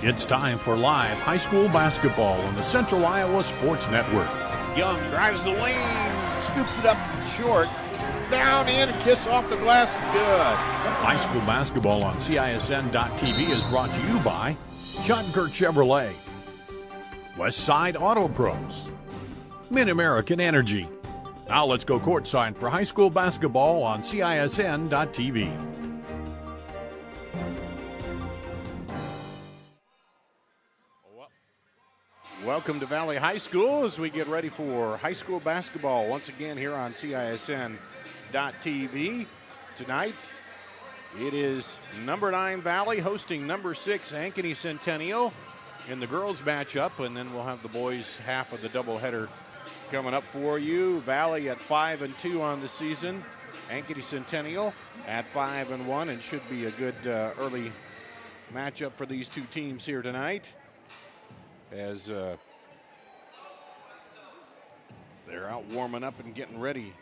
It's time for live high school basketball on the Central Iowa Sports Network. Young drives the lane, scoops it up short, down in, and kiss off the glass, good. High school basketball on CISN.TV is brought to you by Shotker Chevrolet, West Side Auto Pros, Mid-American Energy. Now let's go courtside for high school basketball on CISN.TV. Welcome to Valley High School as we get ready for high school basketball once again here on CISN.TV. Tonight, it is number 9 Valley hosting number 6 Ankeny Centennial in the girls matchup, and then we'll have the boys half of the doubleheader coming up for you. Valley at 5-2 on the season. Ankeny Centennial at 5-1, and should be a good early matchup for these two teams here tonight, as they're out warming up and getting ready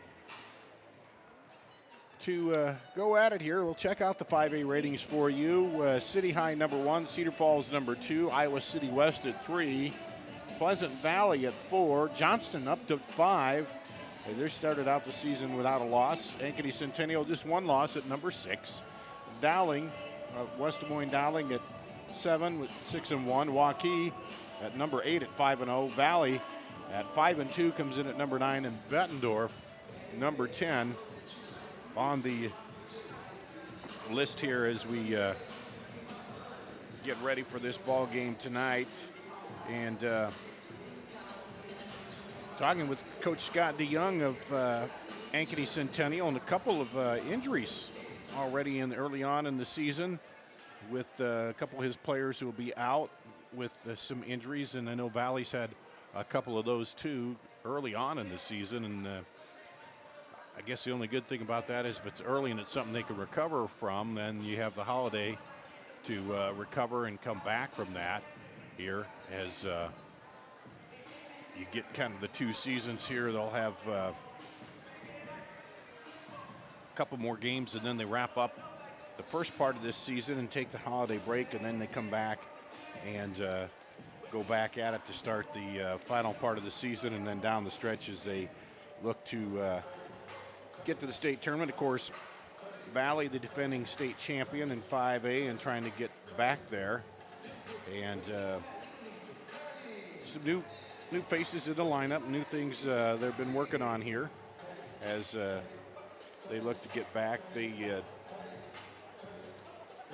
to go at it here. We'll check out the 5A ratings for you. City High number 1, Cedar Falls number 2, Iowa City West at 3, Pleasant Valley at 4, Johnston up to 5. They started out the season without a loss. Ankeny Centennial just one loss at number 6. Dowling, West Des Moines Dowling at 7 with 6-1. Waukee at number 8 at 5-0. Valley at 5-2 comes in at number 9, and Bettendorf number 10 on the list here as we get ready for this ball game tonight. And talking with Coach Scott DeYoung of Ankeny Centennial, and a couple of injuries already early on in the season, with a couple of his players who will be out with some injuries, and I know Valley's had a couple of those too early on in the season, and I guess the only good thing about that is if it's early and it's something they can recover from, then you have the holiday to recover and come back from that here, as you get kind of the two seasons here. They'll have a couple more games, and then they wrap up the first part of this season and take the holiday break, and then they come back and go back at it to start the final part of the season, and then down the stretch as they look to get to the state tournament. Of course, Valley, the defending state champion in 5A, and trying to get back there. And some new faces in the lineup, new things they've been working on here as they look to get back. They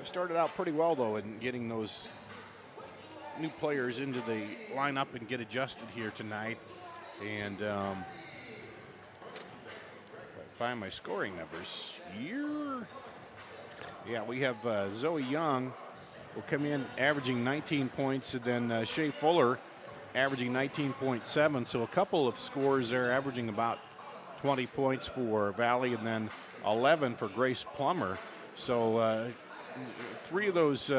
started out pretty well, though, in getting those new players into the lineup and get adjusted here tonight. And find my scoring numbers here. Yeah, we have Zoe Young will come in averaging 19 points, and then Shea Fuller averaging 19.7. So a couple of scores there, averaging about 20 points for Valley, and then 11 for Grace Plummer. So 3 of those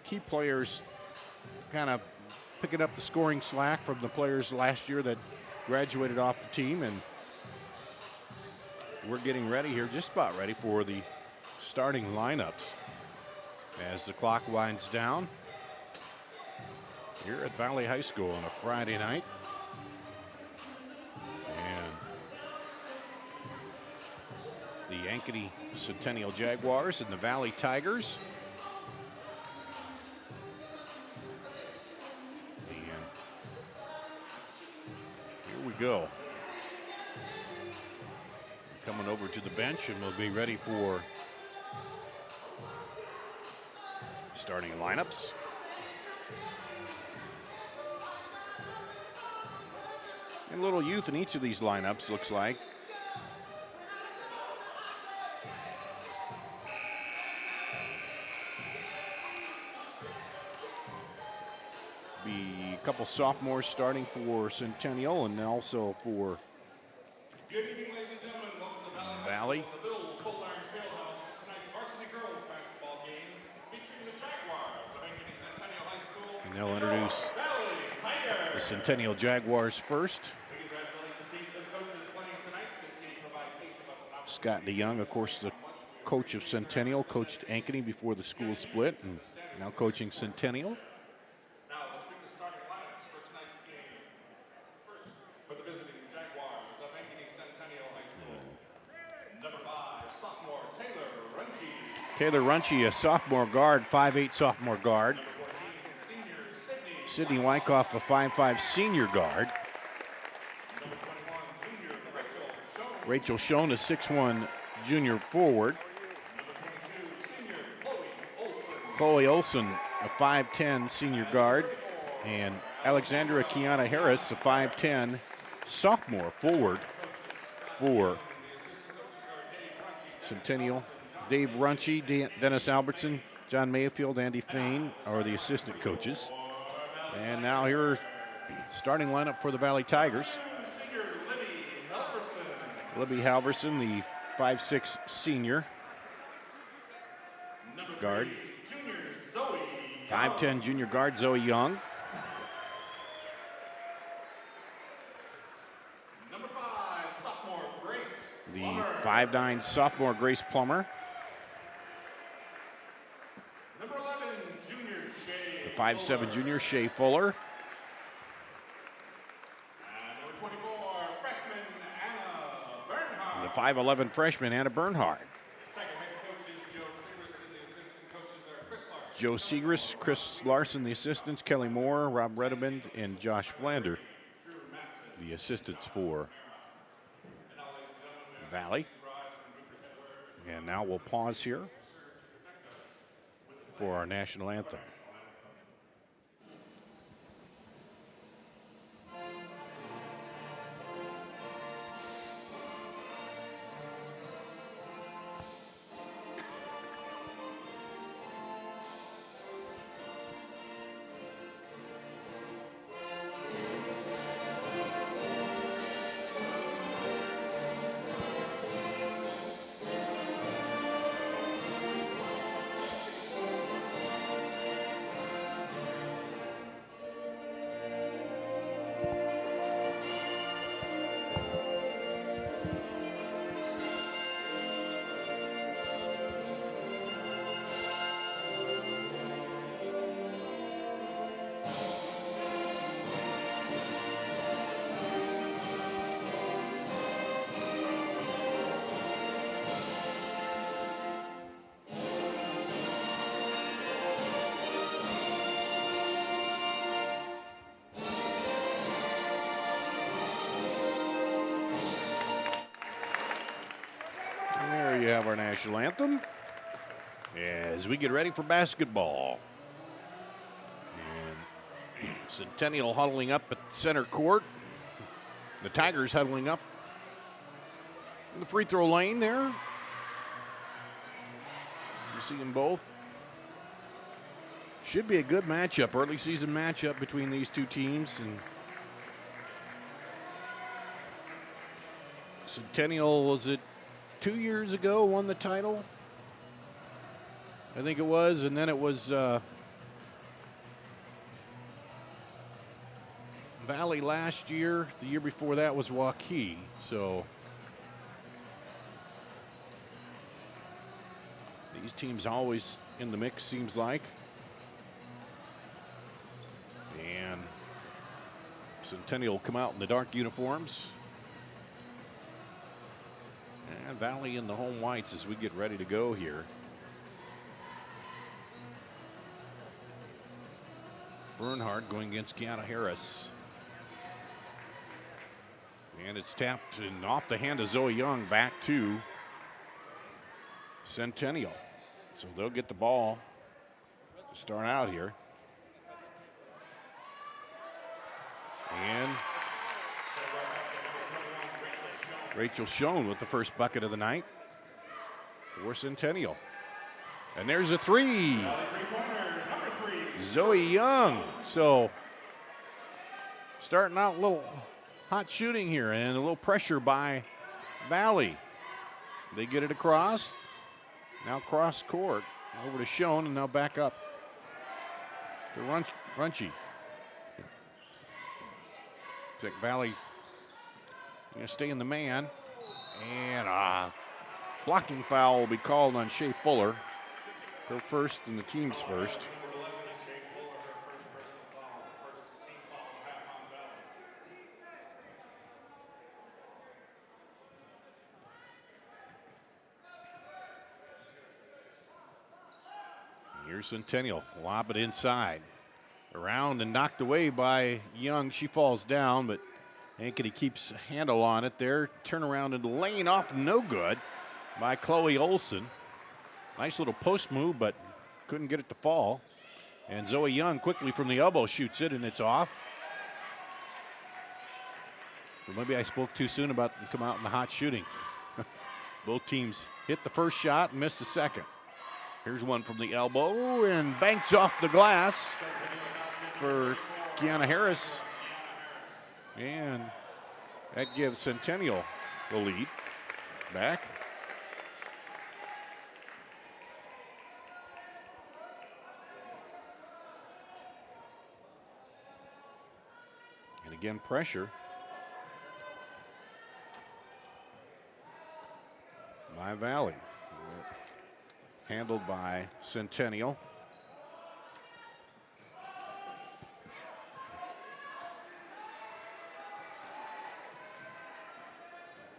key players kind of picking up the scoring slack from the players last year that graduated off the team, and we're getting ready here, just about ready for the starting lineups as the clock winds down here at Valley High School on a Friday night. And the Ankeny Centennial Jaguars and the Valley Tigers. We go. Coming over to the bench, and we'll be ready for starting lineups. And a little youth in each of these lineups, looks like. Be a couple sophomores starting for Centennial, and also for Good evening, ladies and gentlemen. Welcome to Valley. The Bill Cold Iron Fieldhouse for tonight's varsity girls basketball game featuring the Jaguars of Ankeny Centennial High School. And they'll introduce Valley Tigers. the Centennial Jaguars first. We congratulate the teams and coaches playing tonight. This game provides each of us an Scott opportunity. DeYoung, of course, the coach of Centennial, coached Ankeny before the school split, and now coaching Centennial. Taylor Runchie, a sophomore guard, 5'8" sophomore guard. Sydney Wyckoff, a 5'5" senior guard. Rachel Schoen, a 6'1" junior forward. Chloe Olson, a 5'10" senior guard. And Alexandra Kiana Harris, a 5'10" sophomore forward for Centennial. Dave Runchie, Dennis Albertson, John Mayfield, Andy Fain are the assistant coaches. And now here, starting lineup for the Valley Tigers. Libby Halverson, the 5'6" senior guard. 5'10" junior guard, Zoe Young. Number 5, sophomore Grace. The 5'9" sophomore Grace Plummer. Number 11, junior Shay. The 5'7" junior Shea Fuller. And number 24, freshman Anna Bernhardt. The 5'11" freshman Anna Bernhardt. Tiger head coaches Joe Segrist and the assistant coaches are Chris Larson. Joe Segrist, Chris Larson, the assistants, Kelly Moore, Rob Redemond, and Josh Flander, the assistants for Valley. And now we'll pause here for our national anthem. There you have our national anthem as we get ready for basketball. And Centennial huddling up at center court. The Tigers huddling up in the free throw lane there. You see them both. Should be a good matchup, early season matchup between these two teams. And Centennial, was it 2 years ago, won the title? I think it was, and then it was Valley last year. The year before that was Waukee. So these teams always in the mix, seems like. And Centennial will come out in the dark uniforms. And Valley in the home whites as we get ready to go here. Bernhardt going against Kiana Harris. And it's tapped and off the hand of Zoe Young back to Centennial. So they'll get the ball to start out here. And Rachel Schoen with the first bucket of the night for Centennial. And there's a three. Zoe Young. So starting out a little hot shooting here and a little pressure by Valley. They get it across. Now cross court over to Schoen and now back up to Runchie. Looks like Valley going to stay in the man. And a blocking foul will be called on Shea Fuller. Her first and the team's first. Here's Centennial. Lob it inside. Around and knocked away by Young. She falls down, but Ankeny keeps a handle on it there. Turn around and lane off, no good by Chloe Olson. Nice little post move, but couldn't get it to fall. And Zoe Young quickly from the elbow shoots it, and it's off. Well, maybe I spoke too soon about come out in the hot shooting. Both teams hit the first shot and missed the second. Here's one from the elbow and banks off the glass for Kiana Harris. And that gives Centennial the lead back. And again, pressure by Valley. Handled by Centennial.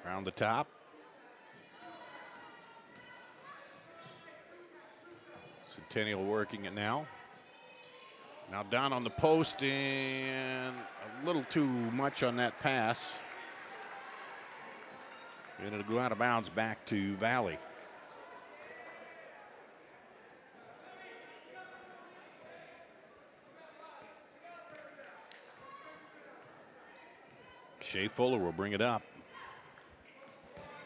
Around the top. Centennial working it now. Now down on the post and a little too much on that pass. And it'll go out of bounds back to Valley. Shea Fuller will bring it up.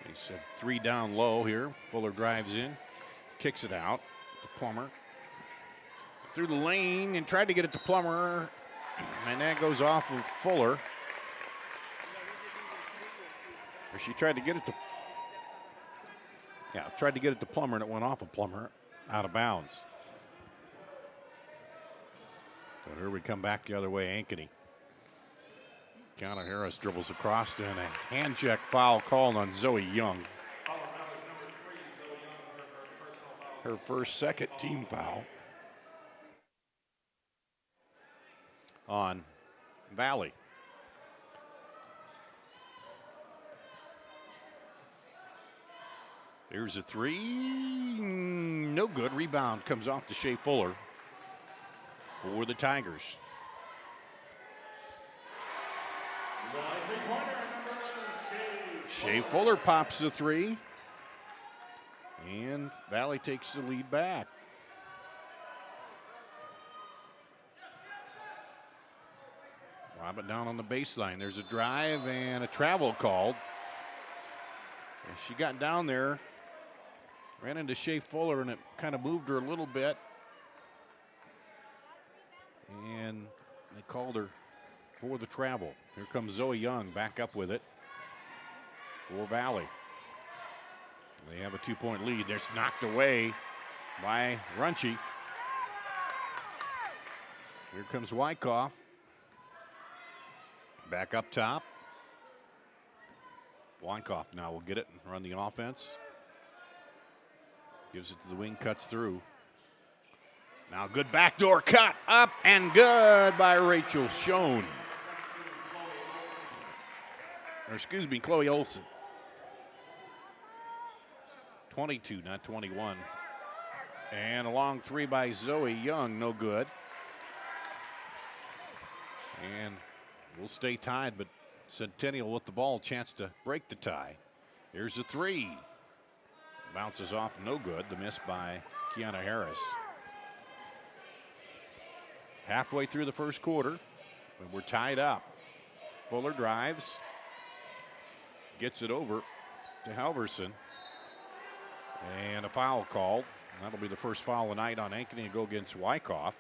He said 3 down low here. Fuller drives in, kicks it out to Plummer. Through the lane and tried to get it to Plummer, and that goes off of Fuller. Or she tried to get it to, tried to get it to Plummer, and it went off of Plummer, out of bounds. So here we come back the other way, Ankeny. Kiana Harris dribbles across and a hand check foul called on Zoe Young. Her first second team foul on Valley. There's a 3, no good. Rebound comes off to Shea Fuller for the Tigers. Shea Fuller pops the 3, and Valley takes the lead back. Lob it down on the baseline. There's a drive and a travel called. And she got down there, ran into Shea Fuller, and it kind of moved her a little bit. And they called her for the travel. Here comes Zoe Young back up with it for Valley. They have a 2-point lead. It's knocked away by Runchie. Here comes Wyckoff. Back up top. Wyckoff now will get it and run the offense. Gives it to the wing, cuts through. Now good backdoor cut, up and good by Rachel Schoen. Or excuse me, Chloe Olson. 22, not 21. And a long 3 by Zoe Young, no good. And we'll stay tied, but Centennial with the ball, chance to break the tie. Here's a 3. Bounces off, no good. The miss by Kiana Harris. Halfway through the first quarter, and we're tied up. Fuller drives, gets it over to Halverson. And a foul called. That'll be the first foul of the night on Ankeny and go against Wyckoff.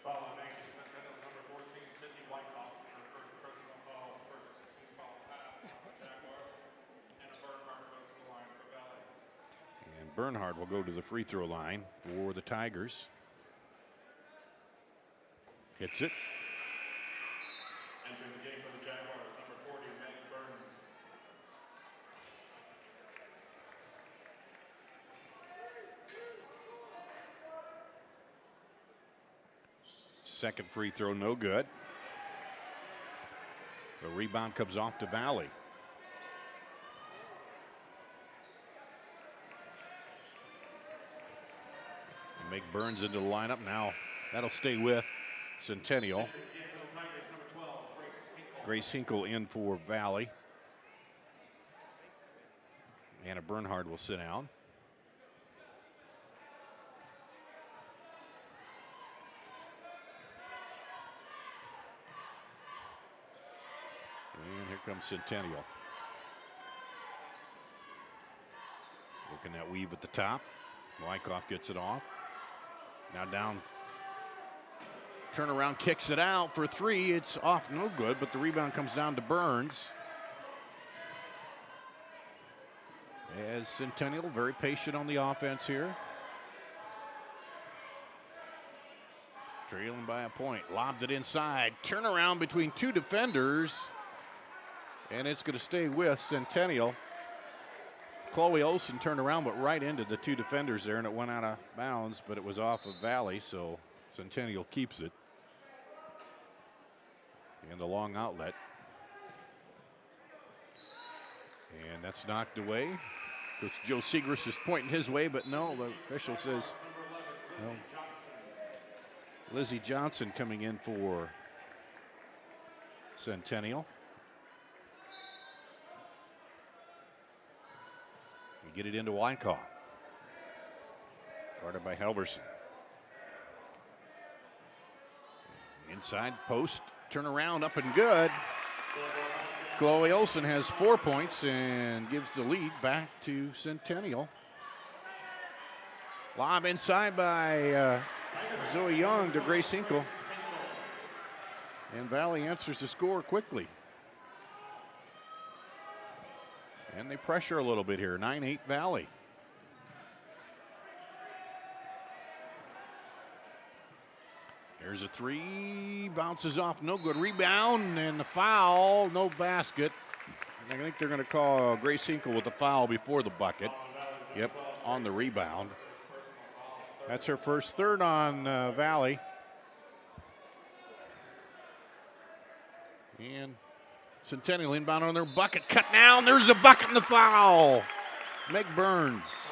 Foul on Ankeny, Centennial number 14, Sydney Wyckoff. Her first personal foul, first 16 foul pass on the Jaguars. And a Bernhardt goes to the line for Valley. And Bernhardt will go to the free throw line for the Tigers. Hits it. Entering the game for the Jaguars, number 40, Meg Burns. Second free throw, no good. The rebound comes off to Valley. Make Burns into the lineup. Now that'll stay with Centennial. Grace Hinkle in for Valley. Anna Bernhard will sit down. And here comes Centennial. Working that weave at the top. Wyckoff gets it off. Now down. Turnaround kicks it out for three. It's off, no good, but the rebound comes down to Burns. As Centennial very patient on the offense here. Trailing by a point. Lobbed it inside. Turnaround between two defenders. And it's going to stay with Centennial. Chloe Olsen turned around, but right into the two defenders there, and it went out of bounds, but it was off of Valley, so Centennial keeps it. And the long outlet. And that's knocked away. Coach Joe Segrist is pointing his way, but no, the official says no. Lizzie Johnson coming in for Centennial. We get it into Wyckoff. Guarded by Halverson. Inside post, turn around, up and good. Chloe Olsen has 4 points and gives the lead back to Centennial. Lob inside by Zoe Young to Grace Hinkle. And Valley answers the score quickly. And they pressure a little bit here, 9-8 Valley. There's a three, bounces off, no good. Rebound and the foul, no basket. I think they're going to call Grace Hinkle with the foul before the bucket. Yep, on the rebound. That's her first, third on Valley. And Centennial inbound on their bucket, cut down. There's a bucket and the foul. Meg Burns.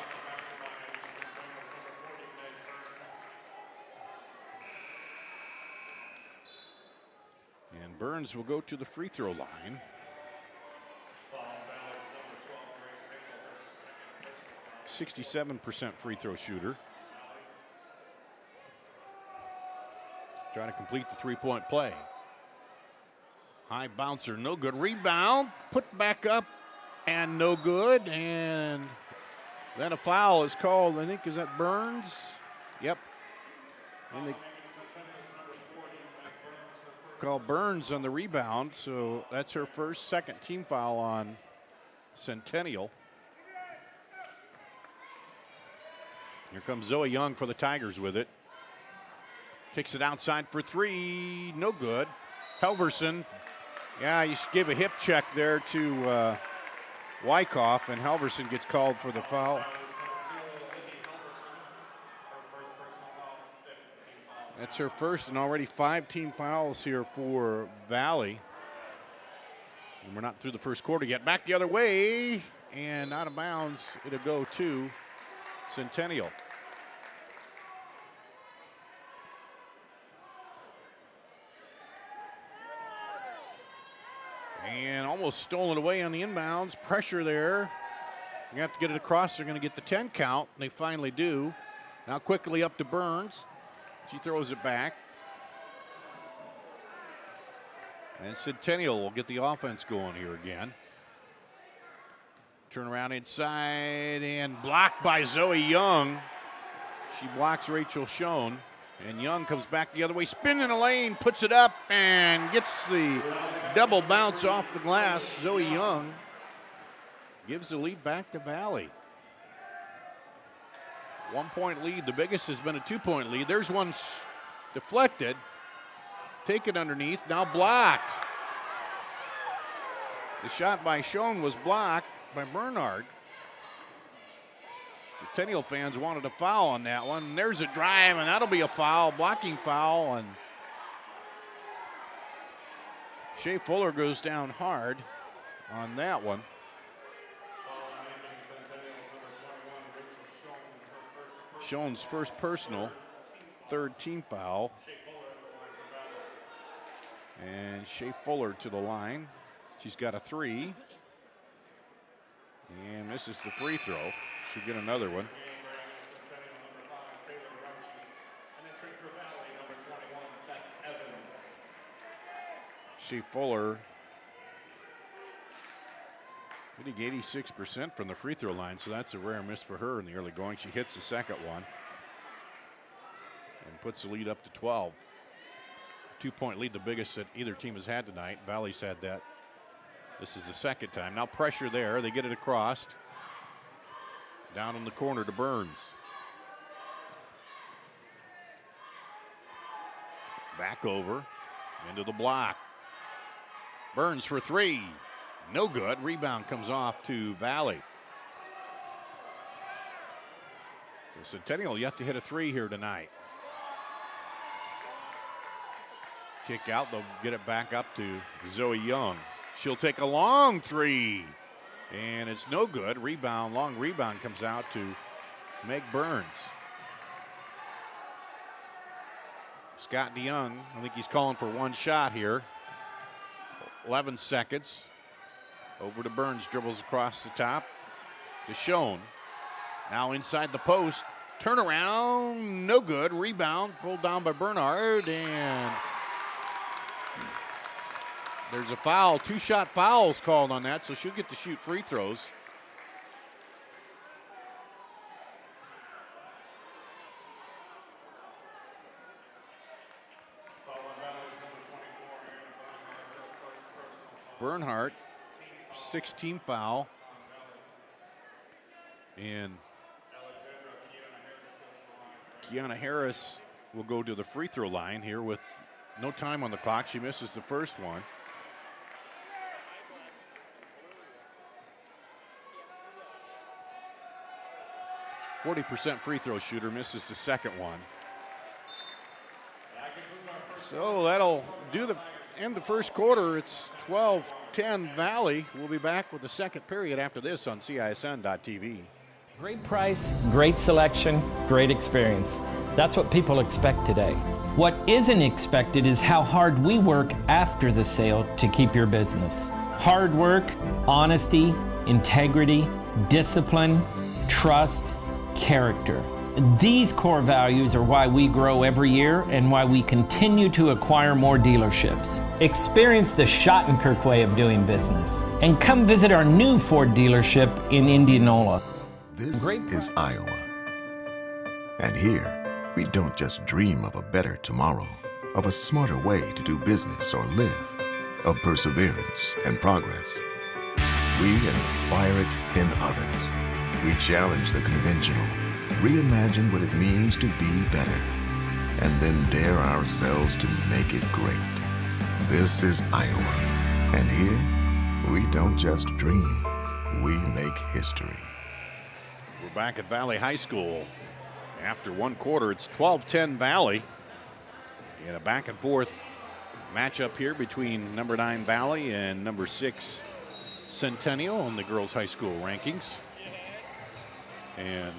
And Burns will go to the free throw line. 67% free throw shooter. Trying to complete the three-point play. High bouncer, no good. Rebound, put back up, and no good. And then a foul is called, I think, is that Burns? Yep. And they call Burns on the rebound, so that's her first, second team foul on Centennial. Here comes Zoe Young for the Tigers with it. Kicks it outside for three, no good. Halverson, yeah, you should give a hip check there to Wyckoff, and Halverson gets called for the foul. That's her first, and already 5 team fouls here for Valley. And we're not through the first quarter yet. Back the other way, and out of bounds, it'll go to Centennial. And almost stolen away on the inbounds. Pressure there. You have to get it across. They're going to get the 10 count. And they finally do. Now quickly up to Burns. She throws it back. And Centennial will get the offense going here again. Turn around inside and blocked by Zoe Young. She blocks Rachel Schoen. And Young comes back the other way, spinning the lane, puts it up, and gets the double bounce off the glass. Zoe Young gives the lead back to Valley. 1 point lead. The biggest has been a 2 point lead. There's one deflected. Taken underneath, now blocked. The shot by Schoen was blocked by Bernhard. Centennial fans wanted a foul on that one. There's a drive, and that'll be a foul, blocking foul. And Shea Fuller goes down hard on that one. Schoen's first personal, third team foul. And Shea Fuller to the line. She's got a 3. And misses the free throw. She'll get another one. Shea Fuller hitting 86% from the free throw line, so that's a rare miss for her in the early going. She hits the second one and puts the lead up to 12. 2-point lead, the biggest that either team has had tonight. Valley's had that. This is the second time. Now pressure there. They get it across. Down in the corner to Burns. Back over. Into the block. Burns for 3. No good. Rebound comes off to Valley. The Centennial yet to hit a 3 here tonight. Kick out. They'll get it back up to Zoe Young. She'll take a long 3. And it's no good. Rebound, long rebound comes out to Meg Burns. Scott DeYoung, I think he's calling for one shot here. 11 seconds. Over to Burns, dribbles across the top to Schoen. Now inside the post. Turnaround, no good. Rebound, pulled down by Bernard, and there's a foul. 2-shot fouls called on that, so she'll get to shoot free throws. Bernhardt, 16 foul. And Kiana Harris will go to the free throw line here with no time on the clock. She misses the first one. .40% free throw shooter, misses the second one. So that'll do the end the first quarter. It's 12-10 Valley. We'll be back with the second period after this on CISN.TV. Great price, great selection, great experience. That's what people expect today. What isn't expected is how hard we work after the sale to keep your business. Hard work, honesty, integrity, discipline, trust, character. These core values are why we grow every year and why we continue to acquire more dealerships. Experience the Schottenkirk way of doing business and come visit our new Ford dealership in Indianola. This is Iowa. And here, we don't just dream of a better tomorrow, of a smarter way to do business or live, of perseverance and progress. We inspire it in others. We challenge the conventional, reimagine what it means to be better, and then dare ourselves to make it great. This is Iowa. And here, we don't just dream, we make history. We're back at Valley High School. After one quarter, it's 12-10 Valley. In a back and forth matchup here between number 9 Valley and number 6 Centennial on the girls' high school rankings. And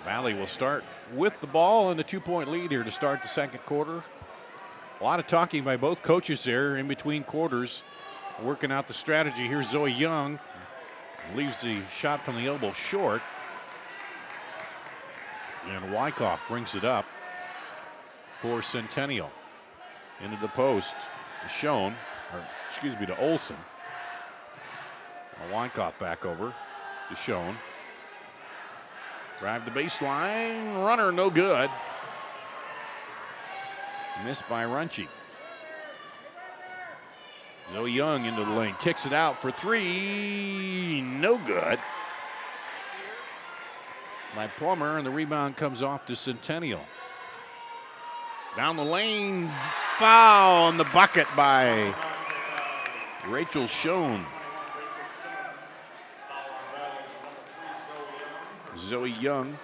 Valley will start with the ball and a 2-point lead here to start the second quarter. A lot of talking by both coaches there in between quarters, working out the strategy. Here's Zoe Young. Leaves the shot from the elbow short. And Wyckoff brings it up for Centennial. Into the post to Schoen, or excuse me, to Olson. Wyckoff back over to Schoen. Drive the baseline, runner no good. Missed by Runchie. Zoe Young into the lane, kicks it out for 3, no good. By Plummer, and the rebound comes off to Centennial. Down the lane, foul on the bucket by Rachel Schoen. Zoe Young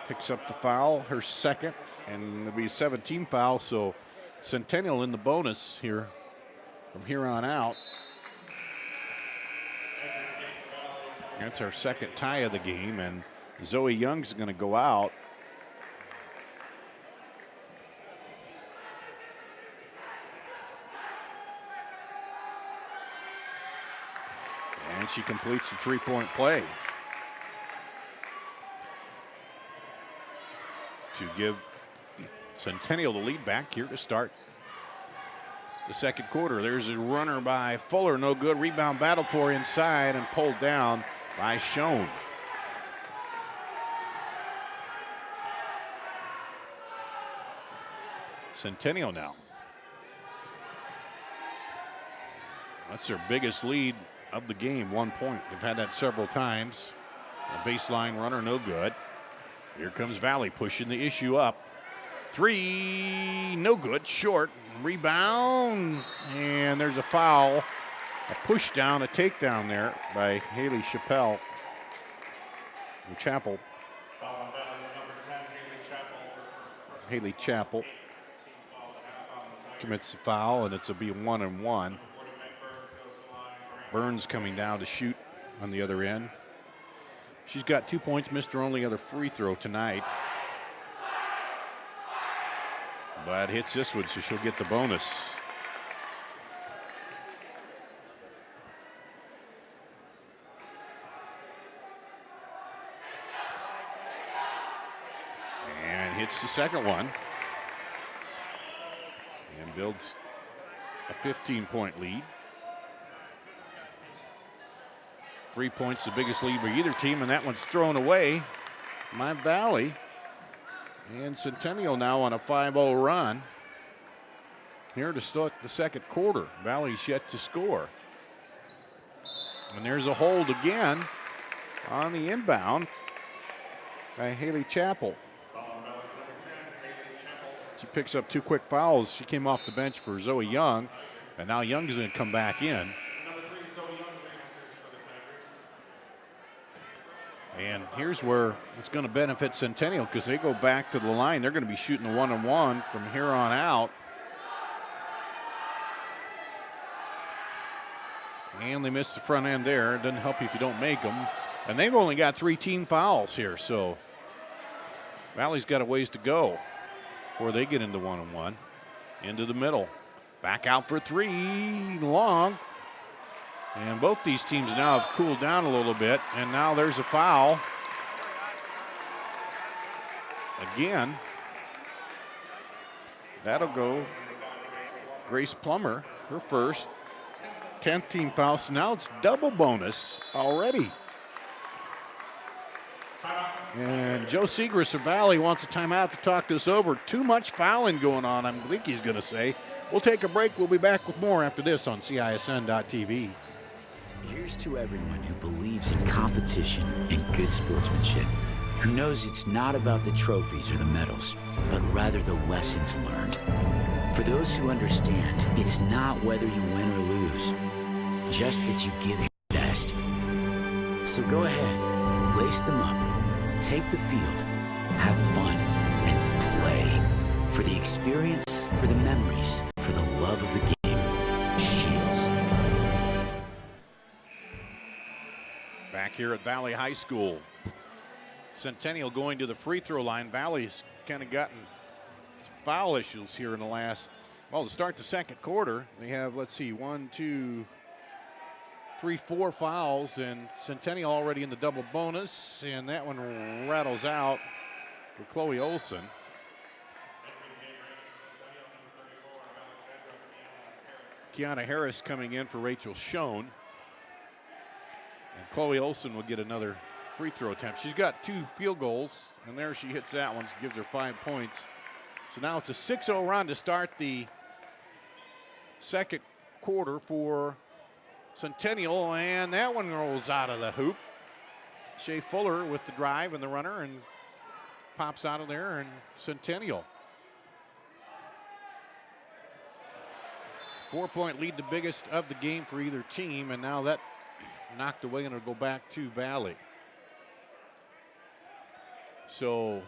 picks up the foul, her second, and it'll be a 17 foul, so Centennial in the bonus here from here on out. That's our second tie of the game, and Zoe Young's going to go out. And she completes the three-point play to give Centennial the lead back here to start the second quarter. There's a runner by Fuller, no good. Rebound battle for inside and pulled down by Schoen. Centennial now. That's their biggest lead of the game, 1 point. They've had that several times. A baseline runner, no good. Here comes Valley pushing the issue up. Three, no good, short. Rebound, and there's a foul. A push down, a takedown there by Haley Chappell. Chapel. Foul on Valley's number 10, Haley Chapel. Haley Chapel commits the foul, and it's a be 1-and-1. Burns coming down to shoot on the other end. She's got 2 points, missed her only other free throw tonight. But hits this one, so she'll get the bonus. And hits the second one. And builds a 15-point lead. 3 points, the biggest lead by either team, and that one's thrown away by Valley. And Centennial now on a 5-0 run. Here to start the second quarter. Valley's yet to score. And there's a hold again on the inbound by Haley Chapel. She picks up 2 quick fouls. She came off the bench for Zoe Young, and now Young's going to come back in. And here's where it's going to benefit Centennial because they go back to the line. They're going to be shooting the 1-on-1 from here on out. And they missed the front end there. It doesn't help you if you don't make them. And they've only got 3 team fouls here, so Valley's got a ways to go before they get into 1-on-1. Into the middle. Back out for 3, long. And both these teams now have cooled down a little bit, and now there's a foul. Again, that'll go Grace Plummer, her first, 10th team foul. So now it's double bonus already. And Joe Segrist of Valley wants a timeout to talk this over. Too much fouling going on, I think he's going to say. We'll take a break. We'll be back with more after this on CISN.TV. Here's to everyone who believes in competition and good sportsmanship, who knows it's not about the trophies or the medals, but rather the lessons learned. For those who understand, it's not whether you win or lose, just that you give your best. So go ahead, lace them up, take the field, have fun, and play. For the experience, for the memories, for the love of the game. Shields. Back here at Valley High School. Centennial going to the free throw line. Valley's kind of gotten some foul issues here in the last, well, to start the second quarter. They have, let's see, 1, 2, 3, 4 fouls, and Centennial already in the double bonus, and that one rattles out for Chloe Olson. Kiana Harris coming in for Rachel Schoen. And Chloe Olson will get another free throw attempt. She's got 2 field goals, and there she hits that one. She gives her 5 points. So now it's a 6-0 run to start the second quarter for Centennial, and that one rolls out of the hoop. Shea Fuller with the drive and the runner, and pops out of there, and Centennial. 4-point lead, the biggest of the game for either team, and now that knocked away, and it'll go back to Valley. So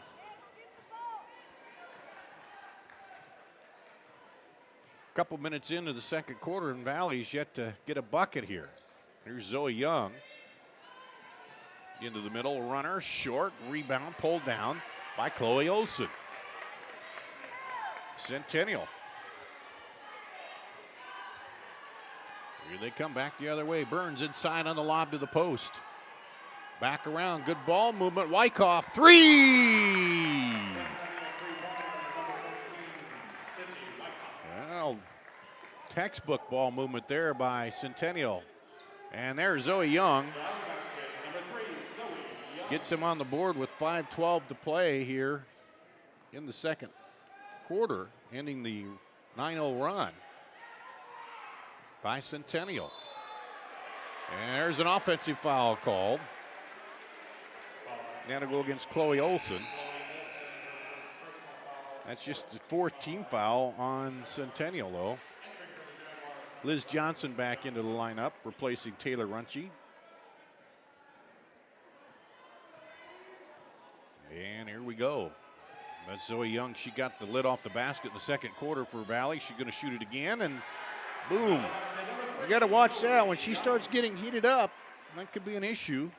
a couple minutes into the second quarter, and Valley's yet to get a bucket here. Here's Zoe Young. Into the middle, runner, short, rebound, pulled down by Chloe Olson. Centennial. Here they come back the other way. Burns inside on the lob to the post. Back around, good ball movement. Wyckoff, three! Well, textbook ball movement there by Centennial. And there's Zoe Young. Gets him on the board with 5:12 to play here in the second quarter, ending the 9-0 run by Centennial. And there's an offensive foul called. That'll go against Chloe Olson. That's just the fourth team foul on Centennial, though. Liz Johnson back into the lineup, replacing Taylor Runchie. And here we go. That's Zoe Young. She got the lid off the basket in the second quarter for Valley. She's going to shoot it again, and boom. You got to watch that. When she starts getting heated up, that could be an issue.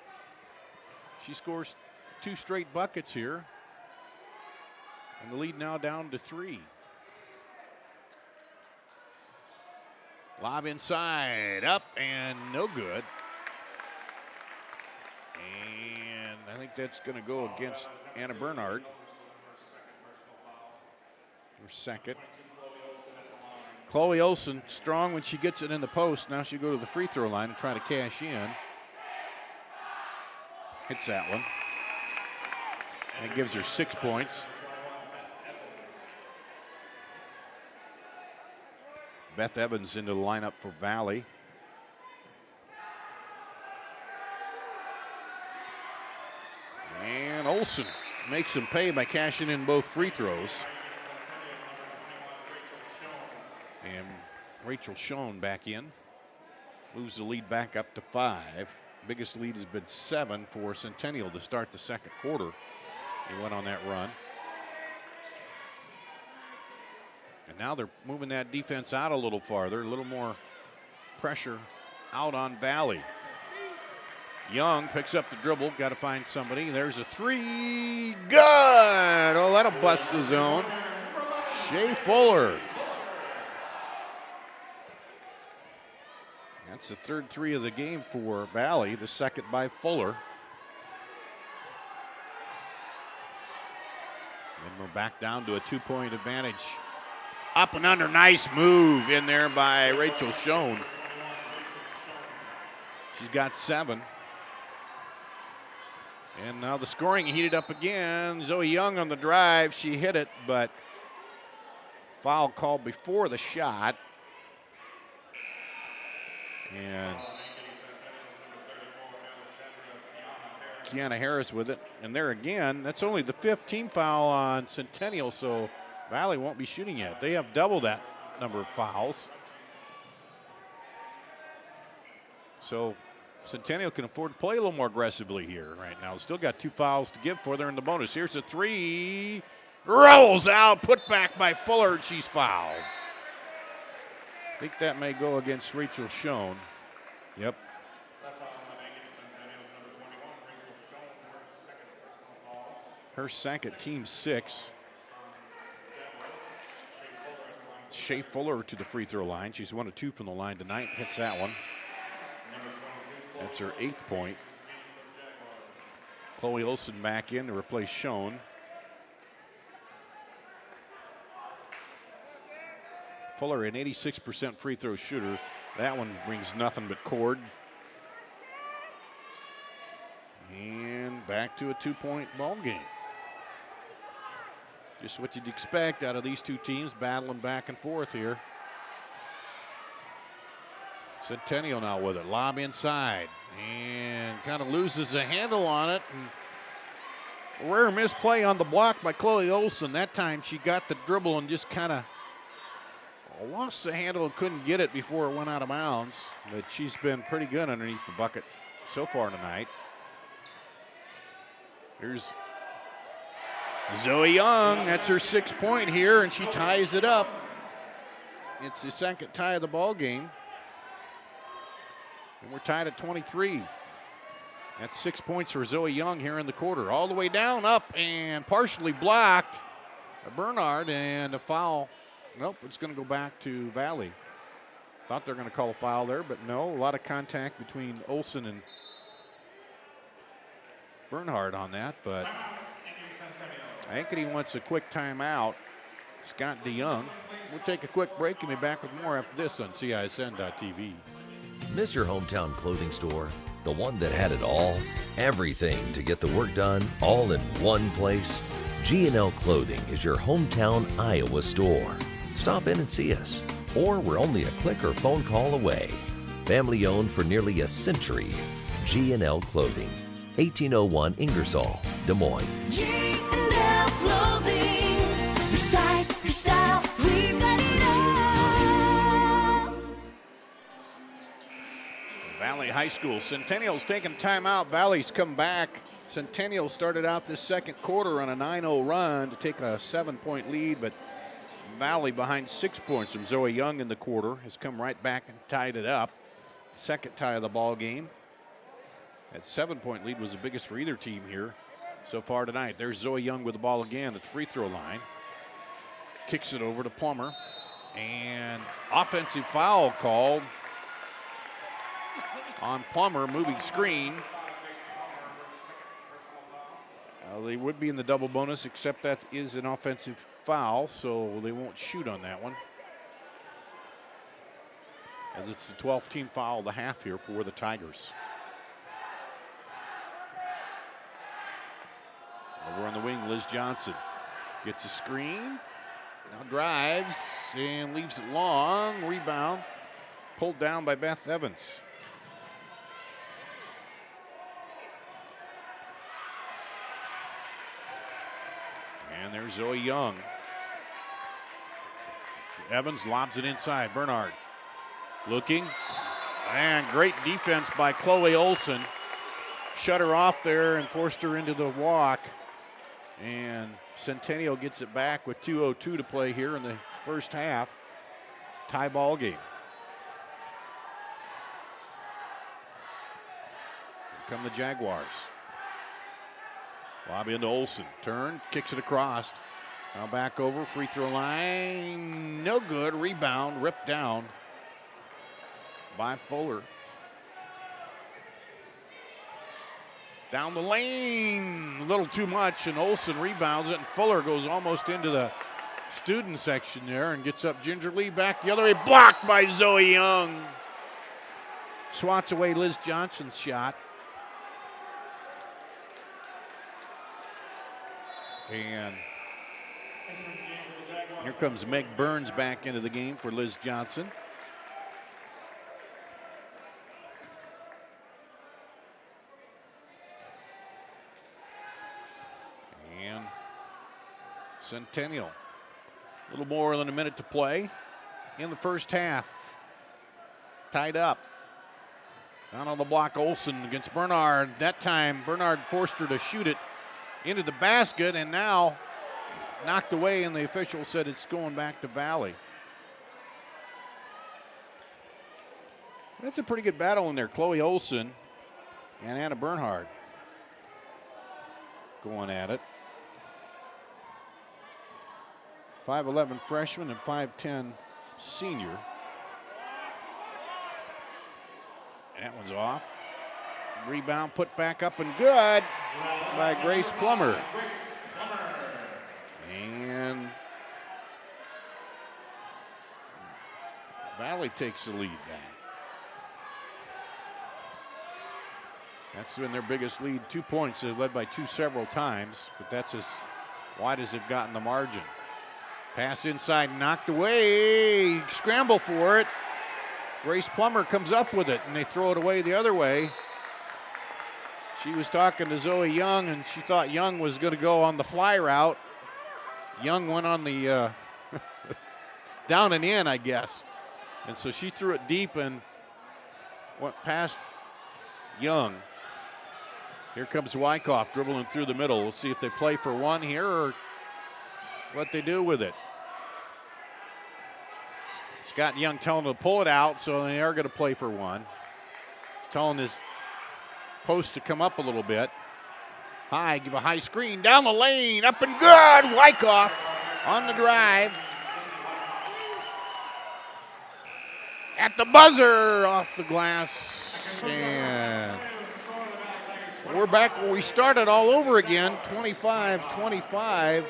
She scores 2 straight buckets here. And the lead now down to 3. Lob inside, up, and no good. And I think that's going to go against Anna Bernard. Her second. Chloe Olson strong when she gets it in the post. Now she'll go to the free throw line and try to cash in. Hits that one. That gives her 6 points. Beth Evans into the lineup for Valley. And Olson makes them pay by cashing in both free throws. And Rachel Schoen back in. Moves the lead back up to 5. Biggest lead has been 7 for Centennial to start the second quarter. He went on that run. And now they're moving that defense out a little farther, a little more pressure out on Valley. Young picks up the dribble, got to find somebody. There's a 3, good! Oh, that'll bust the zone. Shea Fuller. That's the third 3 of the game for Valley, the second by Fuller. Then we're back down to a 2-point advantage. Up and under, nice move in there by Rachel Schoen. She's got 7. And now the scoring heated up again. Zoe Young on the drive, she hit it, but foul called before the shot. And Kiana Harris with it. And there again, that's only the 5th team foul on Centennial, so Valley won't be shooting yet. They have double that number of fouls. So Centennial can afford to play a little more aggressively here right now. Still got 2 fouls to give for. They're in the bonus. Here's a 3. Rolls out, put back by Fuller, and she's fouled. I think that may go against Rachel Schoen. Yep. Her second, team 6. Shea Fuller to the free throw line. She's 1 of 2 from the line tonight. Hits that one. That's her 8th point. Chloe Olson back in to replace Schoen. Fuller, an 86% free throw shooter. That one brings nothing but cord. And back to a 2-point ball game. Just what you'd expect out of these two teams battling back and forth here. Centennial now with it. Lob inside. And kind of loses the handle on it. And a rare misplay on the block by Chloe Olson. That time she got the dribble and just kind of lost the handle and couldn't get it before it went out of bounds. But she's been pretty good underneath the bucket so far tonight. Here's Zoe Young. That's her 6th point here, and she ties it up. It's the second tie of the ball game. And we're tied at 23. That's 6 points for Zoe Young here in the quarter. All the way down, up, and partially blocked by Bernard, and a foul. Nope, it's going to go back to Valley. Thought they're going to call a foul there, but no. A lot of contact between Olson and Bernhard on that, but Ankeny wants a quick timeout. Scott DeYoung. We'll take a quick break and be back with more after this on CISN.TV. Miss your hometown clothing store? The one that had it all? Everything to get the work done, all in one place? G&L Clothing is your hometown Iowa store. Stop in and see us, or we're only a click or phone call away. Family owned for nearly a century. G&L Clothing, 1801 Ingersoll, Des Moines. G&L Clothing, your size, your style, we've got it all. Valley High School. Centennial's taking timeout. Valley's come back. Centennial started out this second quarter on a 9-0 run to take a 7-point lead, but Valley behind 6 points from Zoe Young in the quarter has come right back and tied it up. Second tie of the ball game. That 7-point lead was the biggest for either team here so far tonight. There's Zoe Young with the ball again at the free throw line. Kicks it over to Plummer, and offensive foul called on Plummer, moving screen. They would be in the double bonus, except that is an offensive foul, so they won't shoot on that one. As it's the 12th team foul of the half here for the Tigers. Over on the wing, Liz Johnson gets a screen, now drives and leaves it long. Rebound pulled down by Beth Evans. And there's Zoe Young. Evans lobs it inside. Bernard looking. And great defense by Chloe Olson. Shut her off there and forced her into the walk. And Centennial gets it back with 2:02 to play here in the first half. Tie ball game. Here come the Jaguars. Lob into Olson. Turn, kicks it across. Now back over, free throw line. No good. Rebound, ripped down by Fuller. Down the lane, a little too much, and Olson rebounds it, and Fuller goes almost into the student section there and gets up gingerly. Back the other way, blocked by Zoe Young. Swats away Liz Johnson's shot. And here comes Meg Burns back into the game for Liz Johnson. And Centennial, a little more than a minute to play in the first half. Tied up. Down on the block, Olson against Bernard. That time, Bernard forced her to shoot it into the basket, and now knocked away, and the official said it's going back to Valley. That's a pretty good battle in there. Chloe Olson and Anna Bernhard going at it. 5'11" freshman and 5'10" senior. That one's off. Rebound put back up and good by Grace Plummer. And Valley takes the lead back. That's been their biggest lead, 2 points. They've led by two several times, but that's as wide as they've gotten the margin. Pass inside, knocked away. Scramble for it. Grace Plummer comes up with it, and they throw it away the other way. She was talking to Zoe Young, and she thought Young was going to go on the fly route. Young went on the down and in, I guess. And so she threw it deep and went past Young. Here comes Wyckoff dribbling through the middle. We'll see if they play for one here or what they do with it. Scott Young telling them to pull it out, so they are going to play for one. He's telling his post to come up a little bit. High, give a high screen down the lane, up and good. Wyckoff on the drive. At the buzzer, off the glass. And we're back where we started all over again. 25-25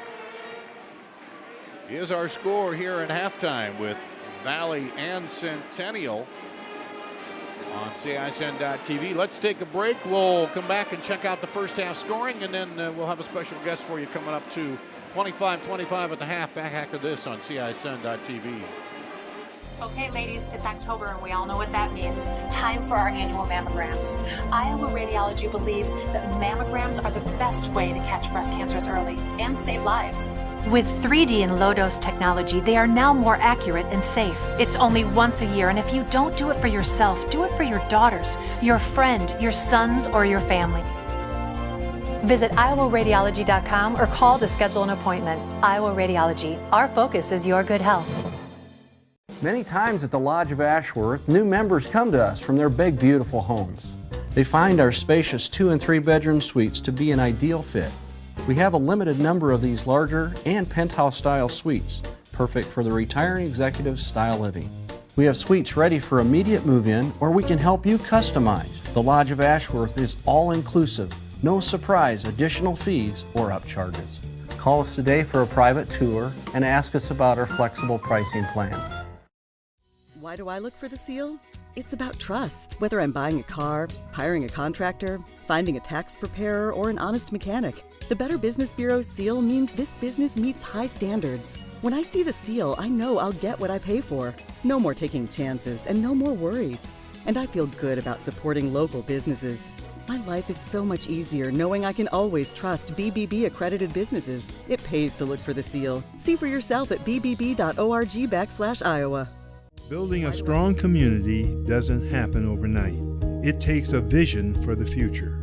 is our score here at halftime with Valley and Centennial on CISN.TV. Let's take a break. We'll come back and check out the first half scoring, and then we'll have a special guest for you coming up to 25-25 at the half. Back after this on CISN.TV. Okay, ladies, it's October and we all know what that means. Time for our annual mammograms. Iowa Radiology believes that mammograms are the best way to catch breast cancers early and save lives. With 3D and low-dose technology, they are now more accurate and safe. It's only once a year, and if you don't do it for yourself, do it for your daughters, your friend, your sons, or your family. Visit iowaradiology.com or call to schedule an appointment. Iowa Radiology. Our focus is your good health. Many times at the Lodge of Ashworth, new members come to us from their big, beautiful homes. They find our spacious 2- and 3-bedroom suites to be an ideal fit. We have a limited number of these larger and penthouse-style suites, perfect for the retiring executive style living. We have suites ready for immediate move-in, or we can help you customize. The Lodge of Ashworth is all-inclusive, no surprise additional fees or upcharges. Call us today for a private tour and ask us about our flexible pricing plans. Why do I look for the seal? It's about trust. Whether I'm buying a car, hiring a contractor, finding a tax preparer, or an honest mechanic, the Better Business Bureau's seal means this business meets high standards. When I see the seal, I know I'll get what I pay for. No more taking chances and no more worries. And I feel good about supporting local businesses. My life is so much easier knowing I can always trust BBB accredited businesses. It pays to look for the seal. See for yourself at bbb.org/Iowa. Building a strong community doesn't happen overnight. It takes a vision for the future,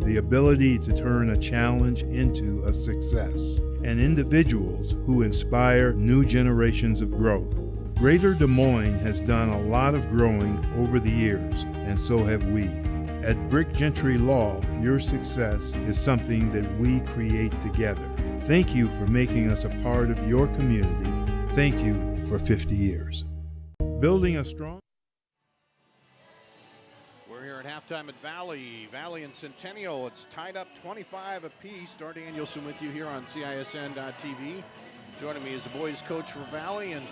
the ability to turn a challenge into a success, and individuals who inspire new generations of growth. Greater Des Moines has done a lot of growing over the years, and so have we. At Brick Gentry Law, your success is something that we create together. Thank you for making us a part of your community. Thank you for 50 years. Building a strong... We're here at halftime at Valley and Centennial. It's tied up 25 apiece. Dar Danielson with you here on CISN.TV. Joining me is the boys coach for Valley. And,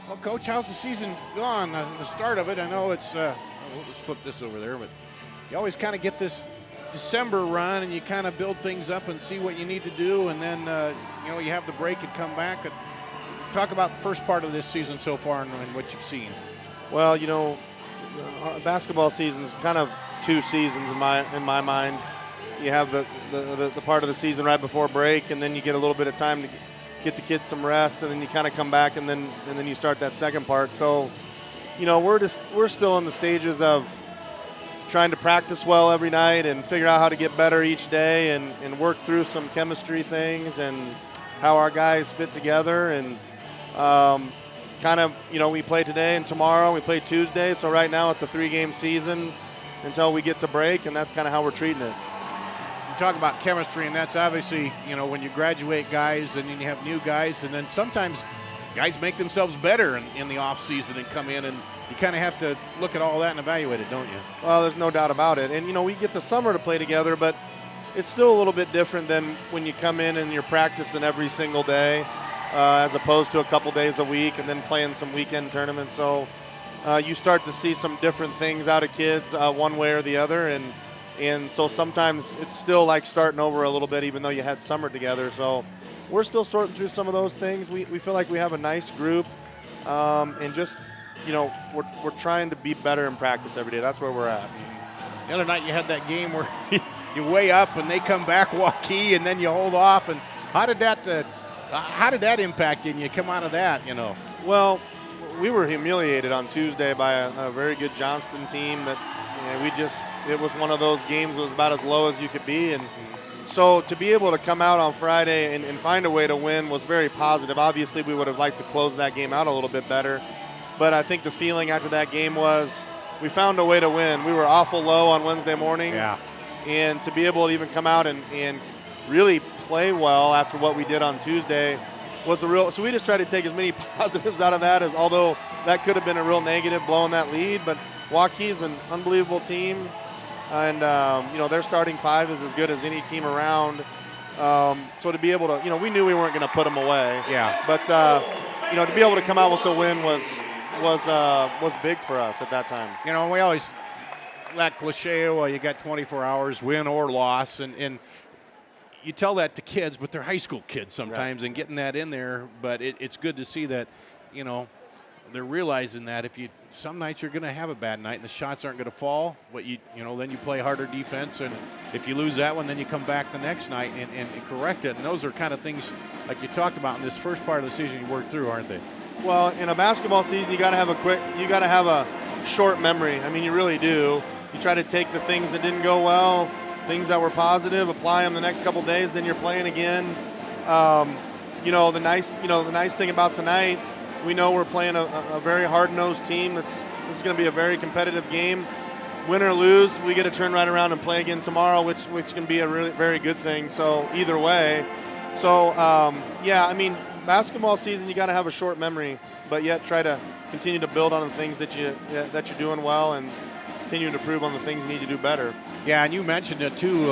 well, Coach, how's the season gone? The start of it, I know it's, we'll just flip this over there, but you always kind of get this December run and you kind of build things up and see what you need to do. And then, you have the break and come back. Talk about the first part of this season so far and what you've seen. Well, our basketball season is kind of two seasons in my mind. You have the part of the season right before break, and then you get a little bit of time to get the kids some rest, and then you kind of come back, and then you start that second part. So, we're still in the stages of trying to practice well every night and figure out how to get better each day and work through some chemistry things and how our guys fit together and. We play today and tomorrow. We play Tuesday. So right now it's a 3-game season until we get to break, and that's kind of how we're treating it. You talk about chemistry, and that's obviously, when you graduate guys and then you have new guys, and then sometimes guys make themselves better in the off season and come in, and you kind of have to look at all that and evaluate it, don't you? Well, there's no doubt about it. And, we get the summer to play together, but it's still a little bit different than when you come in and you're practicing every single day. As opposed to a couple days a week and then playing some weekend tournaments. So you start to see some different things out of kids one way or the other. And so sometimes it's still like starting over a little bit even though you had summer together. So we're still sorting through some of those things. We feel like we have a nice group and just, we're trying to be better in practice every day. That's where we're at. The other night you had that game where you way up and they come back walkie and then you hold off. And how did that impact you and you come out of that, Well, we were humiliated on Tuesday by a very good Johnston team that it was one of those games that was about as low as you could be. And so to be able to come out on Friday and find a way to win was very positive. Obviously, we would have liked to close that game out a little bit better. But I think the feeling after that game was we found a way to win. We were awful low on Wednesday morning. Yeah. And to be able to even come out and really play well after what we did on Tuesday was a real, so we just tried to take as many positives out of that, as although that could have been a real negative blowing that lead. But Waukee's an unbelievable team, and their starting five is as good as any team around. So to be able to, we knew we weren't going to put them away. Yeah. But to be able to come out with the win was big for us at that time. We always that cliche, well, you got 24 hours, win or loss, and you tell that to kids, but they're high school kids sometimes, and getting that in there. But it's good to see that, they're realizing that some nights you're going to have a bad night and the shots aren't going to fall, but then you play harder defense, and if you lose that one, then you come back the next night and correct it. And those are kind of things like you talked about in this first part of the season you worked through, aren't they? Well, in a basketball season, you got to have a short memory. I mean, you really do. You try to take the things that didn't go well, things that were positive, apply them the next couple days, then you're playing again. The nice thing about tonight, we know we're playing a very hard-nosed team. This is going to be a very competitive game. Win or lose, we get to turn right around and play again tomorrow, which can be a really very good thing. So either way, basketball season, you got to have a short memory, but yet try to continue to build on the things that you're doing well and continue to improve on the things you need to do better. Yeah, and you mentioned it too.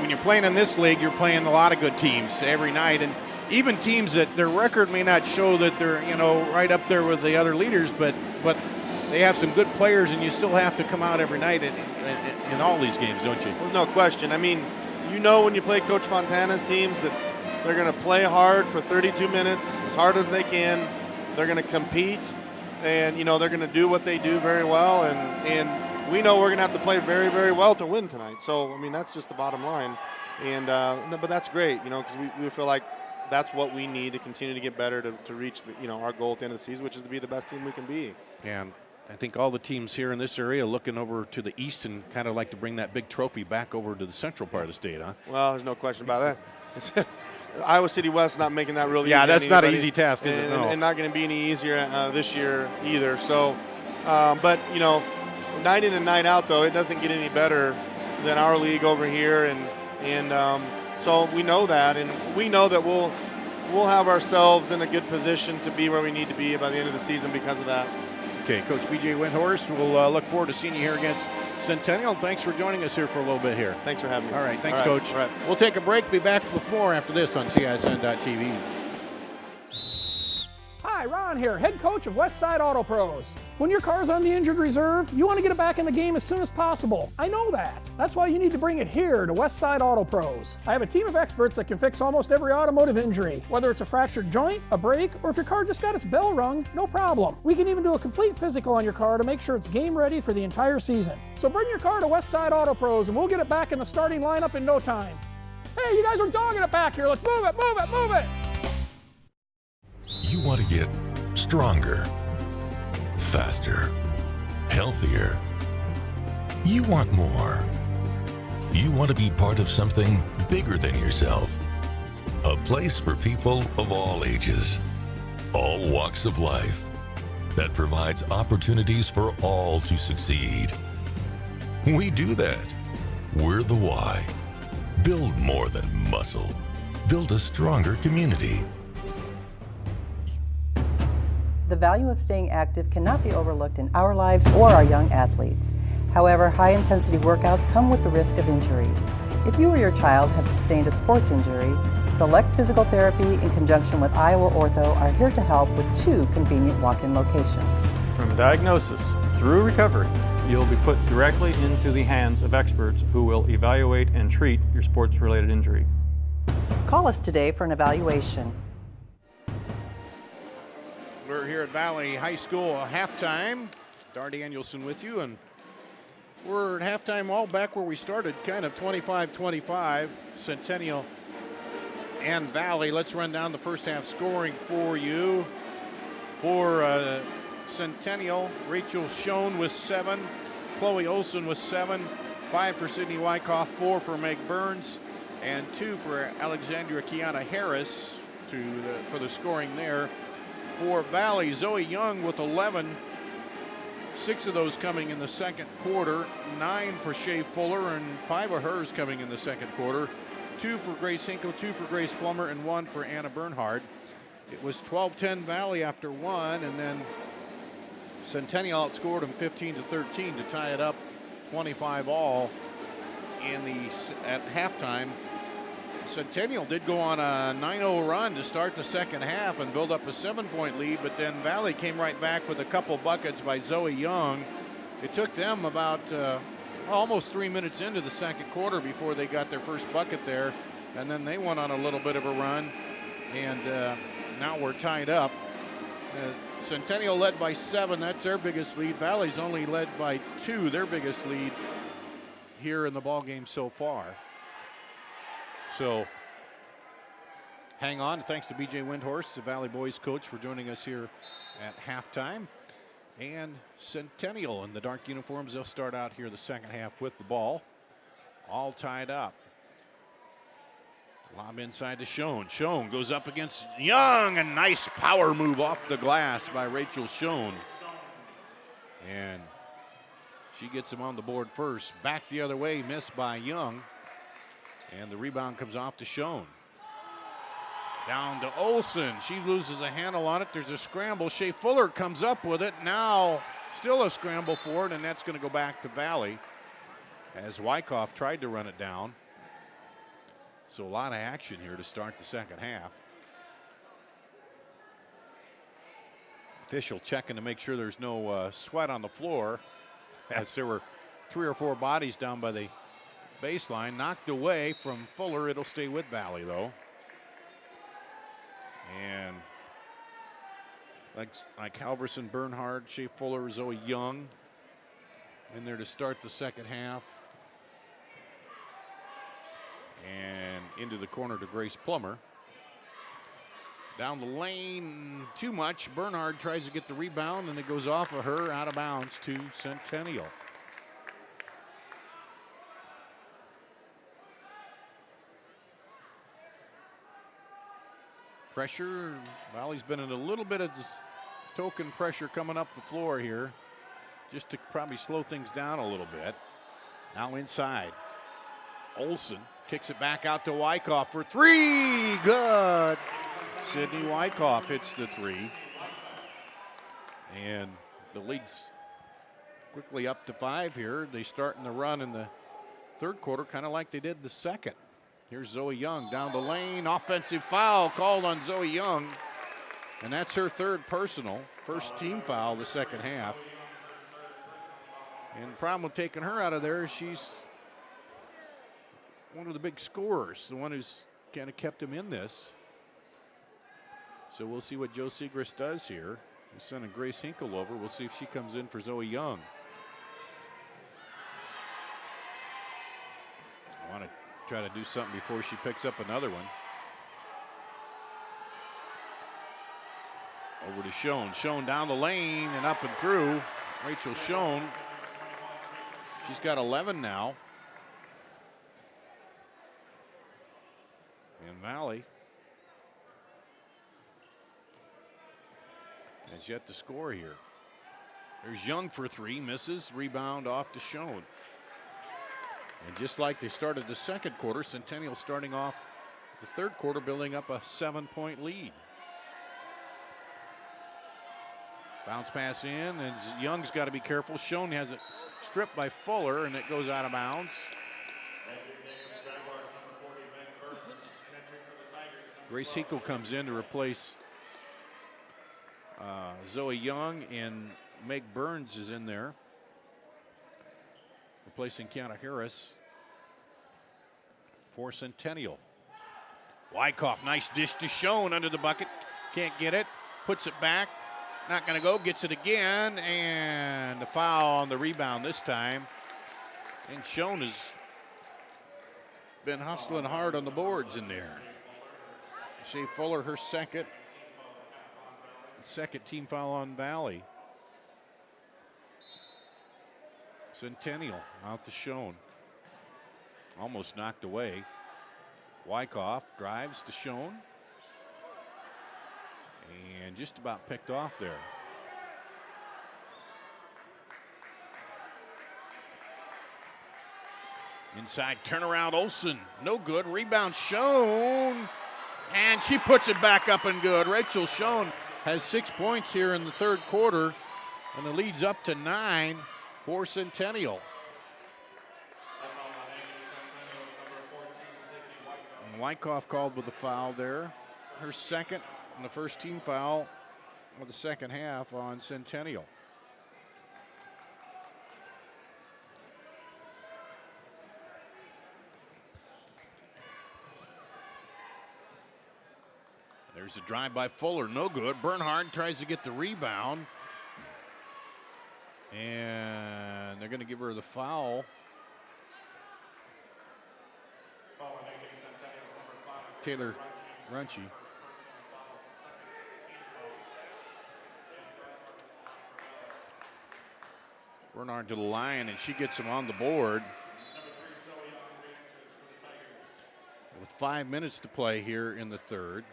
When you're playing in this league, you're playing a lot of good teams every night, and even teams that their record may not show that they're right up there with the other leaders, but they have some good players, and you still have to come out every night in all these games, don't you? Well, no question. I mean, when you play Coach Fontana's teams that they're going to play hard for 32 minutes, as hard as they can. They're going to compete, and they're going to do what they do very well, and we know we're going to have to play very, very well to win tonight. So I mean, that's just the bottom line, and but that's great, because we feel like that's what we need to continue to get better to reach our goal at the end of the season, which is to be the best team we can be. And I think all the teams here in this area looking over to the east and kind of like to bring that big trophy back over to the central part of the state, huh? Well, there's no question about that. Iowa City West not making that really easy. Yeah, that's not an easy task, is it? No. And not going to be any easier this year either. So, but, night in and night out, though, it doesn't get any better than our league over here. And so we know that, and we know that we'll have ourselves in a good position to be where we need to be by the end of the season because of that. Okay, Coach B.J. Windhorst, we'll look forward to seeing you here against Centennial. Thanks for joining us here for a little bit here. Thanks for having me. All right, thanks, All right. Coach. All right. We'll take a break, be back with more after this on CISN.TV. Hi, Ron here, head coach of Westside Auto Pros. When your car's on the injured reserve, you want to get it back in the game as soon as possible. I know that. That's why you need to bring it here to Westside Auto Pros. I have a team of experts that can fix almost every automotive injury, whether it's a fractured joint, a brake, or if your car just got its bell rung, no problem. We can even do a complete physical on your car to make sure it's game ready for the entire season. So bring your car to Westside Auto Pros and we'll get it back in the starting lineup in no time. Hey, you guys are dogging it back here. Let's move it, move it, move it. You want to get stronger, faster, healthier. You want more. You want to be part of something bigger than yourself. A place for people of all ages, all walks of life, that provides opportunities for all to succeed. We do that. We're the why. Build more than muscle. Build a stronger community. The value of staying active cannot be overlooked in our lives or our young athletes. However, high-intensity workouts come with the risk of injury. If you or your child have sustained a sports injury, Select Physical Therapy in conjunction with Iowa Ortho are here to help with 2 convenient walk-in locations. From diagnosis through recovery, you'll be put directly into the hands of experts who will evaluate and treat your sports-related injury. Call us today for an evaluation. We're here at Valley High School halftime. Dar Danielson with you, and we're at halftime all back where we started, kind of 25-25, Centennial and Valley. Let's run down the first half scoring for you. For Centennial, Rachel Schoen with 7, Chloe Olson with 7, 5 for Sydney Wyckoff, 4 for Meg Burns, and 2 for Alexandria Kiana Harris for the scoring there. For Valley, Zoe Young with 11, 6 of those coming in the second quarter, 9 for Shea Fuller, and 5 of hers coming in the second quarter. 2 for Grace Hinkle, 2 for Grace Plummer, and 1 for Anna Bernhard. It was 12-10 Valley after 1, and then Centennial outscored them 15-13 to tie it up 25 all at halftime. Centennial did go on a 9-0 run to start the second half and build up a 7-point lead, but then Valley came right back with a couple buckets by Zoe Young. It took them about almost 3 minutes into the second quarter before they got their first bucket there, and then they went on a little bit of a run, and now we're tied up. Centennial led by 7, that's their biggest lead. Valley's only led by 2, their biggest lead here in the ball game so far. So hang on. Thanks to BJ Windhorst, the Valley boys coach, for joining us here at halftime. And Centennial in the dark uniforms, they'll start out here the second half with the ball. All tied up. Lob inside to Schoen. Schoen goes up against Young. A nice power move off the glass by Rachel Schoen. And she gets him on the board first. Back the other way, missed by Young. And the rebound comes off to Schoen. Down to Olsen. She loses a handle on it. There's a scramble. Shea Fuller comes up with it. Now still a scramble for it, and that's going to go back to Valley as Wyckoff tried to run it down. So a lot of action here to start the second half. Official checking to make sure there's no sweat on the floor, as there were 3 or 4 bodies down by the baseline. Knocked away from Fuller. It'll stay with Valley, though. And like Halverson, Bernhard, Shea Fuller, Zoe Young in there to start the second half. And into the corner to Grace Plummer. Down the lane, too much. Bernhard tries to get the rebound, and it goes off of her, out of bounds to Centennial. Pressure. Valley's been in a little bit of this token pressure coming up the floor here, just to probably slow things down a little bit. Now inside. Olsen kicks it back out to Wyckoff for 3. Good. Sydney Wyckoff hits the 3. And the lead's quickly up to 5 here. They start in the run in the third quarter, kind of like they did the second. Here's Zoe Young down the lane. Offensive foul called on Zoe Young. And that's her 3rd personal. First team foul the second half. And the problem with taking her out of there is she's one of the big scorers, the one who's kind of kept him in this. So we'll see what Joe Segrist does here. He's sending Grace Hinkle over. We'll see if she comes in for Zoe Young. I want to try to do something before she picks up another one. Over to Schoen. Schoen down the lane and up and through. Rachel Schoen. She's got 11 now. And Valley has yet to score here. There's Young for 3, misses. Rebound off to Schoen. And just like they started the second quarter, Centennial starting off the third quarter building up a 7-point lead. Bounce pass in, and Young's got to be careful. Schoen has it stripped by Fuller, and it goes out of bounds. Grace Hinkle comes in to replace Zoe Young, and Meg Burns is in there, replacing Kiana Harris for Centennial. Wyckoff, nice dish to Schoen under the bucket. Can't get it. Puts it back. Not going to go. Gets it again. And the foul on the rebound this time. And Schoen has been hustling hard on the boards in there. Shea Fuller, her second team foul on Valley. Centennial out to Schoen. Almost knocked away. Wyckoff drives to Schoen. And just about picked off there. Inside turnaround, Olsen. No good. Rebound, Schoen. And she puts it back up and good. Rachel Schoen has 6 points here in the third quarter, and it leads up to 9 for Centennial. And Wyckoff called with a foul there. Her second and the first team foul of the second half on Centennial. There's a drive by Fuller, no good. Bernhard tries to get the rebound. And they're going to give her the foul. Taylor Runchie. Bernhard to the line, and she gets him on the board. With 5 minutes to play here in the third.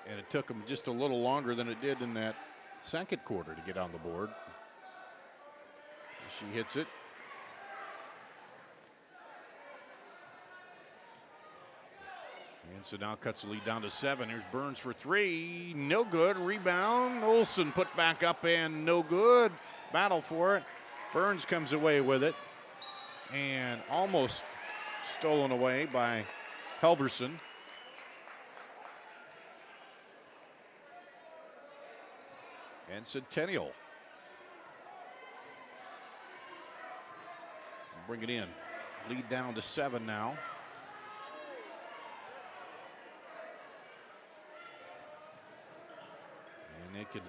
And it took them just a little longer than it did in that second quarter to get on the board. She hits it. And so now cuts the lead down to 7. Here's Burns for 3. No good. Rebound. Olsen put back up and no good. Battle for it. Burns comes away with it. And almost stolen away by Helverson. And Centennial. Bring it in. Lead down to 7 now. And they could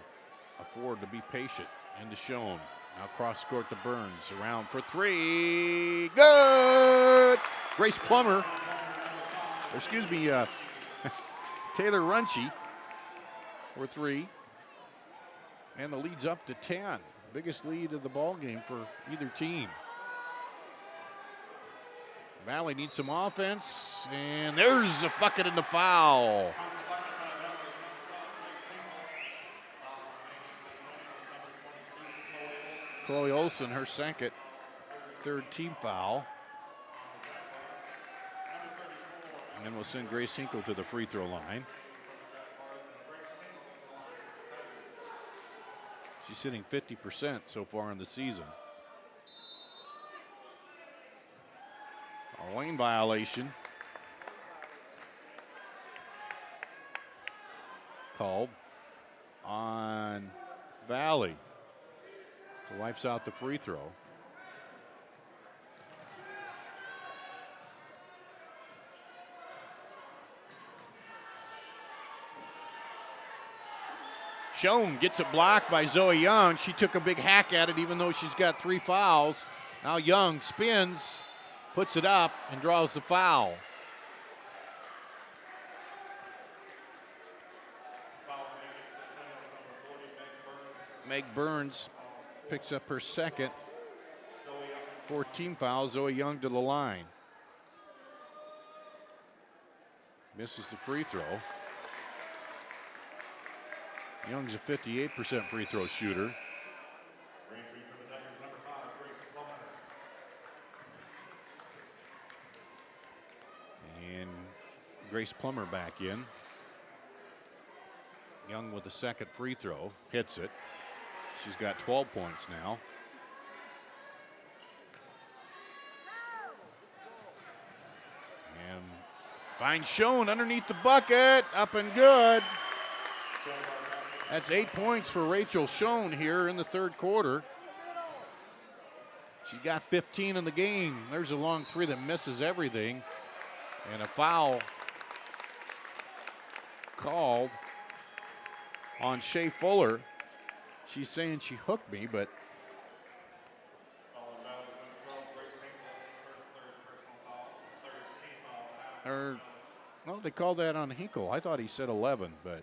afford to be patient. Into Schoen. Now cross court to Burns. Around for 3. Good! Grace Plummer. Excuse me, Taylor Runchie for 3. And the lead's up to 10. Biggest lead of the ball game for either team. Valley needs some offense, and there's a bucket in the foul. Chloe Olsen, her second, third team foul. And then we'll send Grace Hinkle to the free throw line. She's hitting 50% so far in the season. A lane violation called on Valley. So wipes out the free throw. Schoen gets it blocked by Zoe Young. She took a big hack at it even though she's got 3 fouls. Now Young spins, puts it up, and draws the foul. Meg Burns picks up her second. 14 fouls. Zoe Young to the line. Misses the free throw. Young's a 58% free throw shooter. And Grace Plummer back in. Young with the second free throw, hits it. She's got 12 points now. And finds Schoen underneath the bucket, up and good. That's 8 points for Rachel Schoen here in the third quarter. She's got 15 in the game. There's a long three that misses everything. And a foul called on Shea Fuller. She's saying she hooked me, but well, they called that on Hinkle. I thought he said 11, but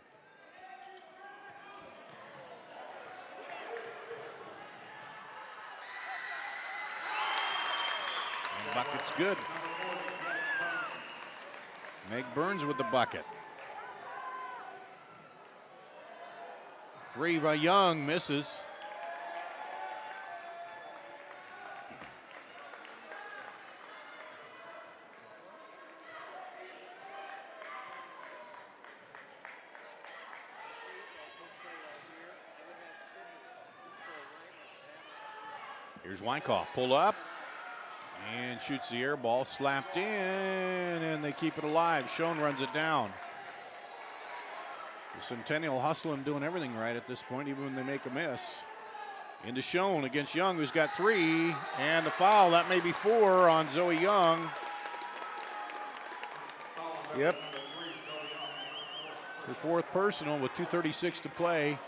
and bucket's good. Meg Burns with the bucket. 3 by Young, misses. Here's Wyckoff, pull up, and shoots the air ball, slapped in, and they keep it alive. Schoen runs it down. The Centennial hustling, doing everything right at this point, even when they make a miss. Into Schoen against Young, who's got 3, and the foul, that may be 4 on Zoe Young. Yep. Her 4th personal with 2:36 to play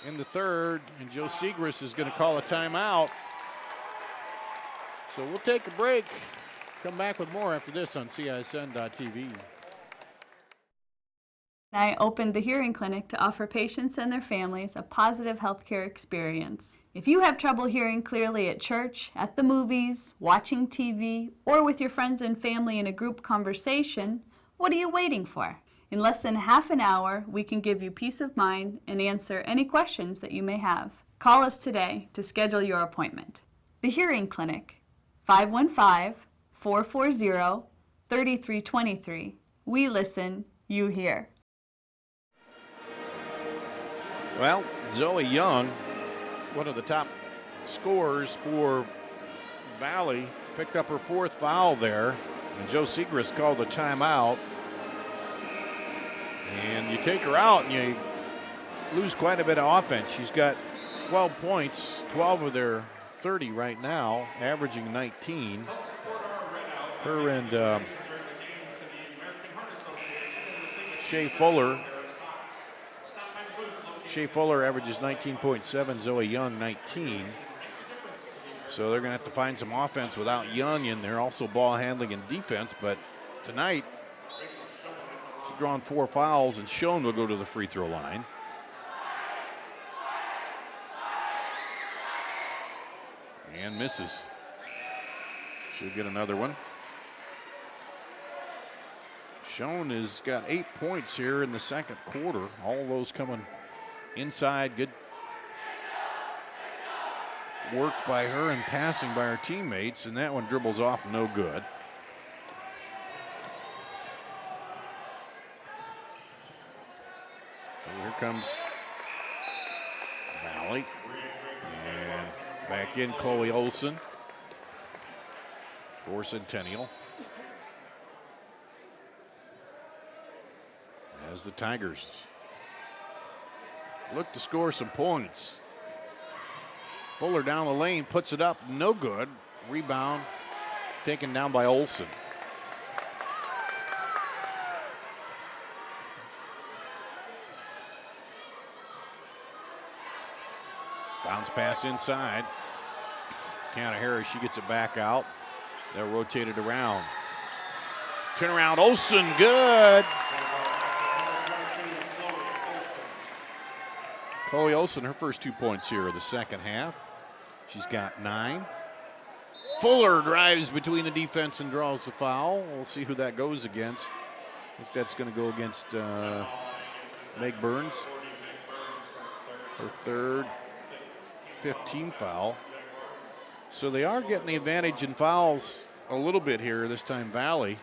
in the 3rd, and Joe Segrist is going to call a timeout. So we'll take a break. Come back with more after this on CISN.TV. I opened the hearing clinic to offer patients and their families a positive healthcare experience. If you have trouble hearing clearly at church, at the movies, watching TV, or with your friends and family in a group conversation, what are you waiting for? In less than half an hour, we can give you peace of mind and answer any questions that you may have. Call us today to schedule your appointment. The Hearing Clinic, 515-440-3323. We listen, you hear. Well, Zoe Young, one of the top scorers for Valley, picked up her 4th foul there, and Joe Segrist called the timeout. And you take her out and you lose quite a bit of offense. She's got 12 points, 12 of their 30 right now, averaging 19. Her and Shea Fuller. Shea Fuller averages 19.7, Zoe Young 19. So they're going to have to find some offense without Young in there, also ball handling and defense. But tonight, she's drawn 4 fouls, and Schoen will go to the free throw line. And misses. She'll get another one. Schoen has got 8 points here in the 2nd quarter. All those coming inside. Good work by her and passing by her teammates, and that one dribbles off, no good. So here comes Valley. And back in Chloe Olson for Centennial. As the Tigers look to score some points. Fuller down the lane, puts it up, no good. Rebound taken down by Olson. Bounce pass inside. Kiana Harris, she gets it back out. They'll rotate it around. Turn around, Olson, good. Chloe Olson, her first 2 points here of the 2nd half. She's got 9. Fuller drives between the defense and draws the foul. We'll see who that goes against. I think that's going to go against Meg Burns. Her 3rd, 15 foul. So they are getting the advantage in fouls a little bit here, this time Valley.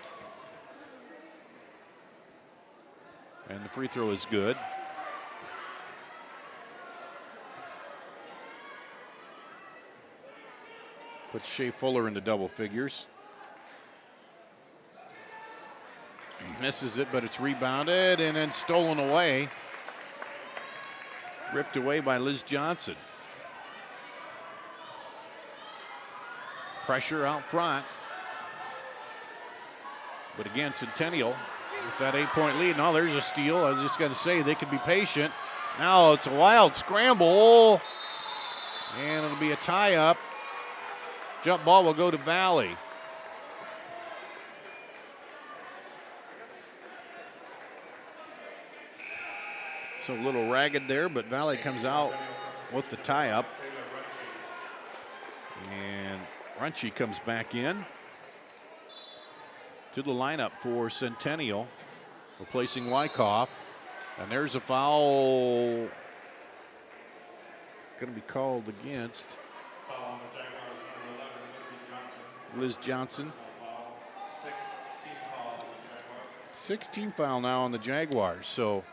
And the free throw is good. Puts Shea Fuller into double figures. Misses it, but it's rebounded and then stolen away. Ripped away by Liz Johnson. Pressure out front. But again, Centennial with that 8-point lead. Now there's a steal. I was just going to say they could be patient. Now it's a wild scramble. And it'll be a tie-up. Jump ball will go to Valley. So a little ragged there, but Valley comes out with the tie-up. And Runchie comes back in to the lineup for Centennial, replacing Wyckoff. And there's a foul going to be called against Liz Johnson. 16 foul now on the Jaguars. So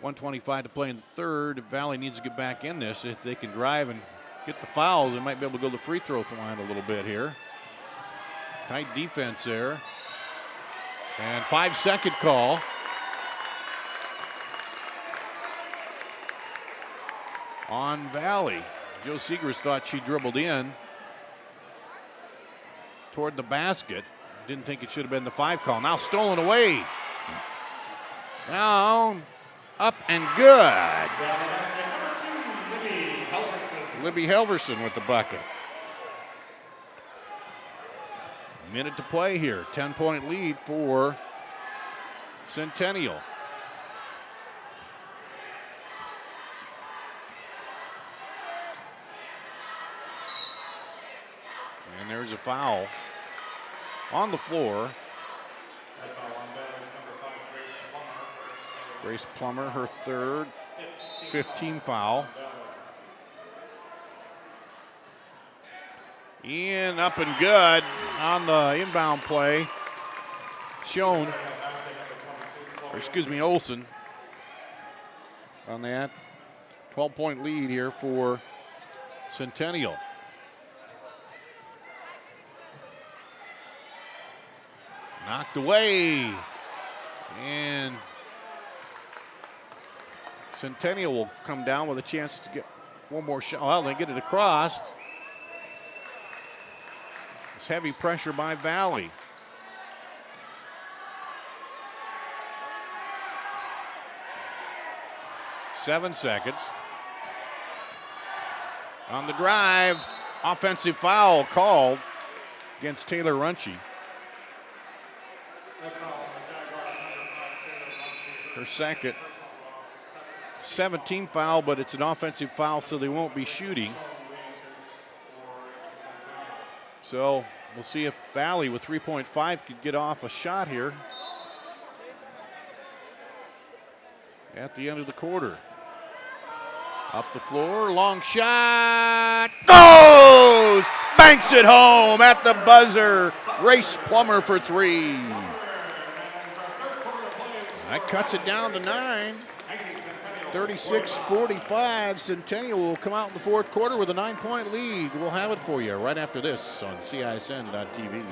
1:25 to play in the third. Valley needs to get back in this. If they can drive and get the fouls, they might be able to go to the free throw line a little bit here. Tight defense there. And 5-second call. On Valley. Joe Seegers thought she dribbled in toward the basket. Didn't think it should have been the 5 call. Now stolen away. Now up and good. Libby Helverson with the bucket. Minute to play here. 10-point lead for Centennial. And there's a foul on the floor. Grace Plummer, her third, 15 foul. In, up and good on the inbound play. Schoen, or excuse me, Olsen on that. 12-point lead here for Centennial. Knocked away. And Centennial will come down with a chance to get one more shot. Well, they get it across. It's heavy pressure by Valley. Seven seconds. On the drive, offensive foul called against Taylor Runchie. Her second. 17 foul, but it's an offensive foul, so they won't be shooting. So we'll see if Valley with 3.5 could get off a shot here at the end of the quarter. Up the floor, long shot, goes! Banks it home at the buzzer. Grace Plummer for 3. That cuts it down to 9. 36-45. Centennial will come out in the fourth quarter with a 9-point lead. We'll have it for you right after this on CISN.TV.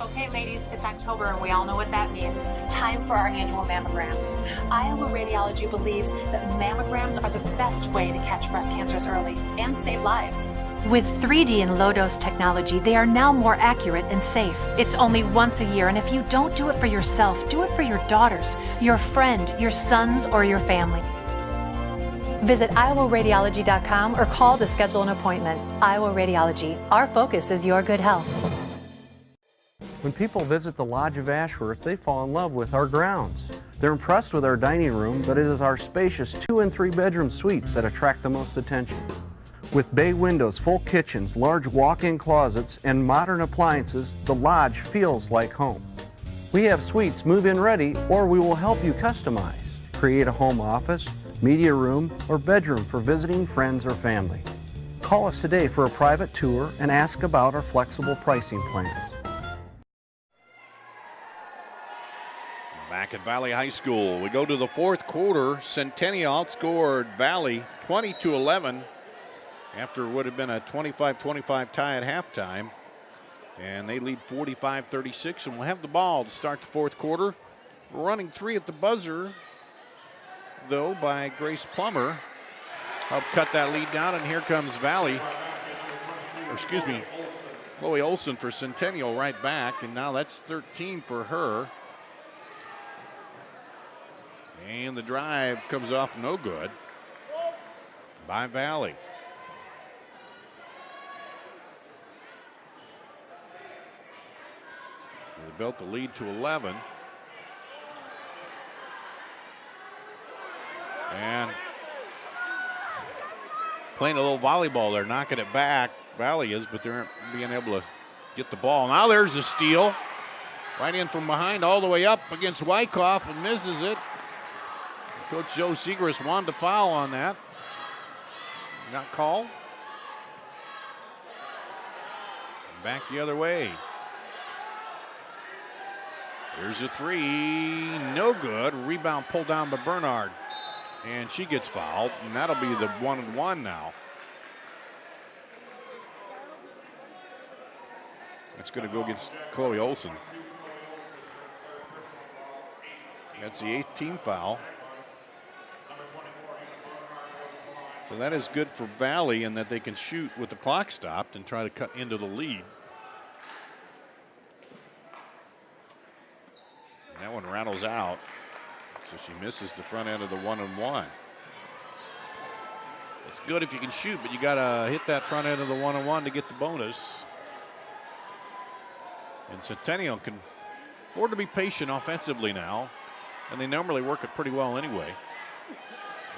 Okay, ladies, it's October and we all know what that means. Time for our annual mammograms. Iowa Radiology believes that mammograms are the best way to catch breast cancers early and save lives. With 3D and low-dose technology, they are now more accurate and safe. It's only once a year, and if you don't do it for yourself, do it for your daughters, your friend, your sons, or your family. Visit iowaradiology.com or call to schedule an appointment. Iowa Radiology. Our focus is your good health. When people visit the Lodge of Ashworth, they fall in love with our grounds. They're impressed with our dining room, but it is our spacious 2- and 3-bedroom suites that attract the most attention. With bay windows, full kitchens, large walk-in closets, and modern appliances, the Lodge feels like home. We have suites move-in ready, or we will help you customize. Create a home office, media room, or bedroom for visiting friends or family. Call us today for a private tour and ask about our flexible pricing plans. Back at Valley High School, we go to the fourth quarter. Centennial outscored Valley 20-11 after what would have been a 25-25 tie at halftime. And they lead 45-36 and will have the ball to start the fourth quarter. Running 3 at the buzzer, though, by Grace Plummer. Helped cut that lead down, and here comes Valley. Or excuse me, Chloe Olsen for Centennial right back, and now that's 13 for her. And the drive comes off no good by Valley. They built the lead to 11. And playing a little volleyball there, knocking it back. Valley is, but they aren't being able to get the ball. Now there's a steal. Right in from behind, all the way up against Wyckoff, and misses it. Coach Joe Segrist wanted to foul on that. Not called. Back the other way. Here's a 3, no good. Rebound pulled down by Bernard. And she gets fouled, and that'll be the 1-and-1 now. That's going to go against Chloe Olson. That's the 8th team foul. So that is good for Valley in that they can shoot with the clock stopped and try to cut into the lead. And that one rattles out. So she misses the front end of the 1-and-1. It's good if you can shoot, but you got to hit that front end of the 1-and-1 to get the bonus. And Centennial can afford to be patient offensively now, and they normally work it pretty well anyway.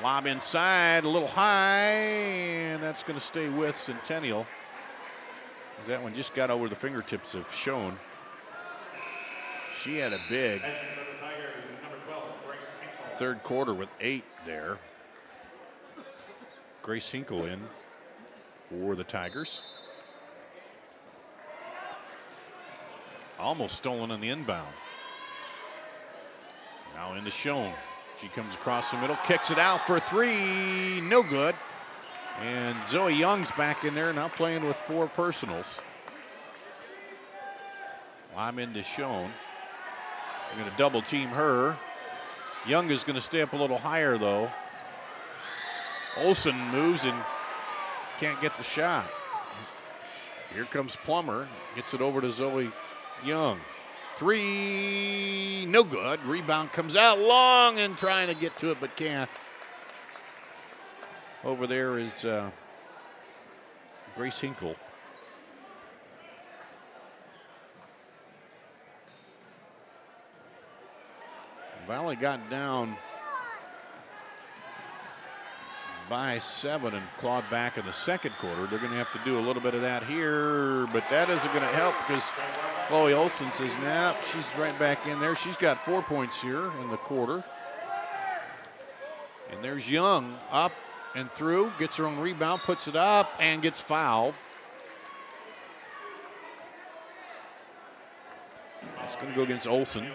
Lob inside, a little high, and that's going to stay with Centennial. That one just got over the fingertips of Schoen. She had a big third quarter with 8 there. Grace Hinkle in for the Tigers. Almost stolen on the inbound. Now into Schoen. She comes across the middle, kicks it out for 3, no good. And Zoe Young's back in there, now playing with 4 personals. I'm into Schoen. They're going to double team her. Young is going to stay up a little higher though. Olsen moves and can't get the shot. Here comes Plummer, gets it over to Zoe Young. 3, no good. Rebound comes out long and trying to get to it but can't. Over there is Grace Hinkle. Valley got down by 7 and clawed back in the second quarter. They're going to have to do a little bit of that here, but that isn't going to help because Chloe Olsen says, nah, she's right back in there. She's got 4 points here in the quarter. And there's Young up and through, gets her own rebound, puts it up, and gets fouled. That's going to go against Olsen.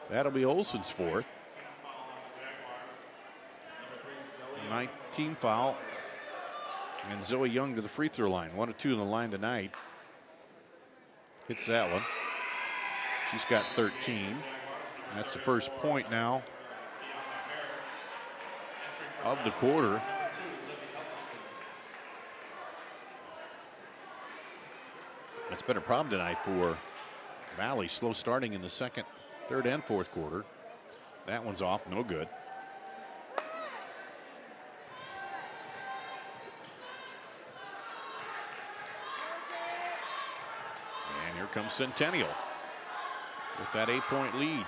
That'll be Olsen's 4th. 19 foul. And Zoe Young to the free throw line. 1 of 2 in the line tonight. Hits that one. She's got 13. That's the first point now of the quarter. That's been a problem tonight for Valley. Slow starting in the second, third, and fourth quarter. That one's off, no good. And here comes Centennial with that 8-point lead.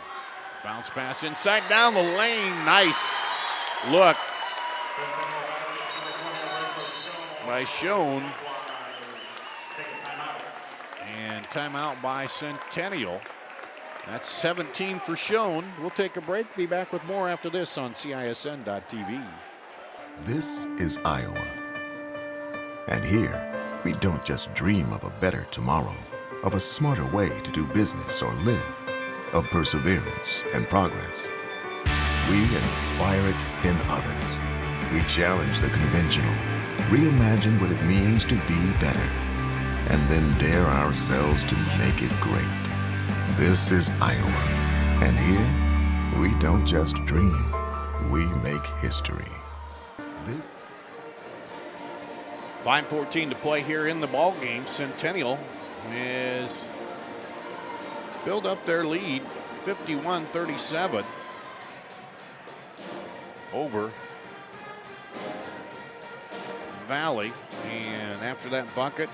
Bounce pass inside down the lane. Nice look by Schoen. And timeout by Centennial. That's 17 for Schoen. We'll take a break. Be back with more after this on CISN.TV. This is Iowa. And here, we don't just dream of a better tomorrow, of a smarter way to do business or live, of perseverance and progress. We inspire it in others. We challenge the conventional, reimagine what it means to be better, and then dare ourselves to make it great. This is Iowa, and here, we don't just dream, we make history. This 5:14 to play here in the ball game. Centennial is build up their lead, 51-37 over Valley. And after that bucket,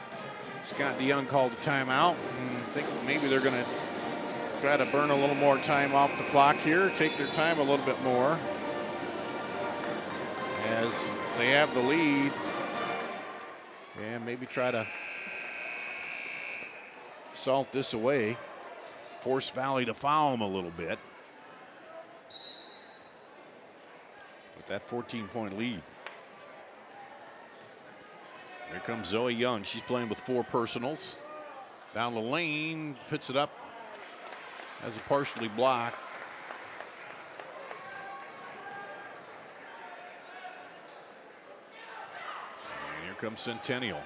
Scott DeYoung called a timeout. And I think maybe they're going to try to burn a little more time off the clock here, take their time a little bit more as they have the lead, and maybe try to salt this away, force Valley to foul them a little bit with that 14-point lead. Here comes Zoe Young. She's playing with 4 personals. Down the lane, puts it up as a partially blocked. Here comes Centennial.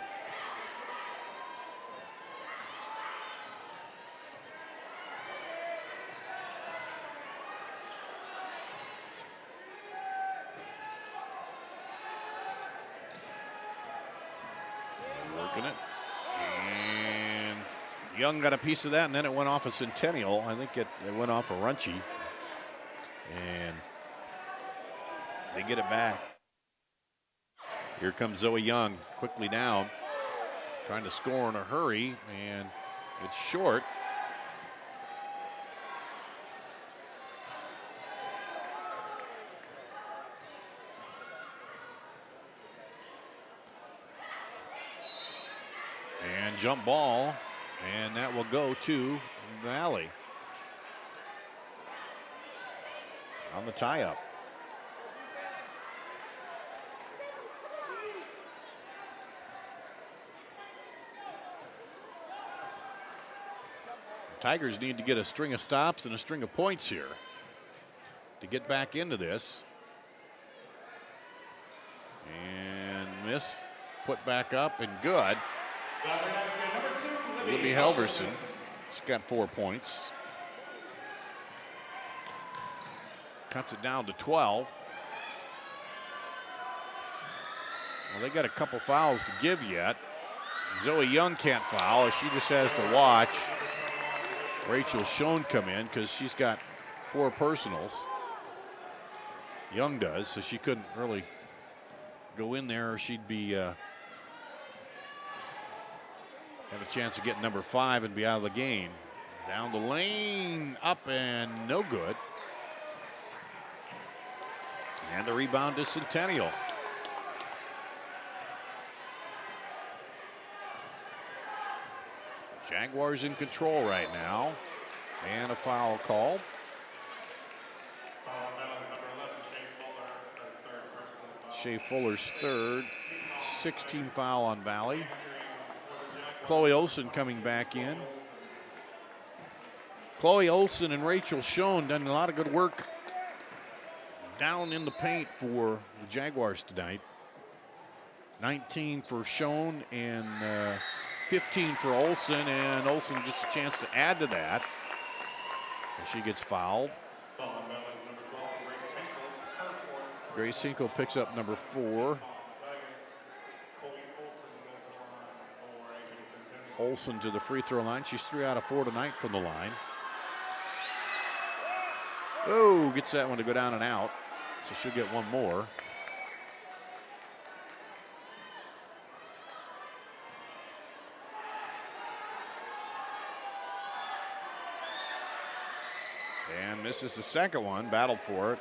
Working it. And Young got a piece of that, and then it went off a Centennial. I think it went off a Runchie. And they get it back. Here comes Zoe Young, quickly down, trying to score in a hurry, and it's short. And jump ball, and that will go to Valley on the tie-up. Tigers need to get a string of stops and a string of points here to get back into this. And miss, put back up, and good. Libby Helverson, she's got 4 points. Cuts it down to 12. Well, they got a couple fouls to give yet. Zoe Young can't foul. She just has to watch Rachel Schoen come in because she's got 4 personals. Young does, so she couldn't really go in there or she'd be have a chance of getting number 5 and be out of the game. Down the lane, up and no good. And the rebound is Centennial. Jaguars in control right now. And a foul call. Shea Fuller's third. 16 foul on Valley. Chloe Olson coming back in. Chloe Olson and Rachel Schoen done a lot of good work down in the paint for the Jaguars tonight. 19 for Schoen and 15 for Olson, and Olson gets a chance to add to that. And she gets fouled. Grace Hinkle picks up number 4. Olson to the free throw line. She's 3 out of 4 tonight from the line. Oh, gets that one to go down and out. So she'll get one more. And misses the second one, battled for it.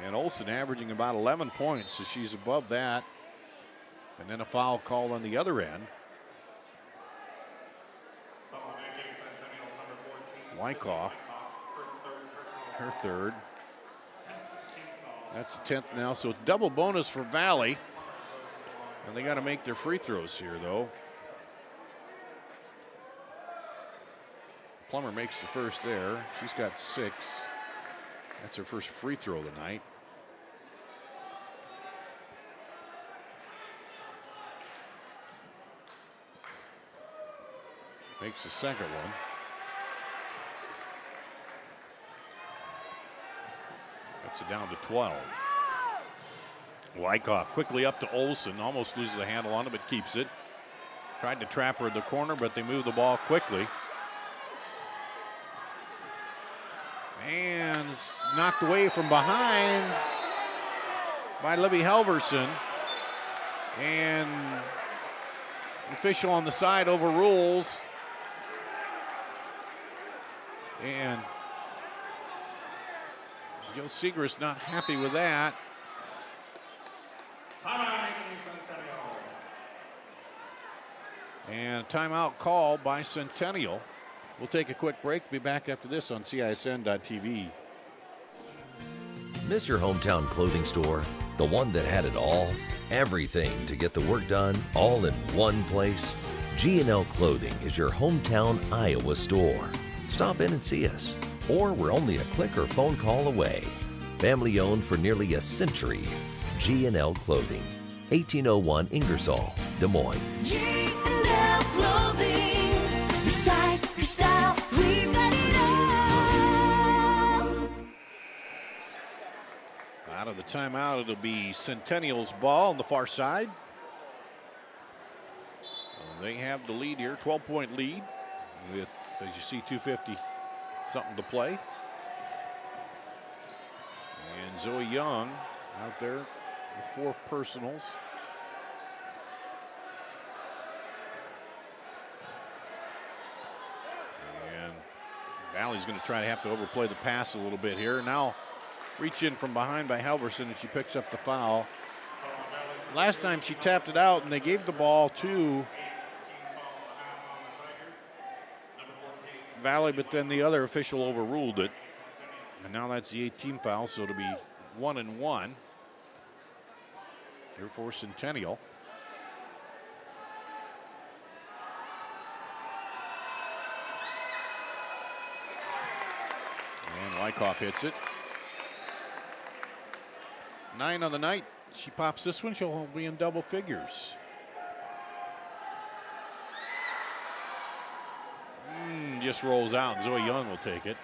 And Olson averaging about 11 points, so she's above that. And then a foul call on the other end. Wyckoff, her third. That's the 10th now, so it's double bonus for Valley. And they got to make their free throws here, though. Plummer makes the first there. She's got 6. That's her first free throw of the night. Makes the second one. That's it down to 12. Wyckoff quickly up to Olson. Almost loses the handle on it, but keeps it. Tried to trap her in the corner, but they move the ball quickly. And knocked away from behind by Libby Helverson. And the official on the side overrules. And Joe Segrist not happy with that. Timeout, Ankeny Centennial. And a timeout call by Centennial. We'll take a quick break. Be back after this on CISN.TV. Miss your hometown clothing store? The one that had it all? Everything to get the work done, all in one place? G&L Clothing is your hometown Iowa store. Stop in and see us. Or we're only a click or phone call away. Family owned for nearly a century. G&L Clothing. 1801 Ingersoll, Des Moines. G&L Clothing. Your size, your style, we've got it all. Out of the timeout, it'll be Centennial's ball on the far side. They have the lead here, 12-point lead with, as you see, 2:50 something to play. And Zoe Young out there with 4 personals. And Valley's going to try to have to overplay the pass a little bit here. Now reach in from behind by Halverson, and she picks up the foul. Last time she tapped it out, and they gave the ball to Valley, but then the other official overruled it. And now that's the 18th foul, so it'll be 1 and 1 here for Centennial. And Wyckoff hits it. 9 on the night. She pops this one, she'll be in double figures. Just rolls out. Zoe Young will take it.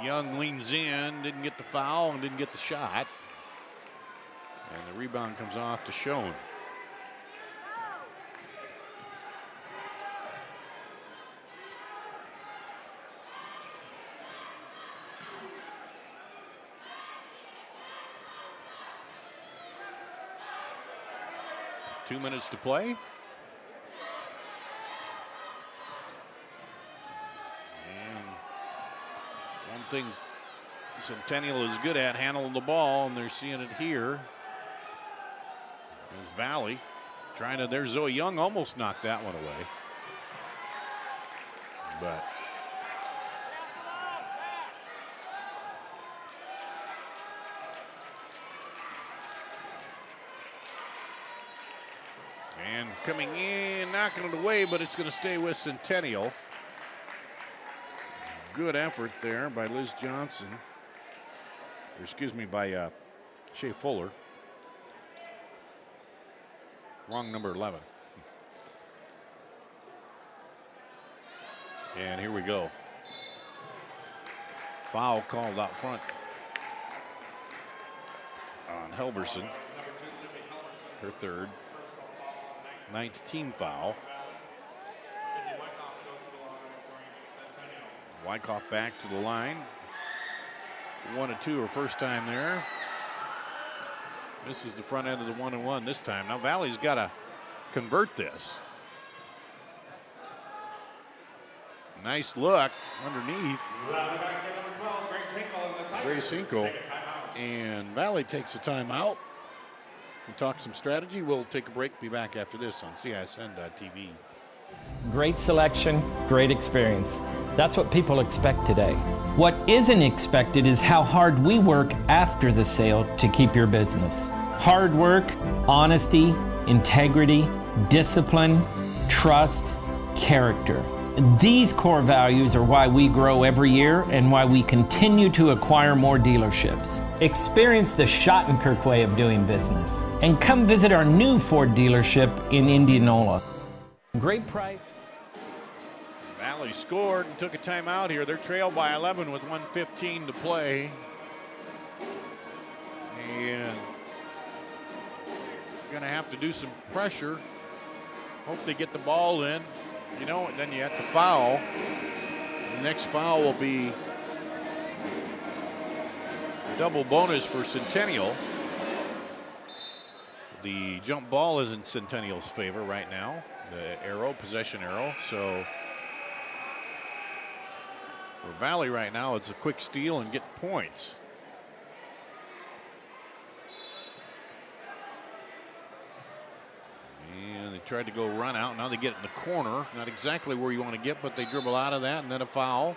Young leans in, didn't get the foul and didn't get the shot. And the rebound comes off to Schoen. Two minutes to play. And one thing Centennial is good at, handling the ball, and they're seeing it here. There's Valley trying to, there's Zoe Young, almost knocked that one away. But and coming in, knocking it away, but it's going to stay with Centennial. Good effort there by Liz Johnson. Or excuse me, by Shea Fuller. Wrong number 11. And here we go. Foul called out front on Helverson. Her third. 9th team foul. Wyckoff back to the line. 1 and 2 her first time there. This is the front end of the 1 and 1 this time. Now Valley's got to convert this. Nice look underneath. Grace Hinkle. And Valley takes a timeout. We'll talk some strategy. We'll take a break. Be back after this on CISN.TV. Great selection, great experience. That's what people expect today. What isn't expected is how hard we work after the sale to keep your business. Hard work, honesty, integrity, discipline, trust, character. These core values are why we grow every year and why we continue to acquire more dealerships. Experience the Schottenkirk way of doing business and come visit our new Ford dealership in Indianola. Great price. Valley scored and took a timeout here. They're trailed by 11 with 1:15 to play. And going to have to do some pressure. Hope they get the ball in. You know, and then you have to foul. The next foul will be double bonus for Centennial. The jump ball is in Centennial's favor right now. The arrow, possession arrow. So for Valley right now, it's a quick steal and get points. And they tried to go run out. Now they get it in the corner. Not exactly where you want to get, but they dribble out of that, and then a foul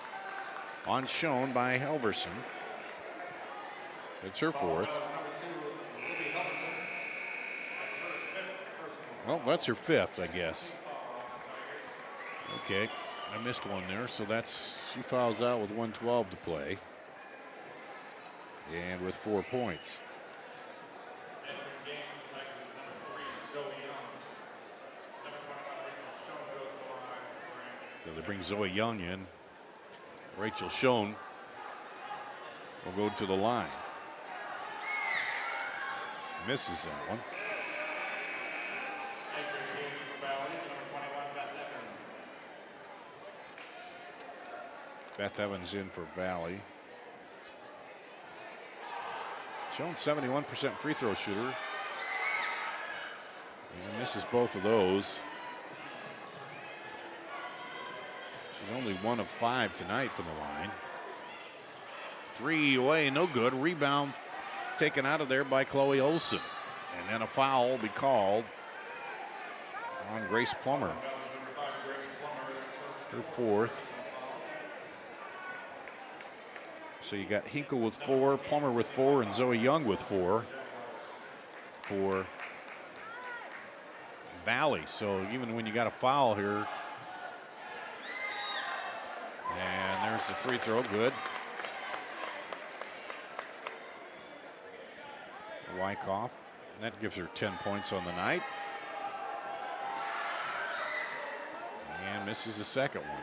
on Schoen by Helverson. It's her fourth. Well, that's her fifth, I guess. Okay. I missed one there, so she fouls out with 1:12 to play. And with 4 points. So they bring Zoe Young in. Rachel Schoen will go to the line. Misses that one. Beth Evans in for Valley. Schoen 71% free throw shooter. And misses both of those. She's only 1 of 5 tonight from the line. 3 away, no good. Rebound taken out of there by Chloe Olson. And then a foul will be called on Grace Plummer. Her 4th. So you got Hinkle with 4, Plummer with 4, and Zoe Young with 4 for Valley. So even when you got a foul here, and there's the free throw, good. Wyckoff, that gives her 10 points on the night. And misses the second one.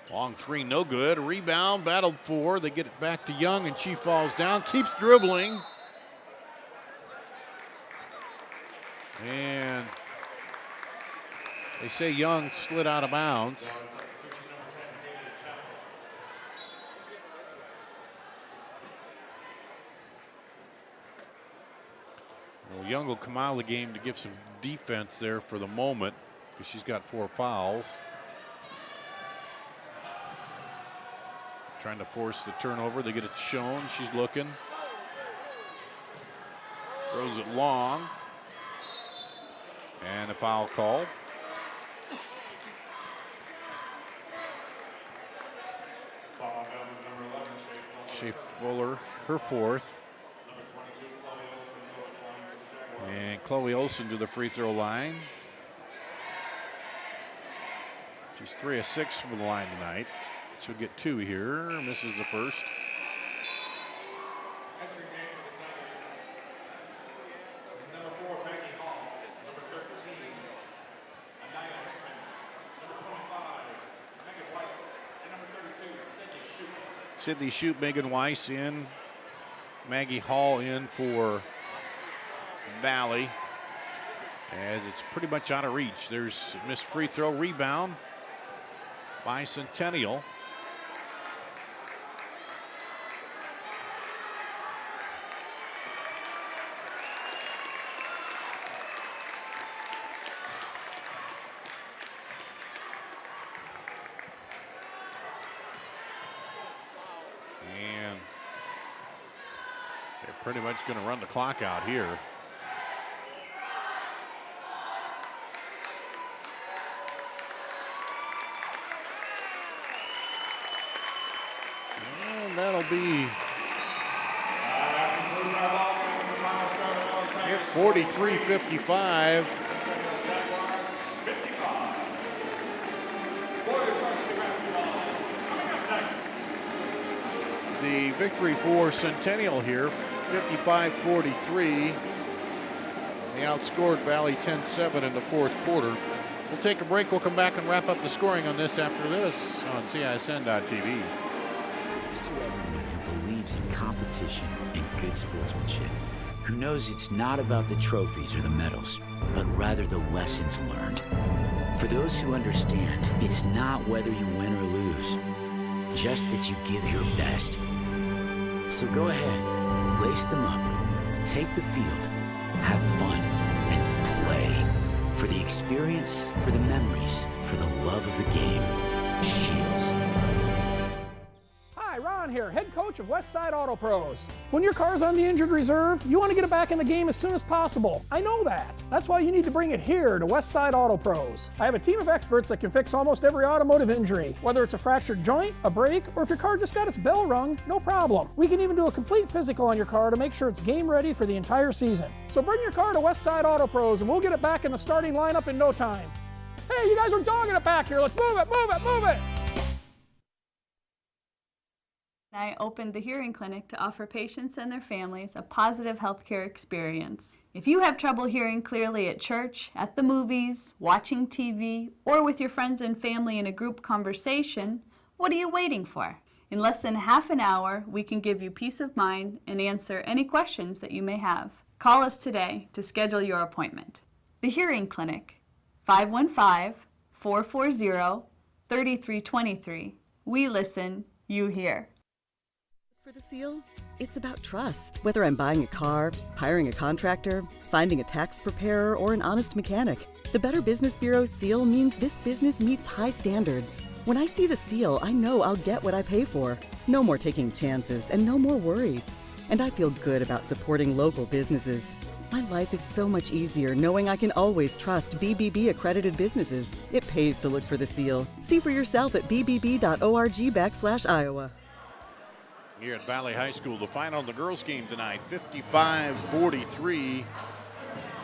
Long 3, no good. Rebound, battled for. They get it back to Young, and she falls down. Keeps dribbling. And they say Young slid out of bounds. Well, Young will come out of the game to give some defense there for the moment because she's got 4 fouls. Trying to force the turnover. They get it shown. She's looking. Throws it long. And a foul call. Shea Fuller, her 4th. And Chloe Olson to the free throw line. She's 3 of 6 from the line tonight. She'll get 2 here. Misses the first. Number 4, Maggie Hall. Number 13, Anaya Hickman. Number 25, Megan Weiss. And number 32, Sydney Shute. Sydney Shute, Megan Weiss in. Maggie Hall in for Valley. As it's pretty much out of reach. There's a missed free throw, rebound by Centennial. And they're pretty much going to run the clock out here. And that'll be 43-55. The victory for Centennial here, 55-43. They outscored Valley 10-7 in the 4th quarter. We'll take a break. We'll come back and wrap up the scoring on this after this on CISN.TV. Who believes in competition and good sportsmanship, who knows it's not about the trophies or the medals, but rather the lessons learned. For those who understand, it's not whether you win or lose, just that you give your best. So go ahead, lace them up, take the field, have fun, and play. For the experience, for the memories, for the love of the game. Shields. Hi, Ron here, head coach of Westside Auto Pros. When your car's on the injured reserve, you want to get it back in the game as soon as possible. I know that. That's why you need to bring it here to Westside Auto Pros. I have a team of experts that can fix almost every automotive injury, whether it's a fractured joint, a brake, or if your car just got its bell rung, no problem. We can even do a complete physical on your car to make sure it's game ready for the entire season. So bring your car to Westside Auto Pros and we'll get it back in the starting lineup in no time. Hey, you guys are dogging it back here. Let's move it, move it, move it. I opened the hearing clinic to offer patients and their families a positive healthcare experience. If you have trouble hearing clearly at church, at the movies, watching TV, or with your friends and family in a group conversation, what are you waiting for? In less than half an hour, we can give you peace of mind and answer any questions that you may have. Call us today to schedule your appointment. The Hearing Clinic, 515-440-3323. We listen, you hear. For the seal, it's about trust. Whether I'm buying a car, hiring a contractor, finding a tax preparer, or an honest mechanic, the Better Business Bureau seal means this business meets high standards. When I see the seal, I know I'll get what I pay for. No more taking chances and no more worries. And I feel good about supporting local businesses. My life is so much easier knowing I can always trust BBB accredited businesses. It pays to look for the seal. See for yourself at bbb.org/Iowa. Here at Valley High School, the final of the girls' game tonight, 55-43.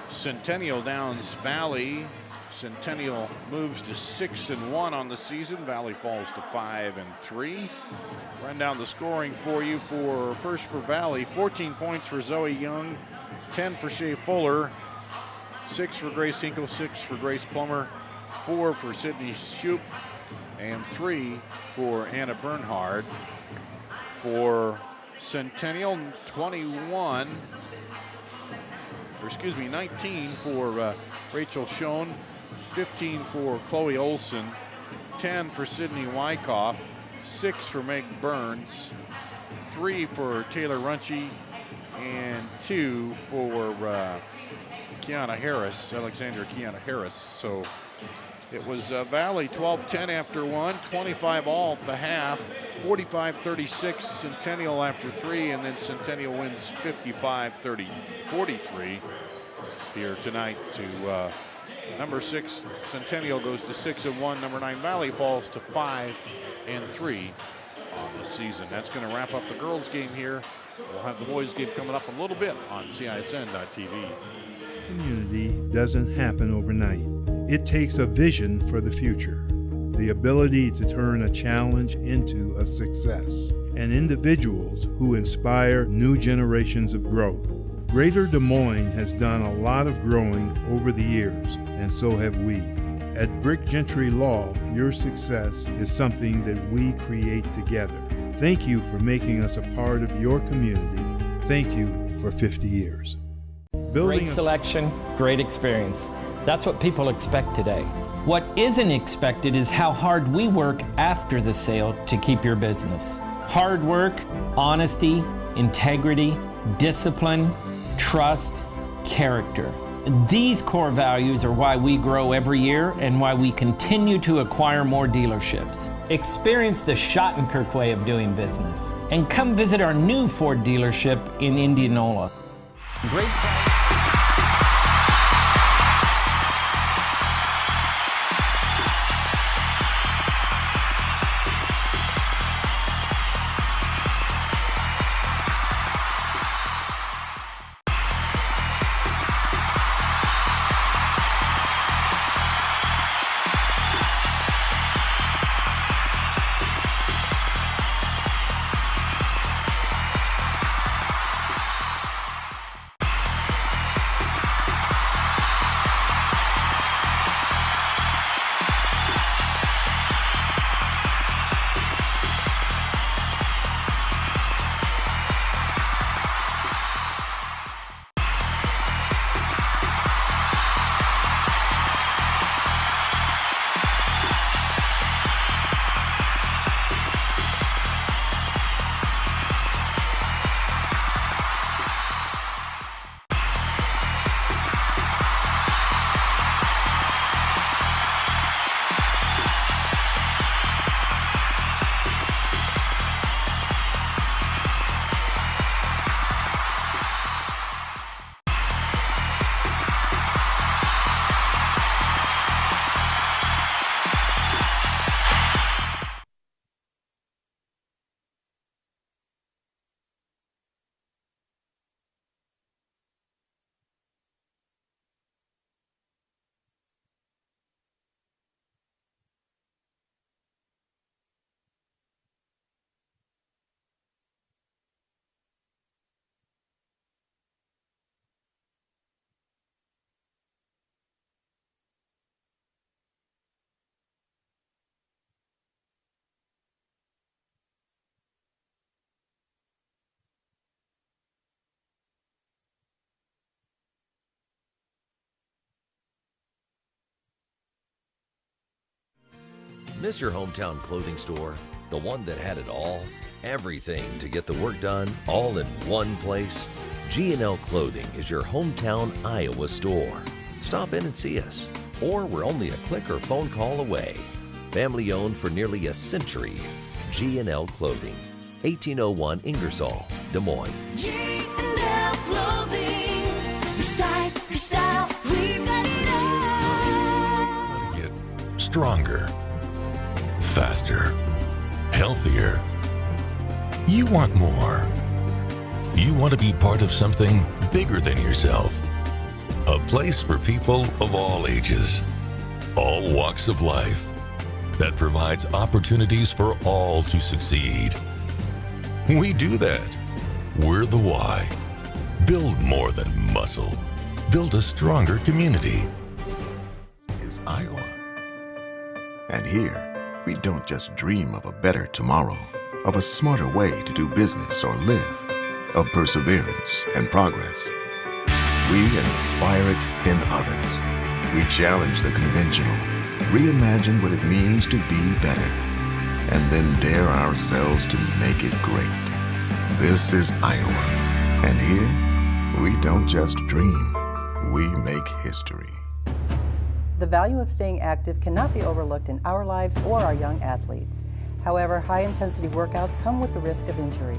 Centennial downs Valley. Centennial moves to 6-1 on the season. Valley falls to 5-3. Run down the scoring for you for first for Valley. 14 points for Zoe Young, 10 for Shea Fuller, 6 for Grace Hinkle, 6 for Grace Plummer, 4 for Sydney Shoup, and 3 for Anna Bernhard. For Centennial, 19 for Rachel Schoen, 15 for Chloe Olson, 10 for Sydney Wyckoff, 6 for Meg Burns, 3 for Taylor Runchie, and 2 for Kiana Harris, Alexandra Kiana Harris. So it was Valley 12-10 after 1, 25 all at the half, 45-36 Centennial after 3, and then Centennial wins 55-43 here tonight to number 6. Centennial goes to 6-1. Number 9 Valley falls to 5-3 on the season. That's going to wrap up the girls' game here. We'll have the boys' game coming up a little bit on CISN.TV. Community doesn't happen overnight. It takes a vision for the future, the ability to turn a challenge into a success, and individuals who inspire new generations of growth. Greater Des Moines has done a lot of growing over the years, and so have we. At Brick Gentry Law, your success is something that we create together. Thank you for making us a part of your community. Thank you for 50 years. Great selection, great experience. That's what people expect today. What isn't expected is how hard we work after the sale to keep your business. Hard work, honesty, integrity, discipline, trust, character. These core values are why we grow every year and why we continue to acquire more dealerships. Experience the Schottenkirk way of doing business and come visit our new Ford dealership in Indianola. Great price. Miss your hometown clothing store? The one that had it all? Everything to get the work done, all in one place? G&L Clothing is your hometown Iowa store. Stop in and see us, or we're only a click or phone call away. Family owned for nearly a century. G&L Clothing, 1801 Ingersoll, Des Moines. G&L Clothing. Your size, your style, we've got it all. Get stronger, faster, healthier. You want more. You want to be part of something bigger than yourself. A place for people of all ages, all walks of life, that provides opportunities for all to succeed. We do that. We're the why. Build more than muscle. Build a stronger community. Is Iowa. And here, we don't just dream of a better tomorrow, of a smarter way to do business or live, of perseverance and progress. We inspire it in others. We challenge the conventional, reimagine what it means to be better, and then dare ourselves to make it great. This is Iowa, and here, we don't just dream, we make history. The value of staying active cannot be overlooked in our lives or our young athletes. However, high-intensity workouts come with the risk of injury.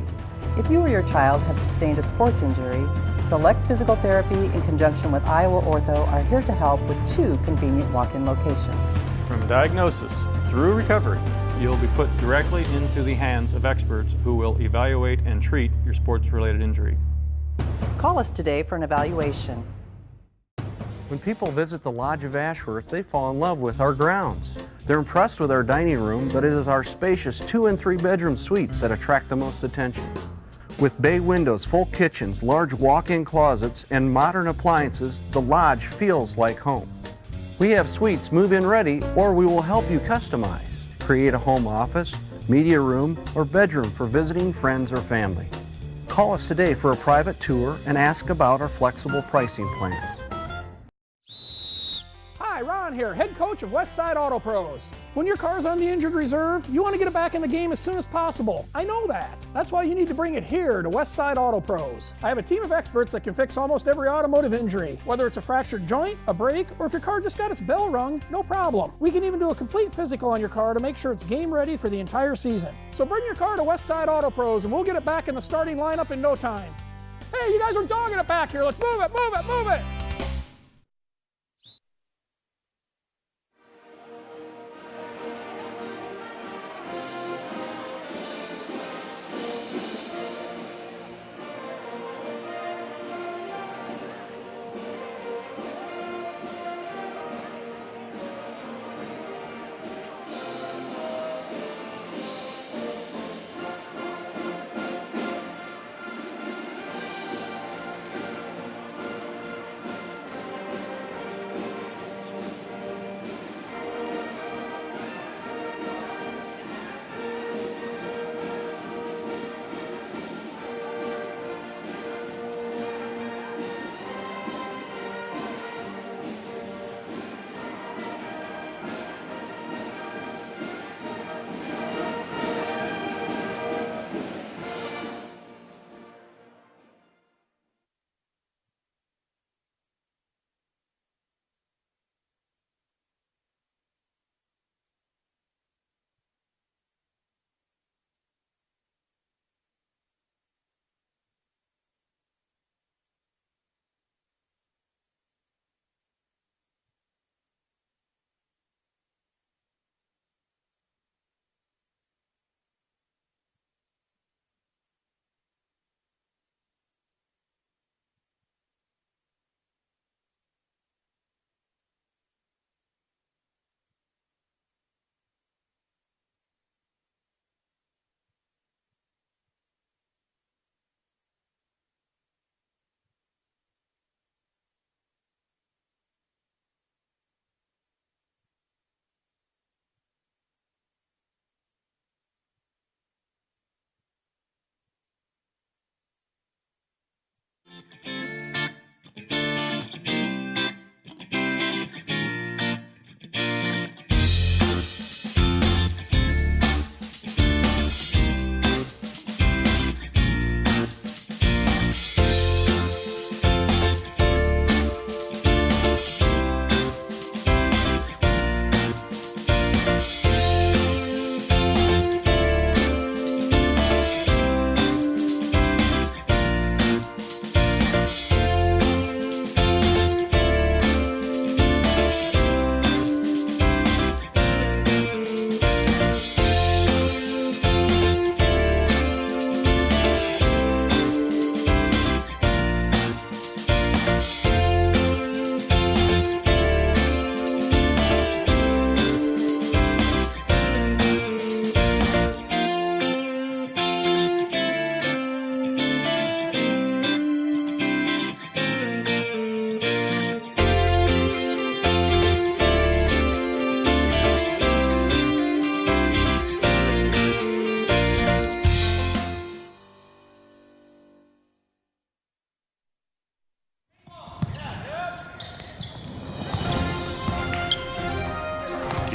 If you or your child have sustained a sports injury, Select Physical Therapy in conjunction with Iowa Ortho are here to help with 2 convenient walk-in locations. From diagnosis through recovery, you'll be put directly into the hands of experts who will evaluate and treat your sports-related injury. Call us today for an evaluation. When people visit the Lodge of Ashworth, they fall in love with our grounds. They're impressed with our dining room, but it is our spacious 2- and 3-bedroom suites that attract the most attention. With bay windows, full kitchens, large walk-in closets, and modern appliances, the Lodge feels like home. We have suites move-in ready, or we will help you customize. Create a home office, media room, or bedroom for visiting friends or family. Call us today for a private tour and ask about our flexible pricing plans. Hi, Ron here, head coach of Westside Auto Pros. When your car's on the injured reserve, you want to get it back in the game as soon as possible. I know that. That's why you need to bring it here to Westside Auto Pros. I have a team of experts that can fix almost every automotive injury. Whether it's a fractured joint, a brake, or if your car just got its bell rung, no problem. We can even do a complete physical on your car to make sure it's game ready for the entire season. So bring your car to Westside Auto Pros and we'll get it back in the starting lineup in no time. Hey, you guys are dogging it back here. Let's move it, move it, move it.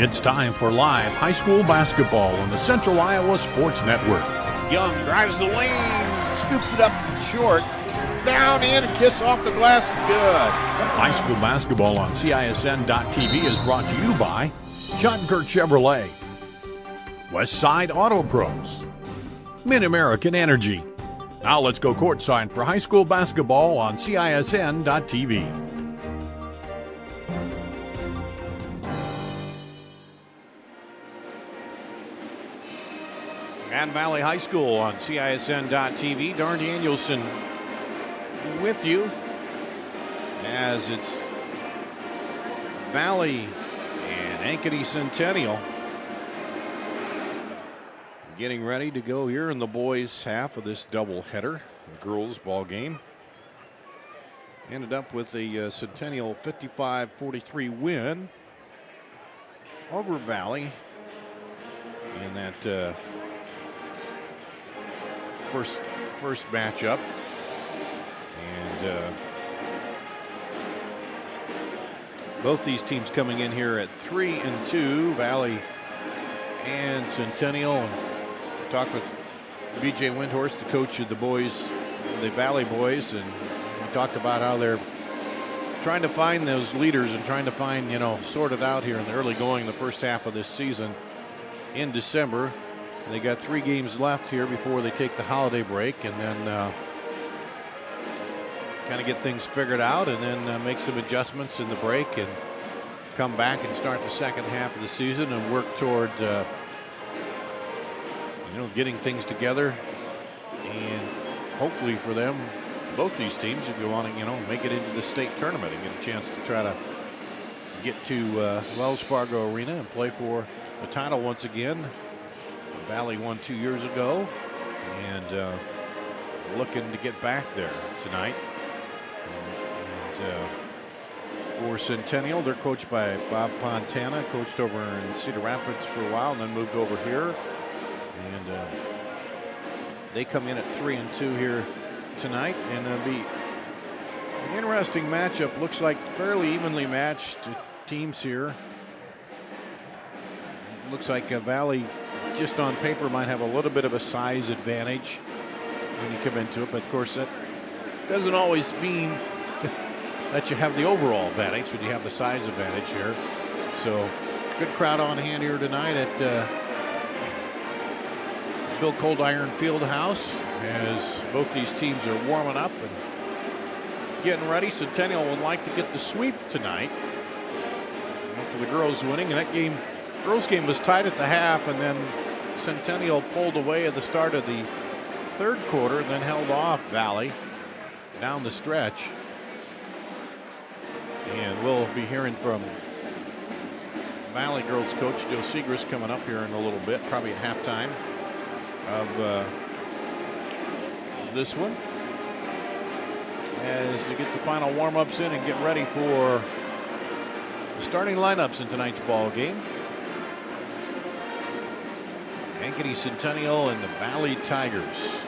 It's time for live high school basketball on the Central Iowa Sports Network. Young drives the lane, scoops it up short, down in, kiss off the glass, good. High school basketball on CISN.TV is brought to you by Shotker Chevrolet, Westside Auto Pros, Mid-American Energy. Now let's go courtside for high school basketball on CISN.TV. Grand Valley High School on CISN.TV. Darn Danielson with you as it's Valley and Ankeny Centennial getting ready to go here in the boys' half of this doubleheader, the girls' ball game. Ended up with a Centennial 55-43 win over Valley in that first matchup, and both these teams coming in here at 3-2, Valley and Centennial. And talked with BJ Windhorst, the coach of the boys, the Valley boys, and we talked about how they're trying to find those leaders and trying to find, sort it out here in the early going, the first half of this season in December. They got 3 games left here before they take the holiday break, and then kind of get things figured out, and then make some adjustments in the break and come back and start the second half of the season and work toward getting things together, and hopefully for them, both these teams, if you want to make it into the state tournament and get a chance to try to get to Wells Fargo Arena and play for the title once again. Valley won 2 years ago, and looking to get back there tonight. And for Centennial, they're coached by Bob Fontana, coached over in Cedar Rapids for a while and then moved over here. And they come in at 3-2 here tonight, and it'll be an interesting matchup. Looks like fairly evenly matched teams here. Looks like Valley, just on paper, might have a little bit of a size advantage when you come into it, but of course that doesn't always mean that you have the overall advantage when you have the size advantage here. So good crowd on hand here tonight at Bill Coldiron Fieldhouse as both these teams are warming up and getting ready. Centennial would like to get the sweep tonight after the girls winning, and that game, girls game, was tied at the half, and then Centennial pulled away at the start of the third quarter and then held off Valley down the stretch. And we'll be hearing from Valley girls coach Joe Segrist coming up here in a little bit, probably at halftime of this one, as they get the final warm-ups in and get ready for the starting lineups in tonight's ball game. Ankeny Centennial and the Valley Tigers.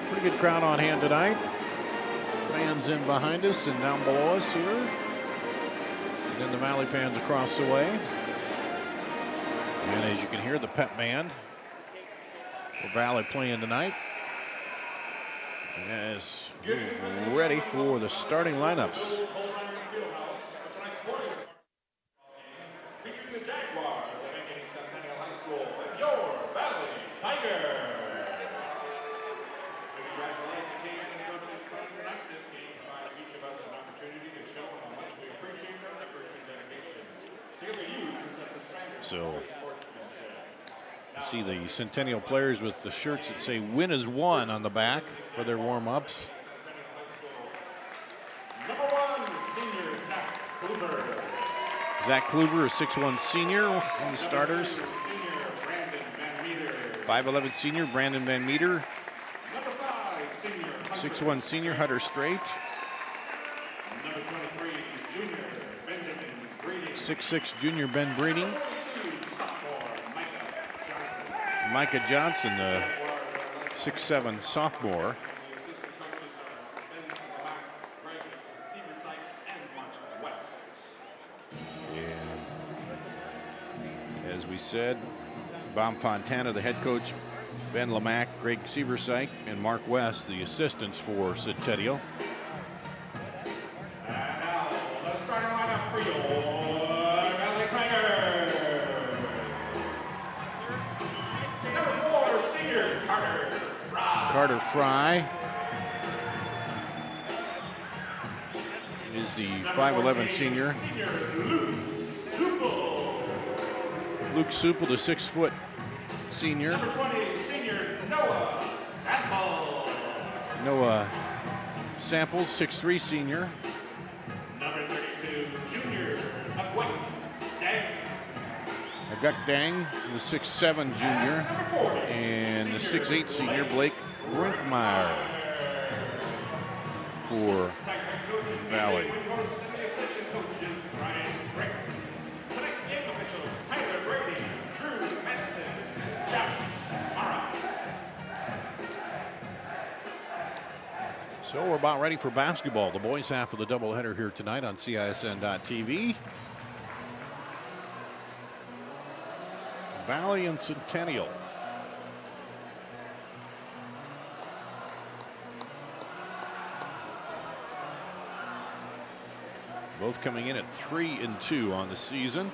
Pretty good crowd on hand tonight. Fans in behind us and down below us here. And then the Valley fans across the way. And as you can hear, the pep band for Valley playing tonight is ready for the starting lineups. Featuring the Jaguars of Ankeny Centennial High School and your Valley Tigers. We congratulate the teams and coaches playing tonight. This game provides each of us an opportunity to show how much we appreciate their efforts and dedication. Together you can set the standard So for sportsmanship. you see the Centennial players with the shirts that say "Win is Won" on the back for their warm-ups. Number 1, senior Zach Kluber. Zach Kluber, a 6'1" senior, one of the starters. 5'11" senior Brandon Van Meter. 6'1" senior Hunter Strait. Number 23, junior Benjamin Breeding. 6'6" junior Ben Breeding. Micah Johnson, the 6'7" sophomore. we said, Bob Fontana, the head coach, Ben Lamack, Greg Seversike, and Mark West, the assistants for Centennial. And now, the starting lineup for your Valley Tigers. Number 4, senior Carter Fry. Carter Fry is the 5'11 senior. Luke Supple, the 6-foot senior. Number 20, senior Noah Sample. Noah Samples, 6'3 senior. Number 32, junior Aguk Dang. Aguk Dang, the 6'7 junior. And the 6'8 senior, Blake Rinkmeyer for Valley. So we're about ready for basketball. The boys' half of the doubleheader here tonight on CISN.TV. Valley and Centennial. Both coming in at 3-2 on the season.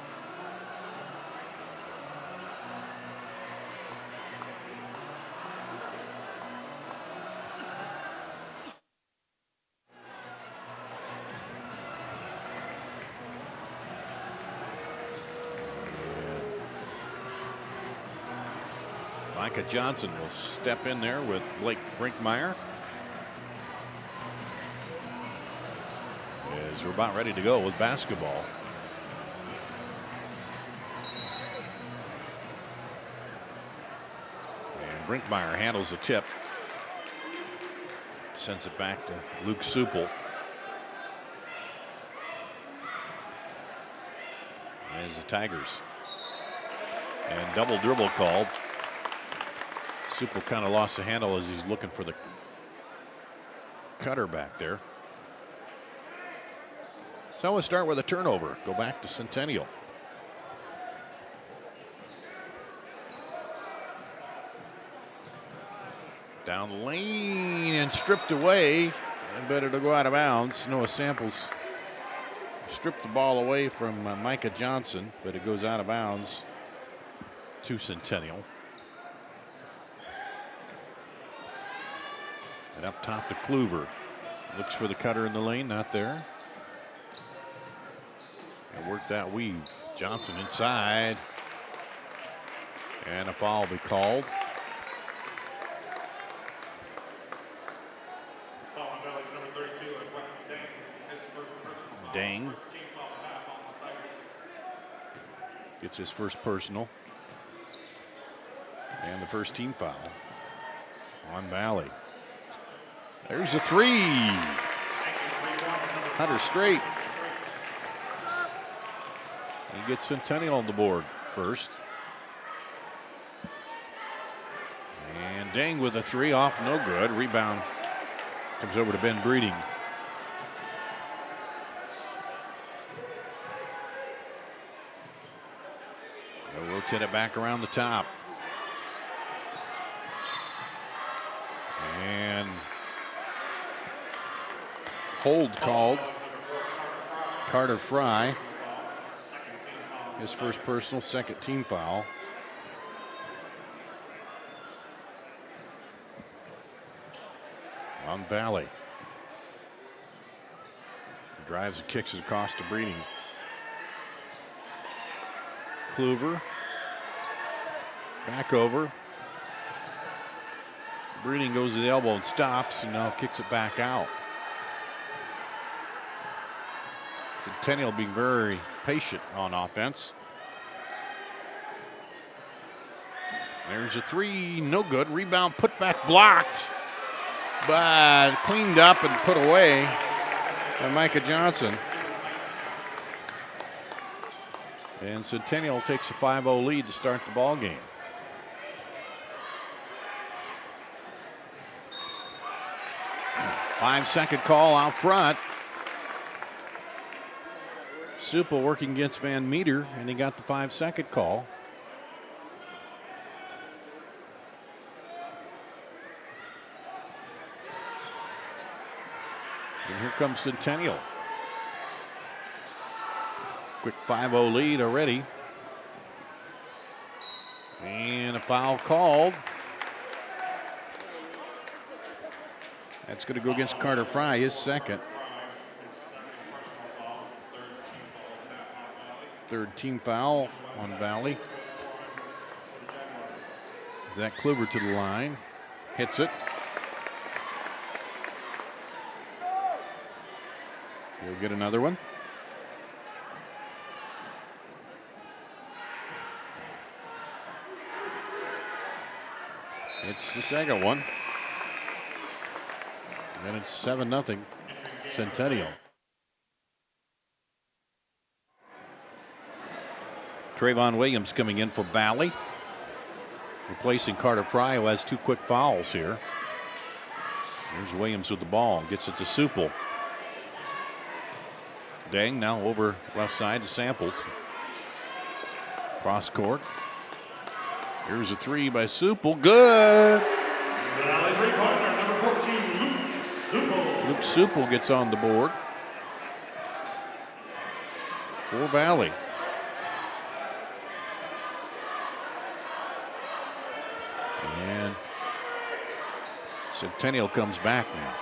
Micah Johnson will step in there with Blake Brinkmeyer. As we're about ready to go with basketball. And Brinkmeyer handles the tip. Sends it back to Luke Supple. There's the Tigers. And double dribble called. Supple kind of lost the handle as he's looking for the cutter back there. So we'll start with a turnover. Go back to Centennial. Down the lane and stripped away. And better to go out of bounds. Noah Samples stripped the ball away from Micah Johnson, but it goes out of bounds to Centennial. And up top to Kluver. Looks for the cutter in the lane, not there. And work that weave. Johnson inside. And a foul will be called. Foul on Valley's number 32, Dang. His first personal foul. Dang. First team foul and a half on the Tigers. Gets his first personal. And the first team foul on Valley. There's a three. Hunter straight. He gets Centennial on the board first. And Dang with a three off, no good. Rebound comes over to Ben Breeding. They'll rotate it back around the top. And hold called. Carter Fry. His first personal, second team foul. On Valley. Drives and kicks it across to Breeding. Kluver. Back over. Breeding goes to the elbow and stops, and now kicks it back out. Centennial being very patient on offense. There's a three, no good. Rebound, put back, blocked, but cleaned up and put away by Micah Johnson. And Centennial takes a 5-0 lead to start the ball game. Five-second call out front. Supple working against Van Meter, and he got the 5-second call. And here comes Centennial. Quick 5-0 lead already. And a foul called. That's going to go against Carter Fry, his second. Third team foul on Valley. Zach Kluber to the line. Hits it. He'll get another one. It's the second one. And it's 7-0 Centennial. Trayvon Williams coming in for Valley. Replacing Carter Fry, who has 2 quick fouls here. There's Williams with the ball. Gets it to Supple. Dang now over left side to Samples. Cross court. Here's a 3 by Supple. Good. Valley three-pointer, number 14, Luke Supple. Luke Supple gets on the board for Valley. And Centennial comes back now.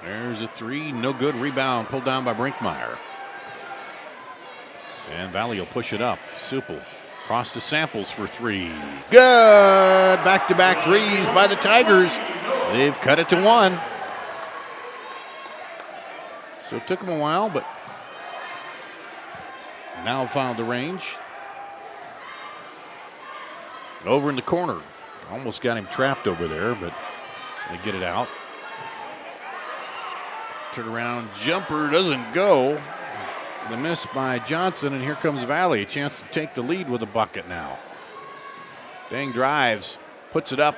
There's a 3, no good. Rebound pulled down by Brinkmeyer. And Valley will push it up. Supple cross to Samples for 3. Good. Back-to-back threes by the Tigers. They've cut it to 1. So it took them a while, but now found the range. Over in the corner. Almost got him trapped over there, but they get it out. Turn around, jumper doesn't go. The miss by Johnson, and here comes Valley. A chance to take the lead with a bucket now. Dang drives, puts it up,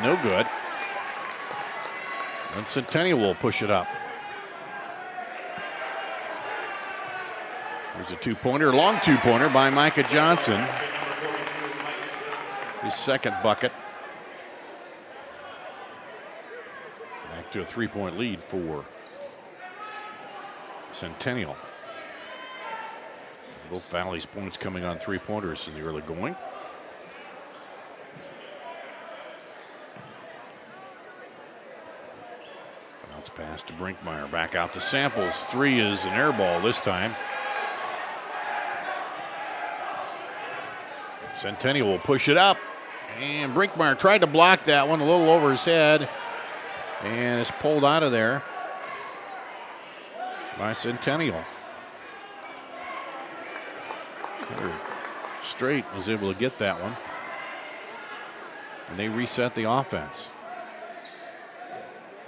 no good. And Centennial will push it up. There's a 2-pointer, long 2-pointer by Micah Johnson. His second bucket. Back to a 3-point lead for Centennial. Both Valley's points coming on 3-pointers in the early going. Bounce pass to Brinkmeyer. Back out to Samples. 3 is an air ball this time. Centennial will push it up. And Brinkmeyer tried to block that one a little over his head. And it's pulled out of there by Centennial. Straight was able to get that one. And they reset the offense.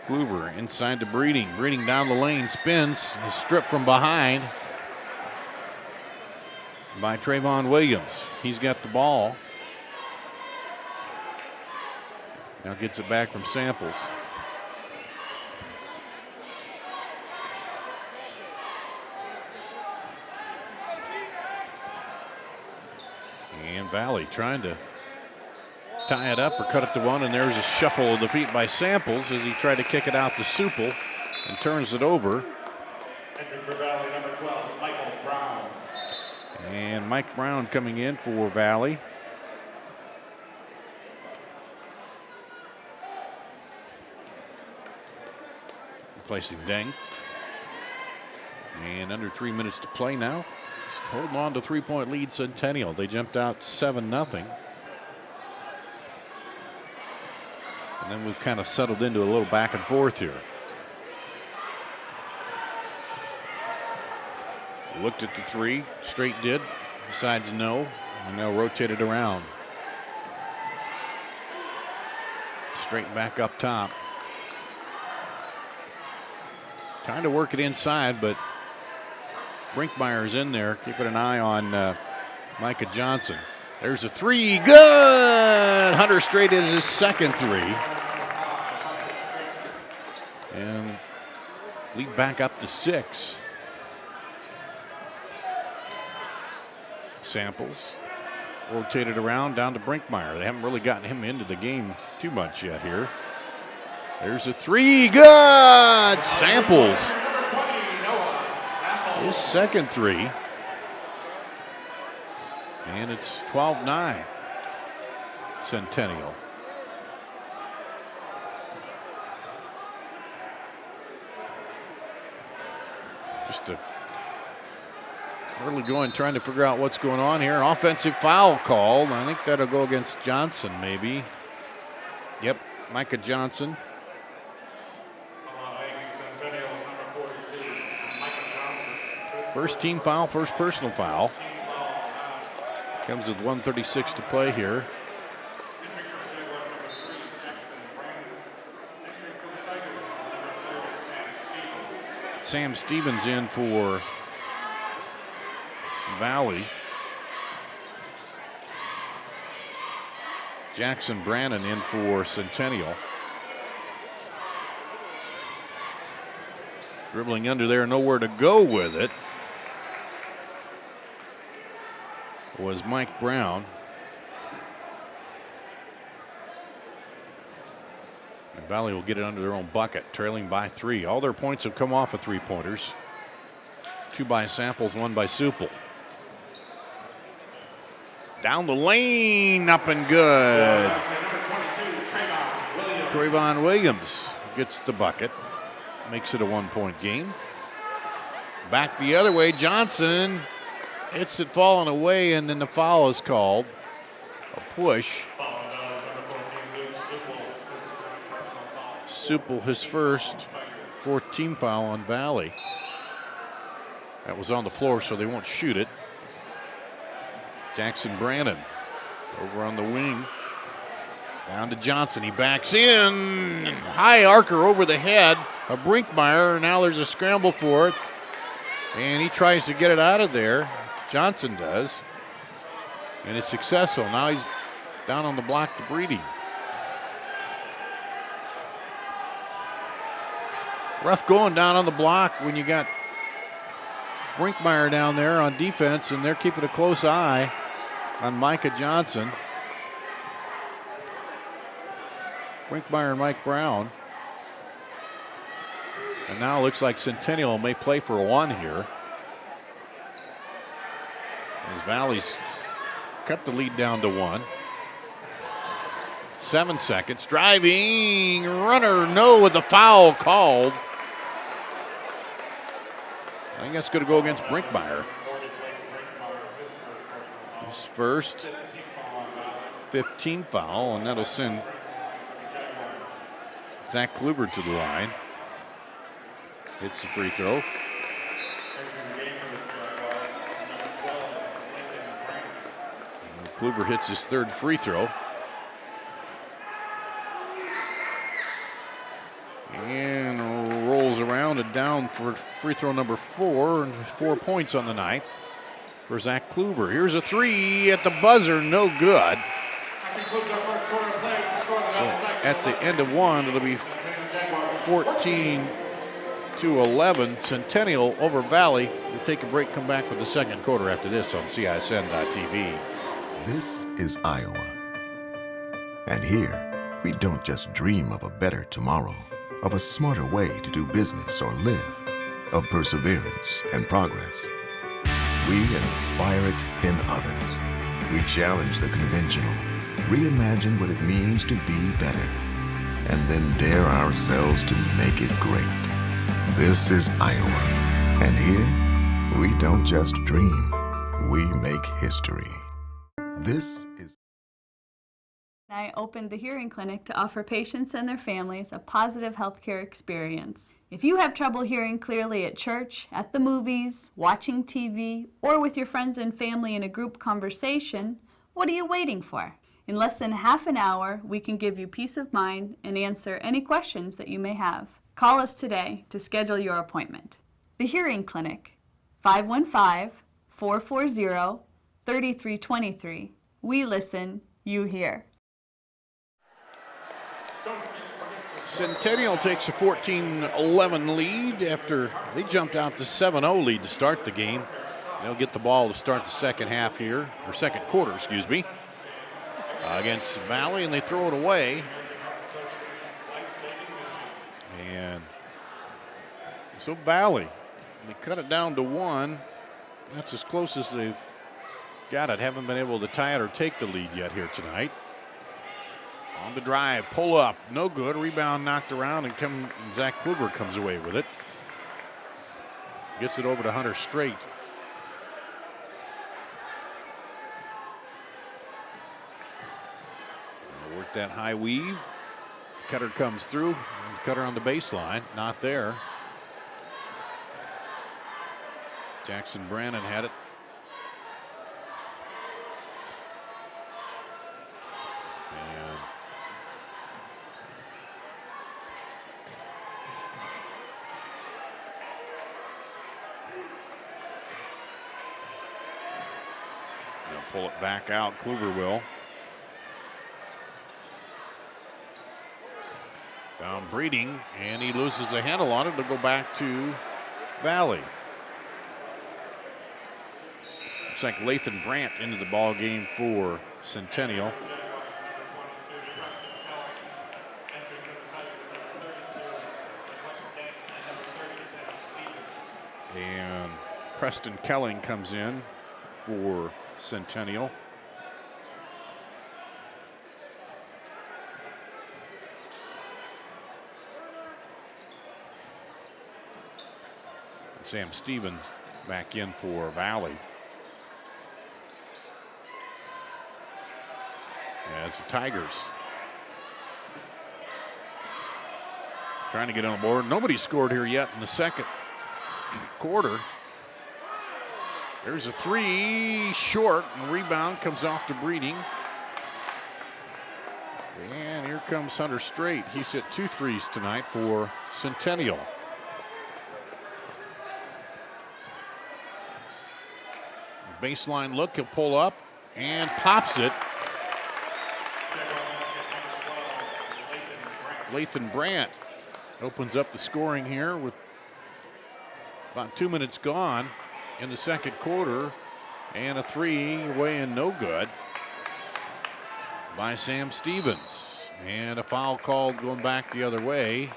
Kluber inside to Breeding. Breeding down the lane, spins, is stripped from behind by Trayvon Williams. He's got the ball. Now gets it back from Samples. And Valley trying to tie it up or cut it to 1, and there's a shuffle of the feet by Samples as he tried to kick it out to Supple and turns it over. Entering for Valley, number 12, Michael Brown. And Mike Brown coming in for Valley. Replacing Deng. And under 3 minutes to play now. Just holding on to 3-point lead Centennial. They jumped out 7-0. And then we've kind of settled into a little back and forth here. Looked at the 3, straight did, decides no, and now rotated around. Straight back up top. Trying to work it inside, but Brinkmeyer's in there, keeping an eye on Micah Johnson. There's a 3, good! Hunter Straight is his second 3. And lead back up to 6. Samples rotated around down to Brinkmeyer. They haven't really gotten him into the game too much yet here. There's a three, good. Samples. His second three. And it's 12-9. Centennial. Just a early going, trying to figure out what's going on here. Offensive foul called. I think that'll go against Johnson, maybe. Yep, Micah Johnson. First team foul, first personal foul. Comes with 1:36 to play here. Sam Stevens in for Valley. Jackson Brannon in for Centennial. Dribbling under there, nowhere to go with it, was Mike Brown. And Valley will get it under their own bucket, trailing by 3. All their points have come off of three-pointers. 2 by Samples, 1 by Supple. Down the lane, up and good. Trayvon Williams gets the bucket, makes it a 1-point game. Back the other way, Johnson hits it falling away, and then the foul is called. A push. Supple, his first, 4th team foul on Valley. That was on the floor, so they won't shoot it. Jackson Brannon over on the wing. Down to Johnson. He backs in. High arcer over the head of Brinkmeyer. Now there's a scramble for it. And he tries to get it out of there. Johnson does. And it's successful. Now he's down on the block to Breedy. Rough going down on the block when you got Brinkmeyer down there on defense, and they're keeping a close eye on Micah Johnson. Brinkmeyer and Mike Brown. And now it looks like Centennial may play for 1 here, as Valley's cut the lead down to 1. 7 seconds. Driving runner, no, with the foul called. I think that's going to go against Brinkmeyer. His first 15 foul, and that'll send Zach Kluber to the line. Hits the free throw. And Kluber hits his 3rd free throw. And rolls around and down for free throw number 4, and 4 points on the night for Zach Kluber. Here's a 3 at the buzzer, no good. So at the end of 1, it'll be 14-11. Centennial over Valley. We'll take a break, come back with the second quarter after this on CISN.TV. This is Iowa. And here, we don't just dream of a better tomorrow, of a smarter way to do business or live, of perseverance and progress. We inspire it in others. We challenge the conventional, reimagine what it means to be better, and then dare ourselves to make it great. This is Iowa. And here, we don't just dream, we make history. This is... I opened the hearing clinic to offer patients and their families a positive healthcare experience. If you have trouble hearing clearly at church, at the movies, watching TV, or with your friends and family in a group conversation, what are you waiting for? In less than half an hour, we can give you peace of mind and answer any questions that you may have. Call us today to schedule your appointment. The Hearing Clinic, 515-440-3323. We listen, you hear. Centennial takes a 14-11 lead after they jumped out to 7-0 lead to start the game. They'll get the ball to start the second half here, or second quarter, excuse me, against Valley, and they throw it away. And so Valley, they cut it down to 1. That's as close as they've got it. Haven't been able to tie it or take the lead yet here tonight. On the drive, pull up, no good. Rebound knocked around, and Zach Kluger comes away with it. Gets it over to Hunter Straight. Work that high weave. Cutter comes through. Cutter on the baseline, not there. Jackson Brannon had it. And they'll pull it back out. Kluver will. Down Breeding, and he loses a handle on it to go back to Valley. Looks like Lathan Brandt into the ball game for Centennial. And Preston Kelling comes in for Centennial. Sam Stevens back in for Valley. As the Tigers trying to get on the board. Nobody scored here yet in the second quarter. There's a 3 short, and rebound comes off to Breeding. And here comes Hunter Straight. He's hit 2 threes tonight for Centennial. Baseline look, he'll pull up and pops it. Lathan Brandt opens up the scoring here with about 2 minutes gone in the second quarter, and a 3 away and no good by Sam Stevens. And a foul called going back the other way.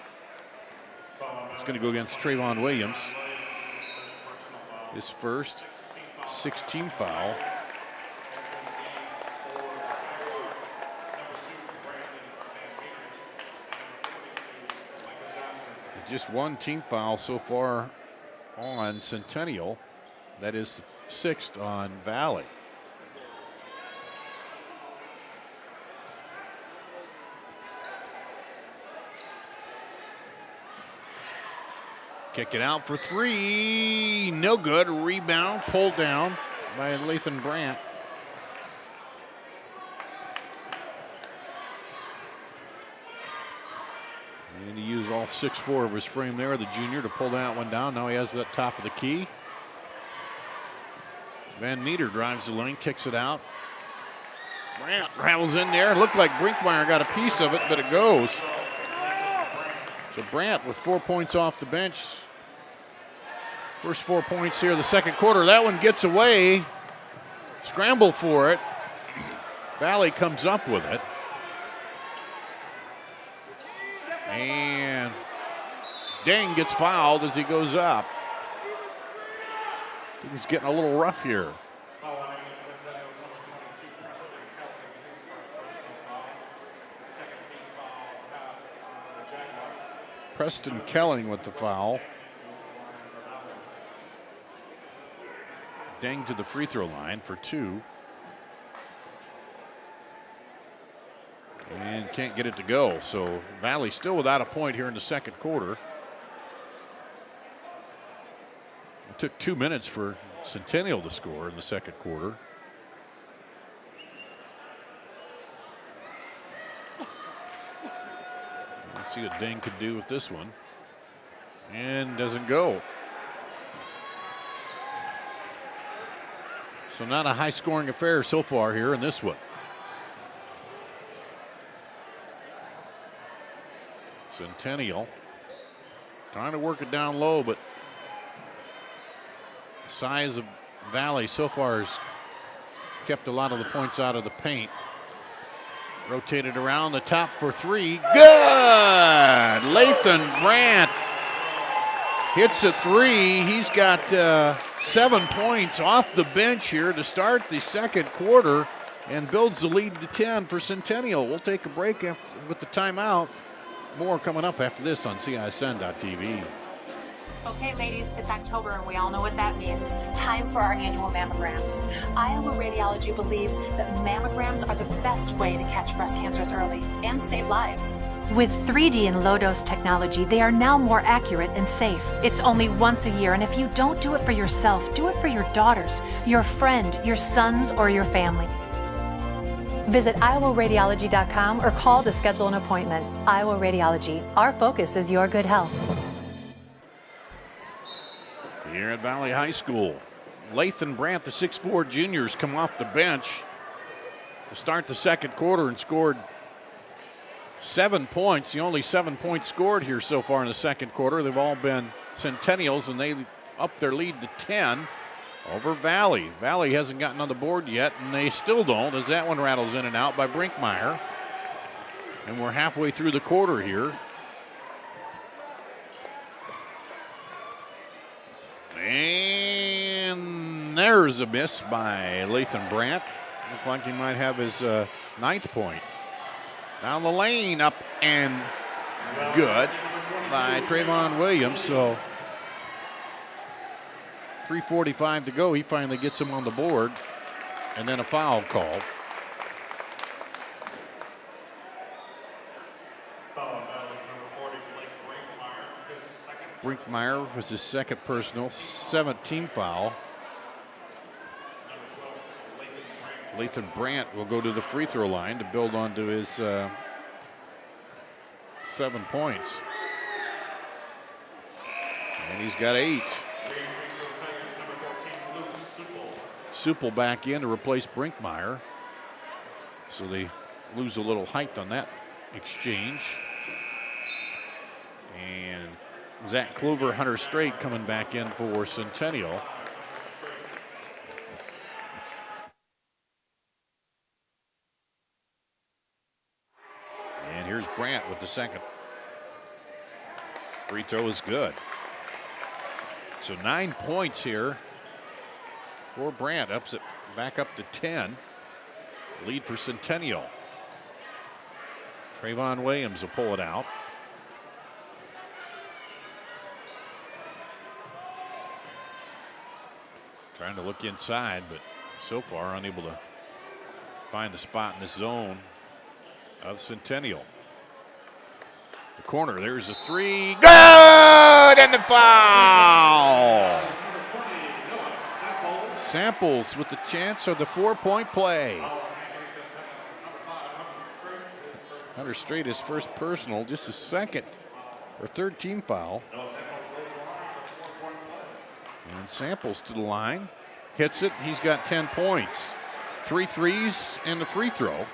It's going to go against Trayvon Williams. His first 16 foul. Just 1 team foul so far on Centennial. That is 6th on Valley. Kick it out for 3. No good. Rebound pulled down by Lathan Brandt. And he used all 6'4" of his frame there, the junior, to pull that one down. Now he has that top of the key. Van Meter drives the lane, kicks it out. Brandt travels in there. Looked like Brinkmeyer got a piece of it, but it goes. So Brandt with 4 points off the bench. First 4 points here, the second quarter. That one gets away. Scramble for it. Valley comes up with it. And Dang gets fouled as he goes up. Things getting a little rough here. Preston Kelling with the foul. Dang to the free throw line for 2. And can't get it to go. So Valley still without a point here in the second quarter. It took 2 minutes for Centennial to score in the second quarter. Let's see what Dang could do with this one. And doesn't go. So not a high scoring affair so far here in this one. Centennial trying to work it down low, but the size of Valley so far has kept a lot of the points out of the paint. Rotated around the top for three. Good! Lathan Brandt hits a three. He's got 7 points off the bench here to start the second quarter and builds the lead to 10 for Centennial. We'll take a break with the timeout. More coming up after this on CISN.TV. Okay, ladies, it's October and we all know what that means. Time for our annual mammograms. Iowa Radiology believes that mammograms are the best way to catch breast cancers early and save lives. With 3D and low-dose technology, they are now more accurate and safe. It's only once a year, and if you don't do it for yourself, do it for your daughters, your friend, your sons, or your family. Visit iowaradiology.com or call to schedule an appointment. Iowa Radiology. Our focus is your good health. Here at Valley High School, Lathan Brandt, the 6'4 juniors, come off the bench to start the second quarter and scored 7 points. The only 7 points scored here so far in the second quarter. They've all been Centennials, and they up their lead to 10 over Valley. Valley hasn't gotten on the board yet, and they still don't, as that one rattles in and out by Brinkmeyer. And we're halfway through the quarter here. And there's a miss by Lathan Brandt. Looks like he might have his 9th point. Down the lane, up and good by Trayvon Williams. So 3:45 to go. He finally gets him on the board. And then a foul called. Brinkmeyer was his second personal, 17th foul. Lathan Brandt will go to the free throw line to build onto his 7 points. And he's got 8. Supple back in to replace Brinkmeyer. So they lose a little height on that exchange. And Zach Kluver, Hunter Strait coming back in for Centennial. And here's Brandt with the second. Free throw is good. So 9 points here for Brandt, ups it back up to 10. Lead for Centennial. Trayvon Williams will pull it out. Trying to look inside, but so far unable to find the spot in this zone of Centennial. The corner, there's a three. Good! And the foul! Samples with the chance of the 4-point play. Hunter Strait, his first personal, just a second or third team foul. And Samples to the line, hits it. He's got 10 points, 3 threes and the free throw.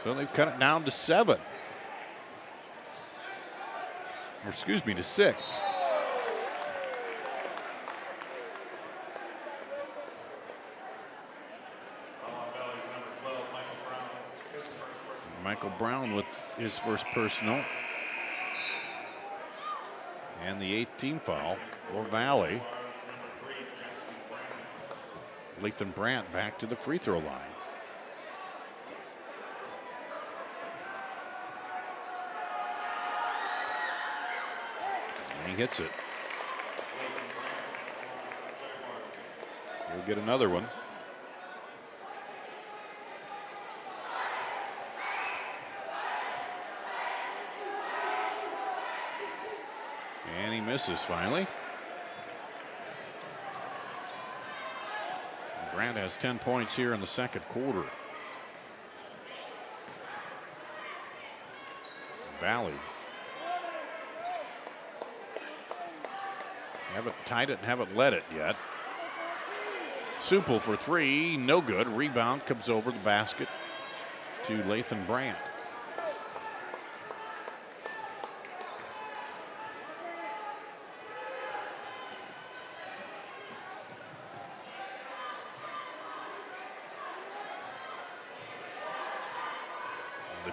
So they've cut it down to 7. Or excuse me, to 6. Michael Brown with his first personal. And the 8th team foul for Valley. Lathan Brandt back to the free throw line. And he hits it. We'll get another one. And he misses finally. Brandt has 10 points here in the second quarter. Valley haven't tied it and haven't led it yet. Supple for 3, no good. Rebound comes over the basket to Lathan Brandt.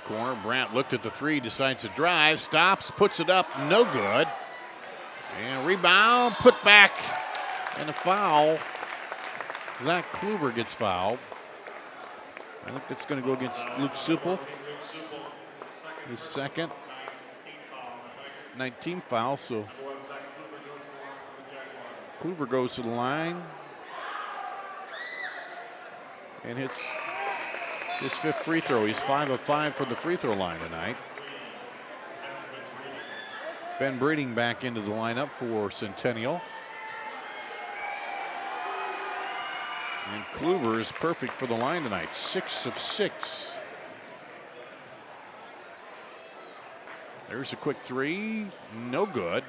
corner. Brandt looked at the three, decides to drive, stops, puts it up, no good. And rebound, put back, and a foul. Zach Kluver gets fouled. I think that's going to go against Luke Supple. His second. 19 foul, so Kluver goes to the line and hits his fifth free throw. He's 5 of 5 for the free throw line tonight. Ben Breeding back into the lineup for Centennial. And Kluver is perfect for the line tonight, 6 of 6. There's a quick three, no good.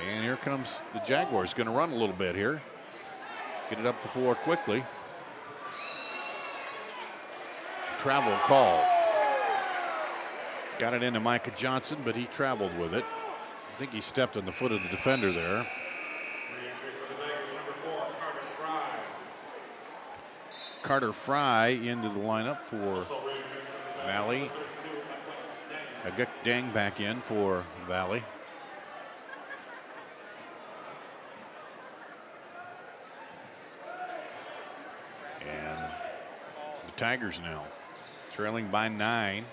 And here comes the Jaguars, going to run a little bit here. Get it up the floor quickly. Travel call. Got it into Micah Johnson, but he traveled with it. I think he stepped on the foot of the defender there. Carter Fry into the lineup for Valley. Aguk Deng back in for Valley. And the Tigers now trailing by 9.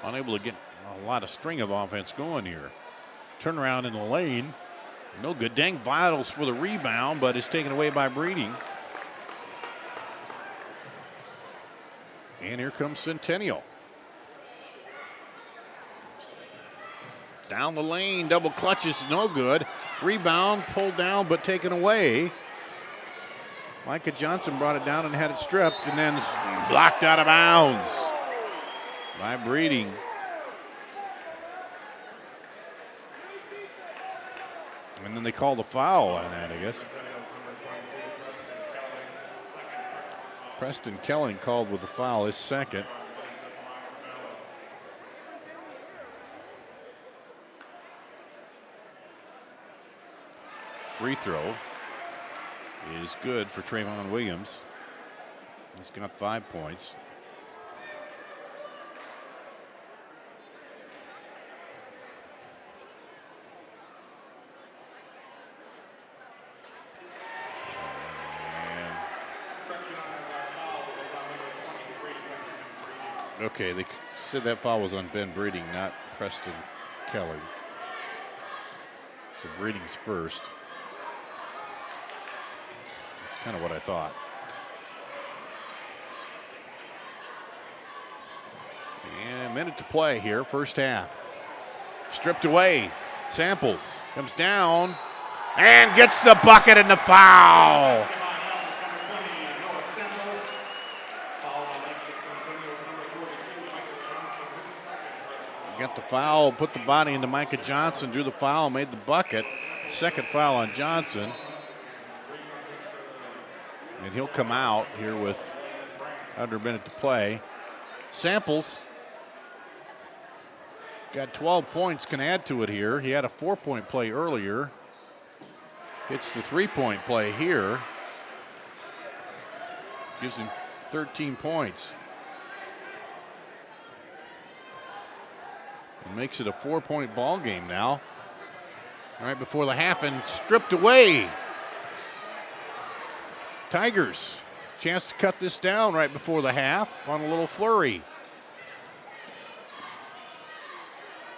Unable to get a lot of string of offense going here. Turnaround in the lane. No good. Deng vitals for the rebound, but is taken away by Breeding. And here comes Centennial. Down the lane, double clutches, no good. Rebound, pulled down, but taken away. Micah Johnson brought it down and had it stripped, and then blocked out of bounds by Breeding. And then they called a foul on that, I guess. Preston Kelling called with the foul, his second. Free throw is good for Trayvon Williams. He's got 5 points. Okay, they said that foul was on Ben Breeding, not Preston Kelly. So Breeding's first. That's kind of what I thought. And a minute to play here, first half. Stripped away. Samples comes down and gets the bucket and the foul. Got the foul, put the body into Micah Johnson, drew the foul, made the bucket. Second foul on Johnson. And he'll come out here with under a minute to play. Samples got 12 points, can add to it here. He had a 4-point play earlier. Hits the 3-point play here. Gives him 13 points. And makes it a 4-point ball game now. Right before the half and stripped away. Tigers, chance to cut this down right before the half on a little flurry.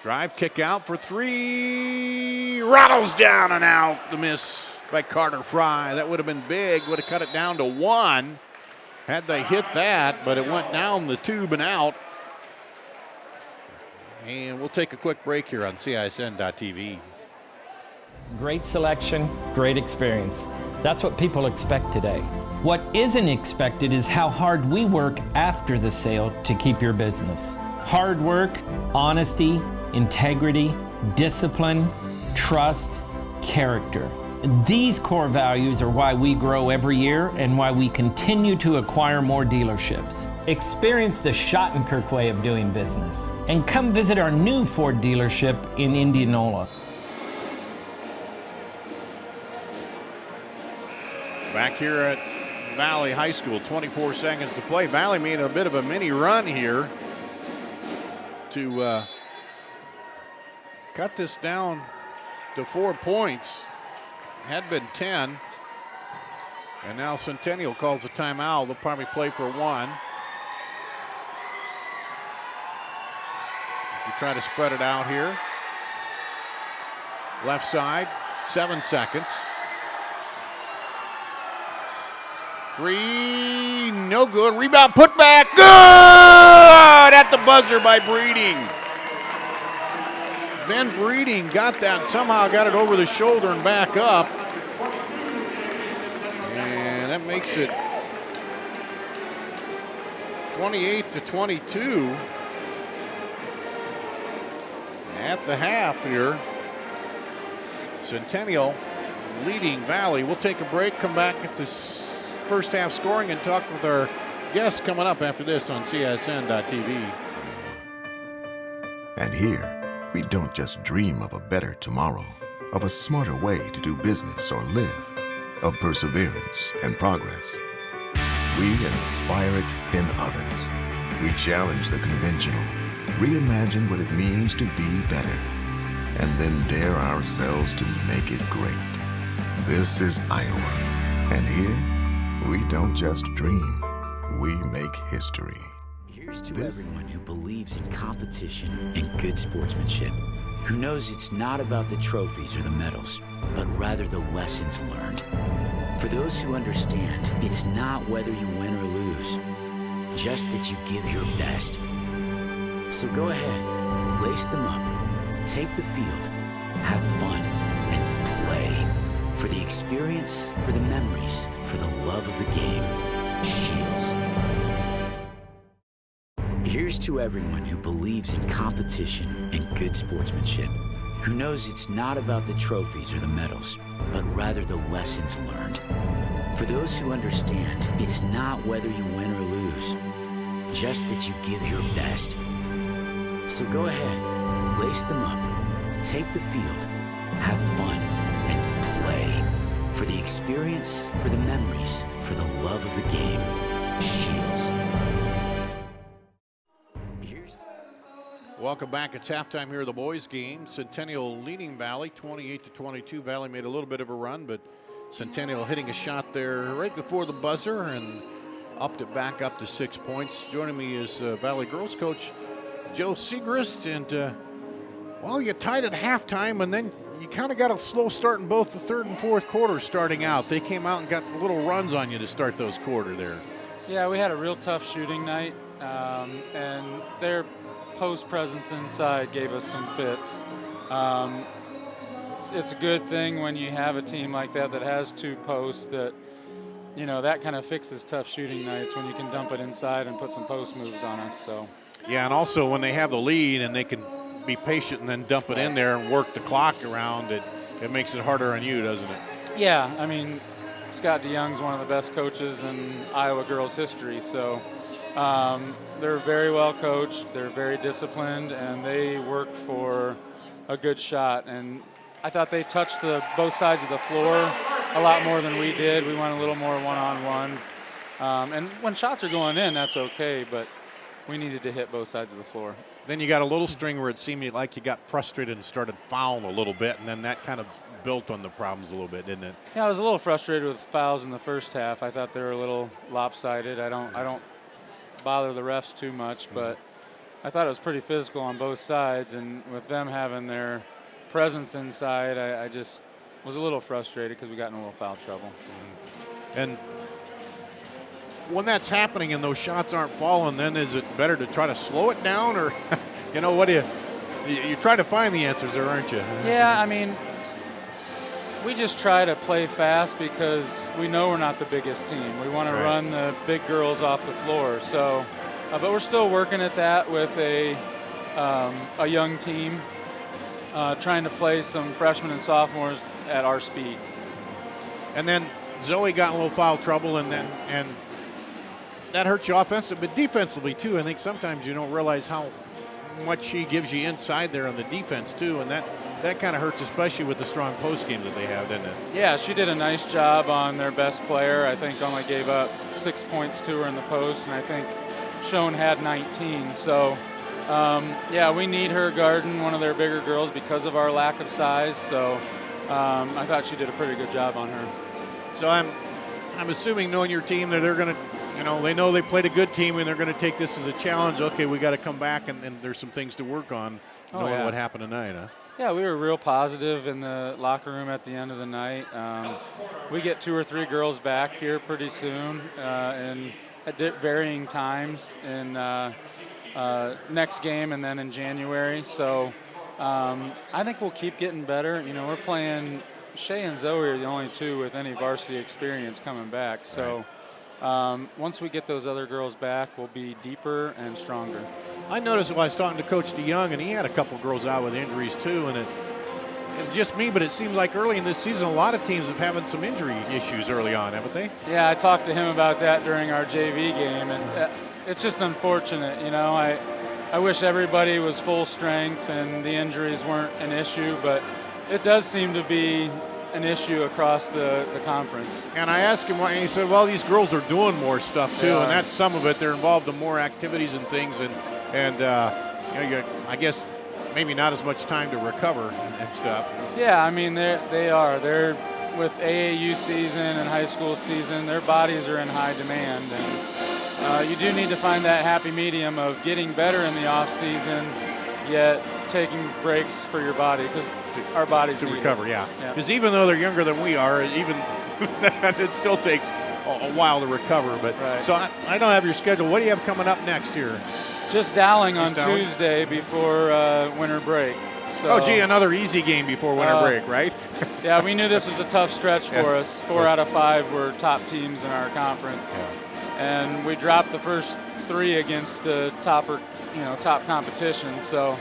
Drive, kick out for 3. Rattles down and out. The miss by Carter Fry. That would have been big, would have cut it down to 1. Had they hit that, but it went down the tube and out. And we'll take a quick break here on CISN.TV. Great selection, great experience. That's what people expect today. What isn't expected is how hard we work after the sale to keep your business. Hard work, honesty, integrity, discipline, trust, character. These core values are why we grow every year and why we continue to acquire more dealerships. Experience the Schottenkirk way of doing business and come visit our new Ford dealership in Indianola. Back here at Valley High School. 24 seconds to play. Valley made a bit of a mini run here to cut this down to 4 points. Had been 10. And now Centennial calls a timeout. They'll probably play for 1. If you try to spread it out here. Left side, 7 seconds. 3, no good. Rebound, put back, good! At the buzzer by Breeding. Ben Breeding got that, somehow got it over the shoulder and back up. And that makes it 28-22 at the half here. Centennial leading Valley. We'll take a break, come back at this first half scoring, and talk with our guests coming up after this on CISN.TV. And here, we don't just dream of a better tomorrow, of a smarter way to do business or live, of perseverance and progress. We inspire it in others. We challenge the conventional, reimagine what it means to be better, and then dare ourselves to make it great. This is Iowa, and here, we don't just dream, we make history. Here's to everyone who believes in competition and good sportsmanship, who knows it's not about the trophies or the medals, but rather the lessons learned. For those who understand, it's not whether you win or lose, just that you give your best. So go ahead, lace them up, take the field, have fun, and play. For the experience, for the memories, for the love of the game. Shields. Here's to everyone who believes in competition and good sportsmanship, who knows it's not about the trophies or the medals, but rather the lessons learned. For those who understand, it's not whether you win or lose, just that you give your best. So go ahead, lace them up, take the field, have fun, and play. For the experience, for the memories, for the love of the game. Shields. Welcome back. It's halftime here of the boys' game. Centennial leading Valley 28-22. Valley made a little bit of a run, but Centennial hitting a shot there right before the buzzer and upped it back up to 6 points. Joining me is Valley girls coach Joe Segrist. And, well, you tied at halftime, and then you kind of got a slow start in both the third and fourth quarters starting out. They came out and got little runs on you to start those quarter there. Yeah, we had a real tough shooting night, and their post presence inside gave us some fits. It's a good thing when you have a team like that has 2 posts that, you know, that kind of fixes tough shooting nights when you can dump it inside and put some post moves on us. So. Yeah, and also when they have the lead and they can be patient and then dump it in there and work the clock around, it makes it harder on you, doesn't it? Yeah, I mean, Scott DeYoung's one of the best coaches in Iowa girls history, so they're very well coached, they're very disciplined, and they work for a good shot. And I thought they touched both sides of the floor a lot more than we did. We went a little more one-on-one. And when shots are going in, that's okay, but we needed to hit both sides of the floor. Then you got a little string where it seemed like you got frustrated and started fouling a little bit, and then that kind of built on the problems a little bit, didn't it? Yeah, I was a little frustrated with fouls in the first half. I thought they were a little lopsided. I don't bother the refs too much, but I thought it was pretty physical on both sides, and with them having their presence inside, I just was a little frustrated because we got in a little foul trouble. And when that's happening and those shots aren't falling, then is it better to try to slow it down, or, you know, what do you're trying to find the answers there, aren't you? Yeah, I mean, we just try to play fast because we know we're not the biggest team. We want to run the big girls off the floor. So, but we're still working at that with a young team, trying to play some freshmen and sophomores at our speed. And then Zoe got in a little foul trouble, and that hurts you offensively, but defensively too. I think sometimes you don't realize how what she gives you inside there on the defense too, and that kind of hurts, especially with the strong post game that they have, doesn't it? Yeah, she did a nice job on their best player. I think only gave up 6 points to her in the post, and I think Schoen had 19. So, yeah, we need her guarding one of their bigger girls because of our lack of size. So I thought she did a pretty good job on her. So I'm assuming, knowing your team, that they're going to, they know they played a good team and they're going to take this as a challenge. Okay, we got to come back and there's some things to work on, knowing what happened tonight, huh? Yeah, we were real positive in the locker room at the end of the night. We get 2 or 3 girls back here pretty soon, and at varying times in next game and then in January. So I think we'll keep getting better. We're playing. Shay and Zoe are the only 2 with any varsity experience coming back. So once we get those other girls back, we'll be deeper and stronger. I noticed while I was talking to Coach DeYoung, and he had a couple girls out with injuries too, and it's just me, but it seems like early in this season, a lot of teams have having some injury issues early on, haven't they? Yeah, I talked to him about that during our JV game, and it's just unfortunate. I wish everybody was full strength and the injuries weren't an issue, but it does seem to be an issue across the conference. And I asked him why, and he said, well, these girls are doing more stuff too, and that's some of it. They're involved in more activities and things, and I guess maybe not as much time to recover and stuff. Yeah, I mean, they are. They're with AAU season and high school season, their bodies are in high demand, and you do need to find that happy medium of getting better in the off season, yet taking breaks for your body, because our bodies to need recover. it. Yeah, because even though they're younger than we are, even it still takes a while to recover. But so I don't have your schedule. What do you have coming up next year? Just Dowling on Tuesday before winter break. So, another easy game before winter break, right? Yeah, we knew this was a tough stretch for us. 4 out of 5 were top teams in our conference, and we dropped the first 3 against the top competition. So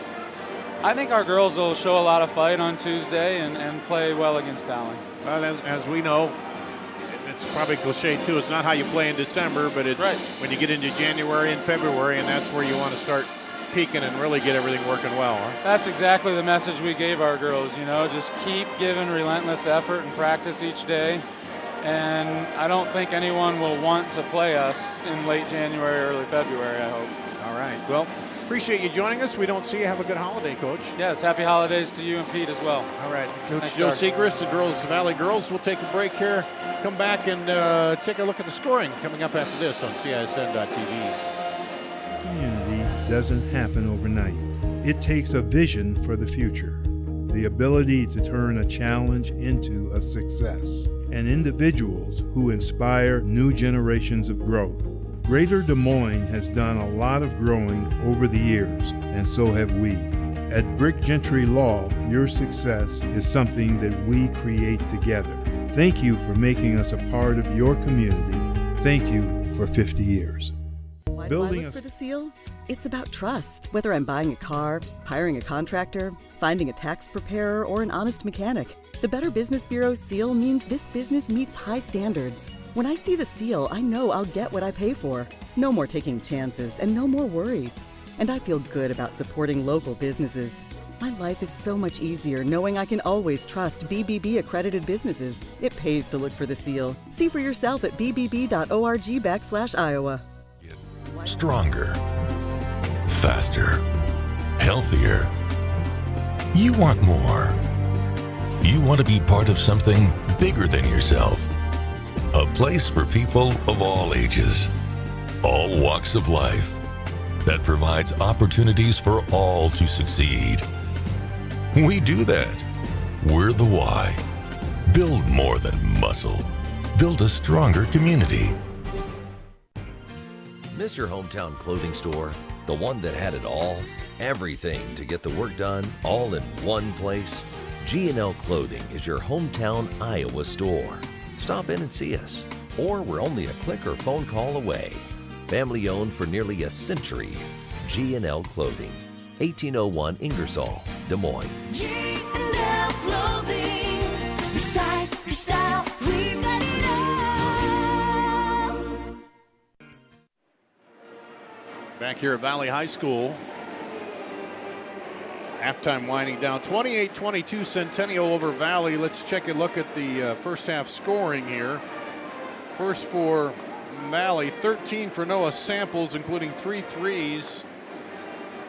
I think our girls will show a lot of fight on Tuesday and play well against Dowling. Well, as we know, it's probably cliche too. It's not how you play in December, but it's when you get into January and February, and that's where you want to start peaking and really get everything working well. Huh? That's exactly the message we gave our girls. Just keep giving relentless effort and practice each day. And I don't think anyone will want to play us in late January, early February, I hope. All right. Well, appreciate you joining us. We don't see you. Have a good holiday, Coach. Yes, happy holidays to you and Pete as well. All right. Coach Joe Segrist, the Valley Girls. We'll take a break here. Come back and take a look at the scoring coming up after this on CISN.TV. Community doesn't happen overnight. It takes a vision for the future, the ability to turn a challenge into a success, and individuals who inspire new generations of growth. Greater Des Moines has done a lot of growing over the years, and so have we. At Brick Gentry Law, your success is something that we create together. Thank you for making us a part of your community. Thank you for 50 years. Why do I look for the seal? It's about trust. Whether I'm buying a car, hiring a contractor, finding a tax preparer, or an honest mechanic, the Better Business Bureau seal means this business meets high standards. When I see the seal, I know I'll get what I pay for. No more taking chances and no more worries. And I feel good about supporting local businesses. My life is so much easier knowing I can always trust BBB accredited businesses. It pays to look for the seal. See for yourself at bbb.org/Iowa. Stronger, faster, healthier. You want more. You want to be part of something bigger than yourself. A place for people of all ages, all walks of life, that provides opportunities for all to succeed. We do that. We're the why. Build more than muscle. Build a stronger community. Miss your hometown clothing store? The one that had it all? Everything to get the work done, all in one place? G&L Clothing is your hometown Iowa store. Stop in and see us, or we're only a click or phone call away. Family owned for nearly a century. G&L Clothing, 1801 Ingersoll, Des Moines. G&L Clothing, your size, your style, we've got it all. Back here at Valley High School, Halftime winding down. 28-22 Centennial over Valley. Let's check a look at the first half scoring here. First for Valley, 13 for Noah Samples, including 3 threes.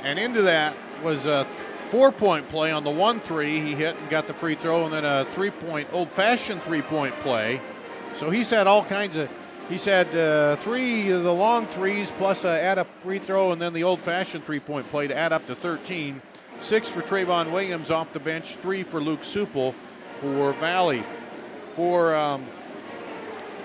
And into that was a 4-point play on the 1-3 he hit and got the free throw, and then a 3-point, old-fashioned 3-point play. So he's had all kinds of, he's had 3 of the long threes plus a add-up free throw, and then the old-fashioned 3-point play to add up to 13. 6 for Trayvon Williams off the bench, 3 for Luke Supel for Valley. For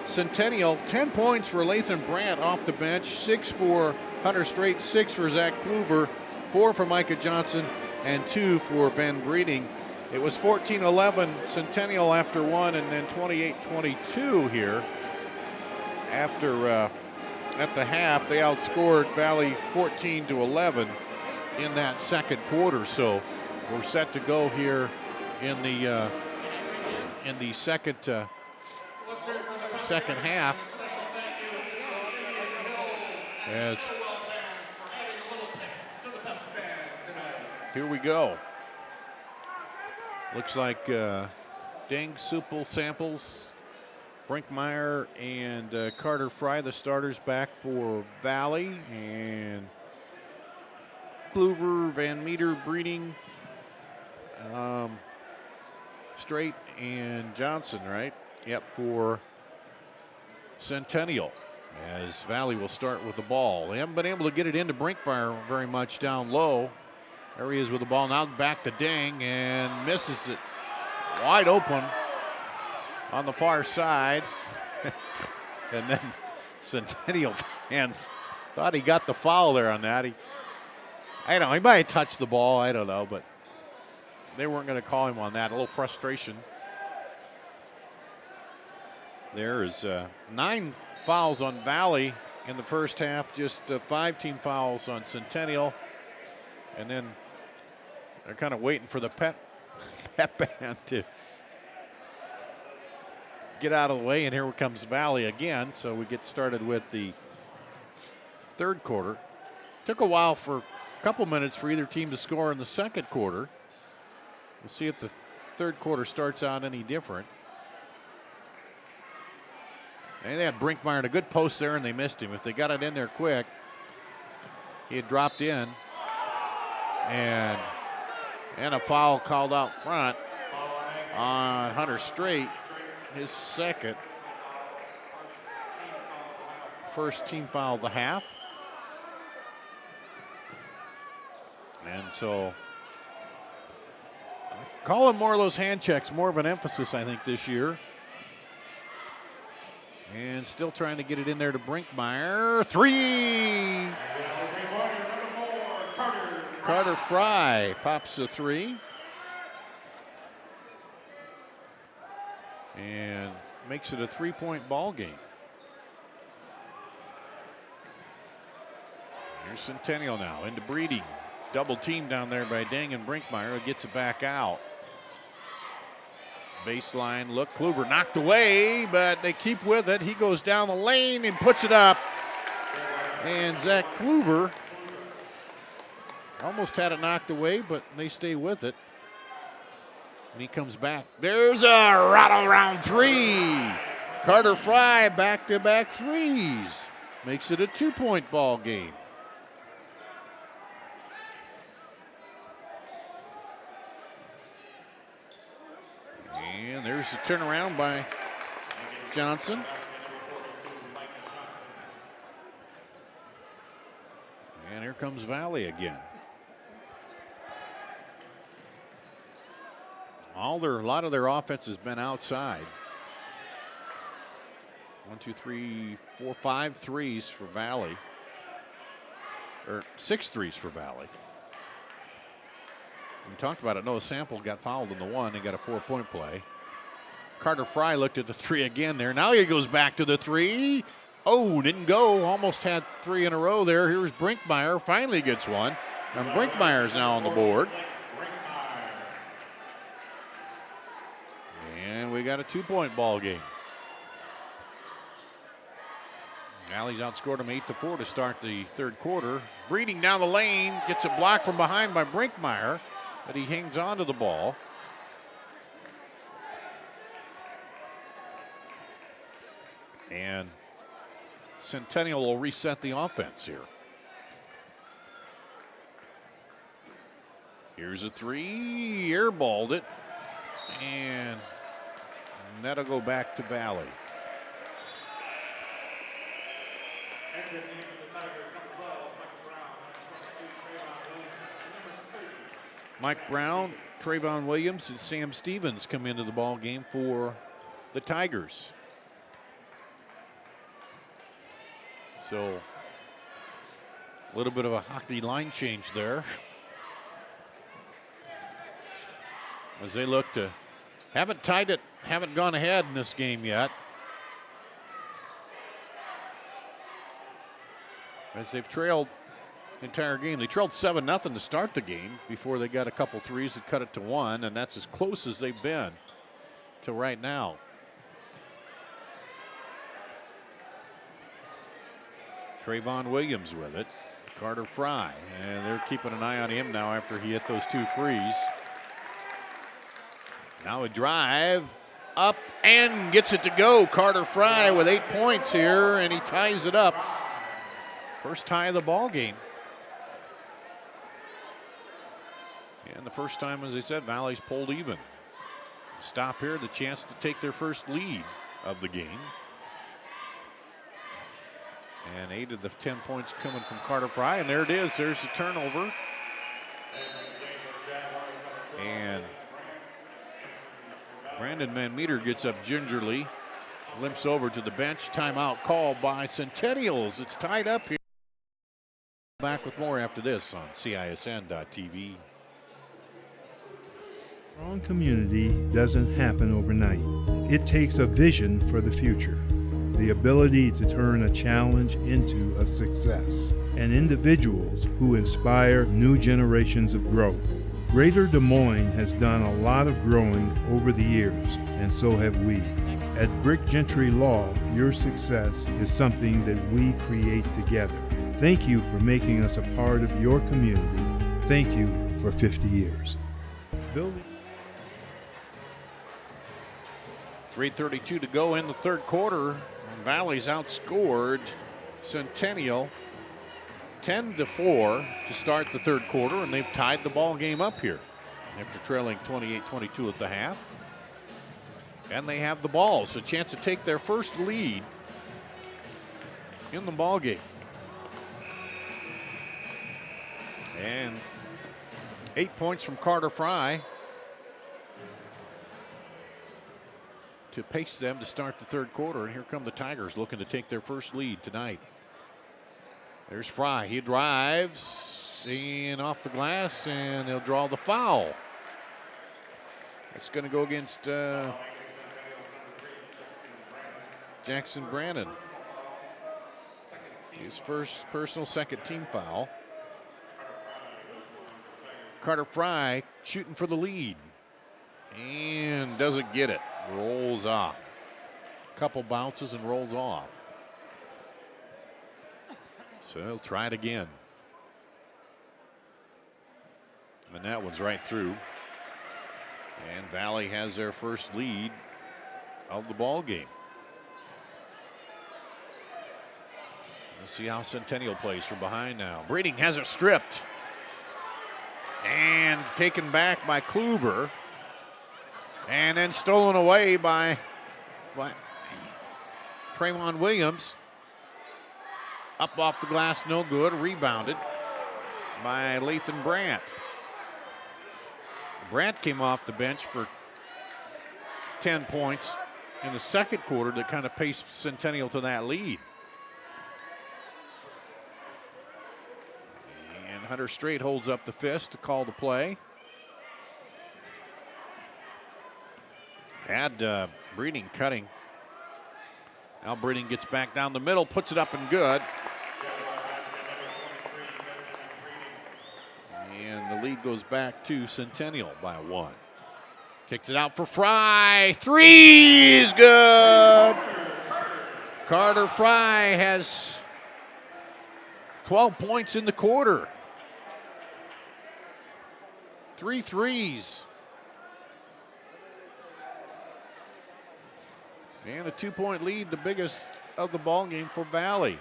Centennial, 10 points for Lathan Brandt off the bench, 6 for Hunter Strait, 6 for Zach Kluver, 4 for Micah Johnson, and 2 for Ben Breeding. It was 14-11 Centennial after 1, and then 28-22 here after at the half. They outscored Valley 14-11 in that second quarter. So we're set to go here in the second half. As here we go. Looks like Dang, Supel, Samples, Brinkmeyer, and Carter Fry, the starters, back for Valley, and Kluver, Van Meter, Breeding, Strait, and Johnson, right? Yep, for Centennial, as Valley will start with the ball. They haven't been able to get it into Brinkmeyer very much down low. There he is with the ball now, back to Dang, and misses it wide open on the far side. And then Centennial fans thought he got the foul there on that. I don't know, he might have touched the ball, I don't know, but they weren't going to call him on that. A little frustration. There is 9 fouls on Valley in the first half, just 5 team fouls on Centennial. And then they're kind of waiting for the pep band to get out of the way, and here comes Valley again. So we get started with the third quarter. Took a while, for a couple minutes, for either team to score in the second quarter. We'll see if the third quarter starts out any different. And they had Brinkmeyer in a good post there, and they missed him. If they got it in there quick, he had dropped in. And a foul called out front on Hunter Strait, his second. First team foul of the half. And so calling more of those hand checks, more of an emphasis, I think, this year. And still trying to get it in there to Brinkmeyer. 3! Carter Fry pops a 3. And makes it a 3-point ball game. Here's Centennial now into Breeding. Double team down there by Dang and Brinkmeyer. Gets it back out. Baseline look. Kluver knocked away, but they keep with it. He goes down the lane and puts it up. And Zach Kluver almost had it knocked away, but they stay with it. And he comes back. There's a rattle round 3. Carter Fry back-to-back 3s. Makes it a 2-point ball game. And there's the turnaround by Johnson. And here comes Valley again. A lot of their offense has been outside. 1, 2, 3, 4, 5 threes for Valley. Or 6 threes for Valley. We talked about it. Noah Sample got fouled in the 1 and got a 4-point play. Carter Fry looked at the 3 again there. Now he goes back to the 3. Oh, didn't go. Almost had 3 in a row there. Here's Brinkmeyer. Finally gets one. And Brinkmeyer's now on the board. And we got a 2-point ball game. Valley's outscored them 8-4 to start the third quarter. Breeding down the lane, gets it blocked from behind by Brinkmeyer. but he hangs on to the ball. And Centennial will reset the offense here. Here's a three, airballed it, and that'll go back to Valley. Mike Brown, Trayvon Williams, and Sam Stevens come into the ball game for the Tigers. So a little bit of a hockey line change there as they look to haven't tied it, haven't gone ahead in this game yet. As they've trailed the entire game. They trailed 7-0 to start the game before they got a couple threes that cut it to 1, and that's as close as they've been to right now. Trayvon Williams with it. Carter Fry, and they're keeping an eye on him now after he hit those 2 threes. Now a drive up and gets it to go. Carter Fry with 8 points here, and he ties it up. First tie of the ball game. And the first time, as I said, Valley's pulled even. Stop here, the chance to take their first lead of the game. And 8 of the 10 points coming from Carter Fry, and there it is. There's the turnover. And Brandon Van Meter gets up gingerly, limps over to the bench. Timeout called by Centennials. It's tied up here. Back with more after this on CISN.TV. Strong community doesn't happen overnight. It takes a vision for the future, the ability to turn a challenge into a success, and individuals who inspire new generations of growth. Greater Des Moines has done a lot of growing over the years, and so have we. At Brick Gentry Law, your success is something that we create together. Thank you for making us a part of your community. Thank you for 50 years. Building. 3:32 to go in the third quarter. Valley's outscored Centennial 10-4 to start the third quarter, and they've tied the ball game up here after trailing 28-22 at the half. And they have the ball, so a chance to take their first lead in the ball game. And 8 points from Carter Fry to pace them to start the third quarter. And here come the Tigers looking to take their first lead tonight. There's Fry. He drives and off the glass, and they'll draw the foul. It's going to go against Jackson Brandon. His first personal second team foul. Carter Fry shooting for the lead and doesn't get it. Rolls off. Couple bounces and rolls off. So he'll try it again. And that one's right through. And Valley has their first lead of the ball game. Let's see how Centennial plays from behind now. Breeding has it stripped. And taken back by Kluber. And then stolen away by Trayvon Williams. Up off the glass, no good. Rebounded by Lathan Brandt. Brandt came off the bench for 10 points in the second quarter that kind of paced Centennial to that lead. And Hunter Strait holds up the fist to call the play. Had Breeding cutting. Now Breeding gets back down the middle, puts it up and good. And the lead goes back to Centennial by 1. Kicks it out for Fry. Three is good. Carter Fry has 12 points in the quarter. 3 threes. And a 2-point lead, the biggest of the ball game for Valley.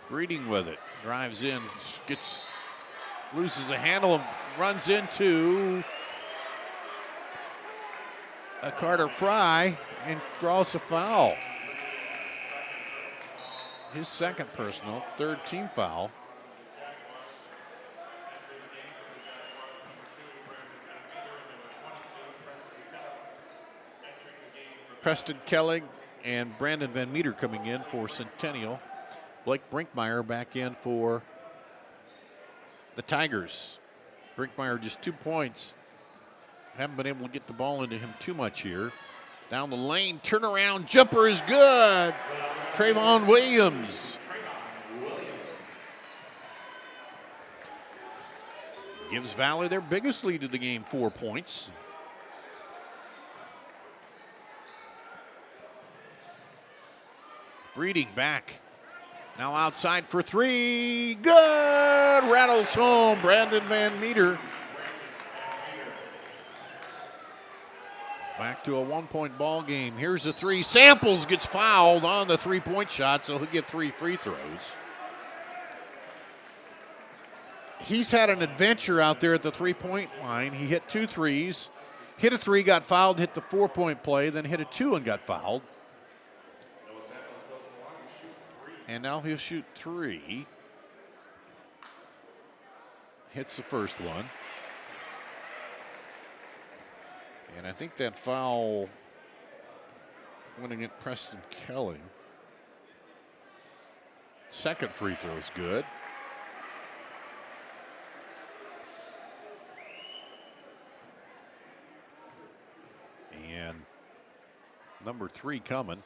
Breeding with it, drives in, loses a handle, and runs into a Carter Fry and draws a foul. His second personal, third team foul. Preston Kelling and Brandon Van Meter coming in for Centennial. Blake Brinkmeyer back in for the Tigers. Brinkmeyer just 2 points. Haven't been able to get the ball into him too much here. Down the lane, turnaround jumper is good. Trayvon Williams gives Valley their biggest lead of the game, 4 points. Breeding back. Now outside for 3. Good! Rattles home. Brandon Van Meter. Back to a 1-point ball game. Here's a 3. Samples gets fouled on the 3-point shot, so he'll get 3 free throws. He's had an adventure out there at the 3-point line. He hit 2 threes, hit a 3, got fouled, hit the 4-point play, then hit a 2 and got fouled. And now he'll shoot 3. Hits the first one. And I think that foul went against Preston Kelly. Second free throw is good. And number 3 coming.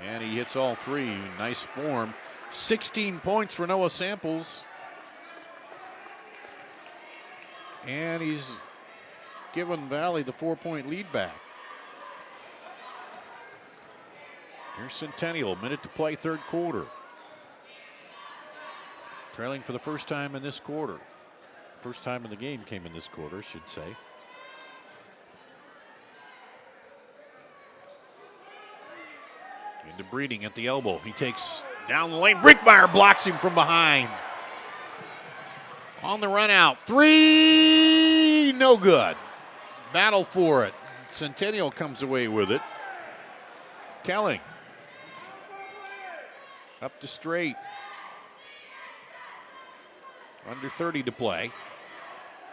And he hits all 3. Nice form. 16 points for Noah Samples. And he's given Valley the 4-point lead back. Here's Centennial, minute to play, third quarter. Trailing for the first time in this quarter. First time in the game came in this quarter, I should say. Into Breeding at the elbow. He takes down the lane. Brinkmeyer blocks him from behind. On the run out. 3, no good. Battle for it. Centennial comes away with it. Kelling. Up to straight. Under 30 to play.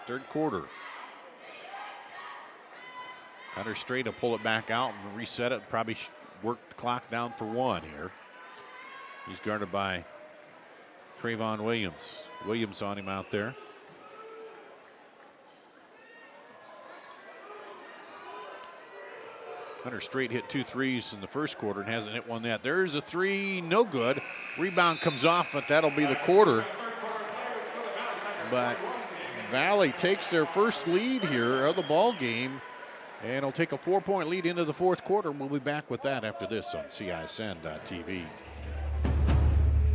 Third quarter. Hunter Straight will pull it back out and reset it. Probably work the clock down for 1 here. He's guarded by Trayvon Williams. Williams on him out there. Hunter Straight hit 2 threes in the first quarter and hasn't hit one yet. There's a 3, no good. Rebound comes off, but that'll be the quarter. But Valley takes their first lead here of the ball game, and it'll take a 4-point lead into the fourth quarter. We'll be back with that after this on CISN.TV.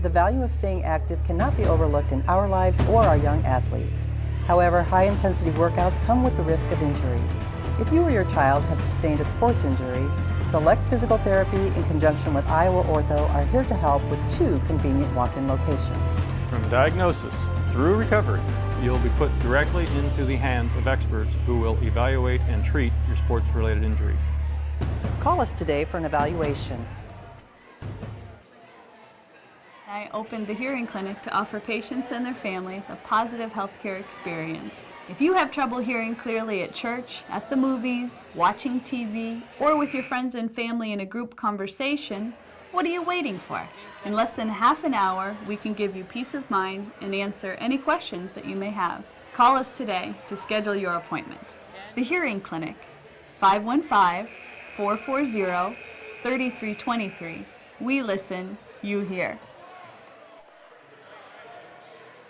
The value of staying active cannot be overlooked in our lives or our young athletes. However, high-intensity workouts come with the risk of injury. If you or your child have sustained a sports injury, Select Physical Therapy in conjunction with Iowa Ortho are here to help with 2 convenient walk-in locations. From diagnosis through recovery, you'll be put directly into the hands of experts who will evaluate and treat your sports-related injury. Call us today for an evaluation. I opened the Hearing Clinic to offer patients and their families a positive healthcare experience. If you have trouble hearing clearly at church, at the movies, watching TV, or with your friends and family in a group conversation, what are you waiting for? In less than half an hour, we can give you peace of mind and answer any questions that you may have. Call us today to schedule your appointment. The Hearing Clinic, 515-440-3323. We listen, you hear.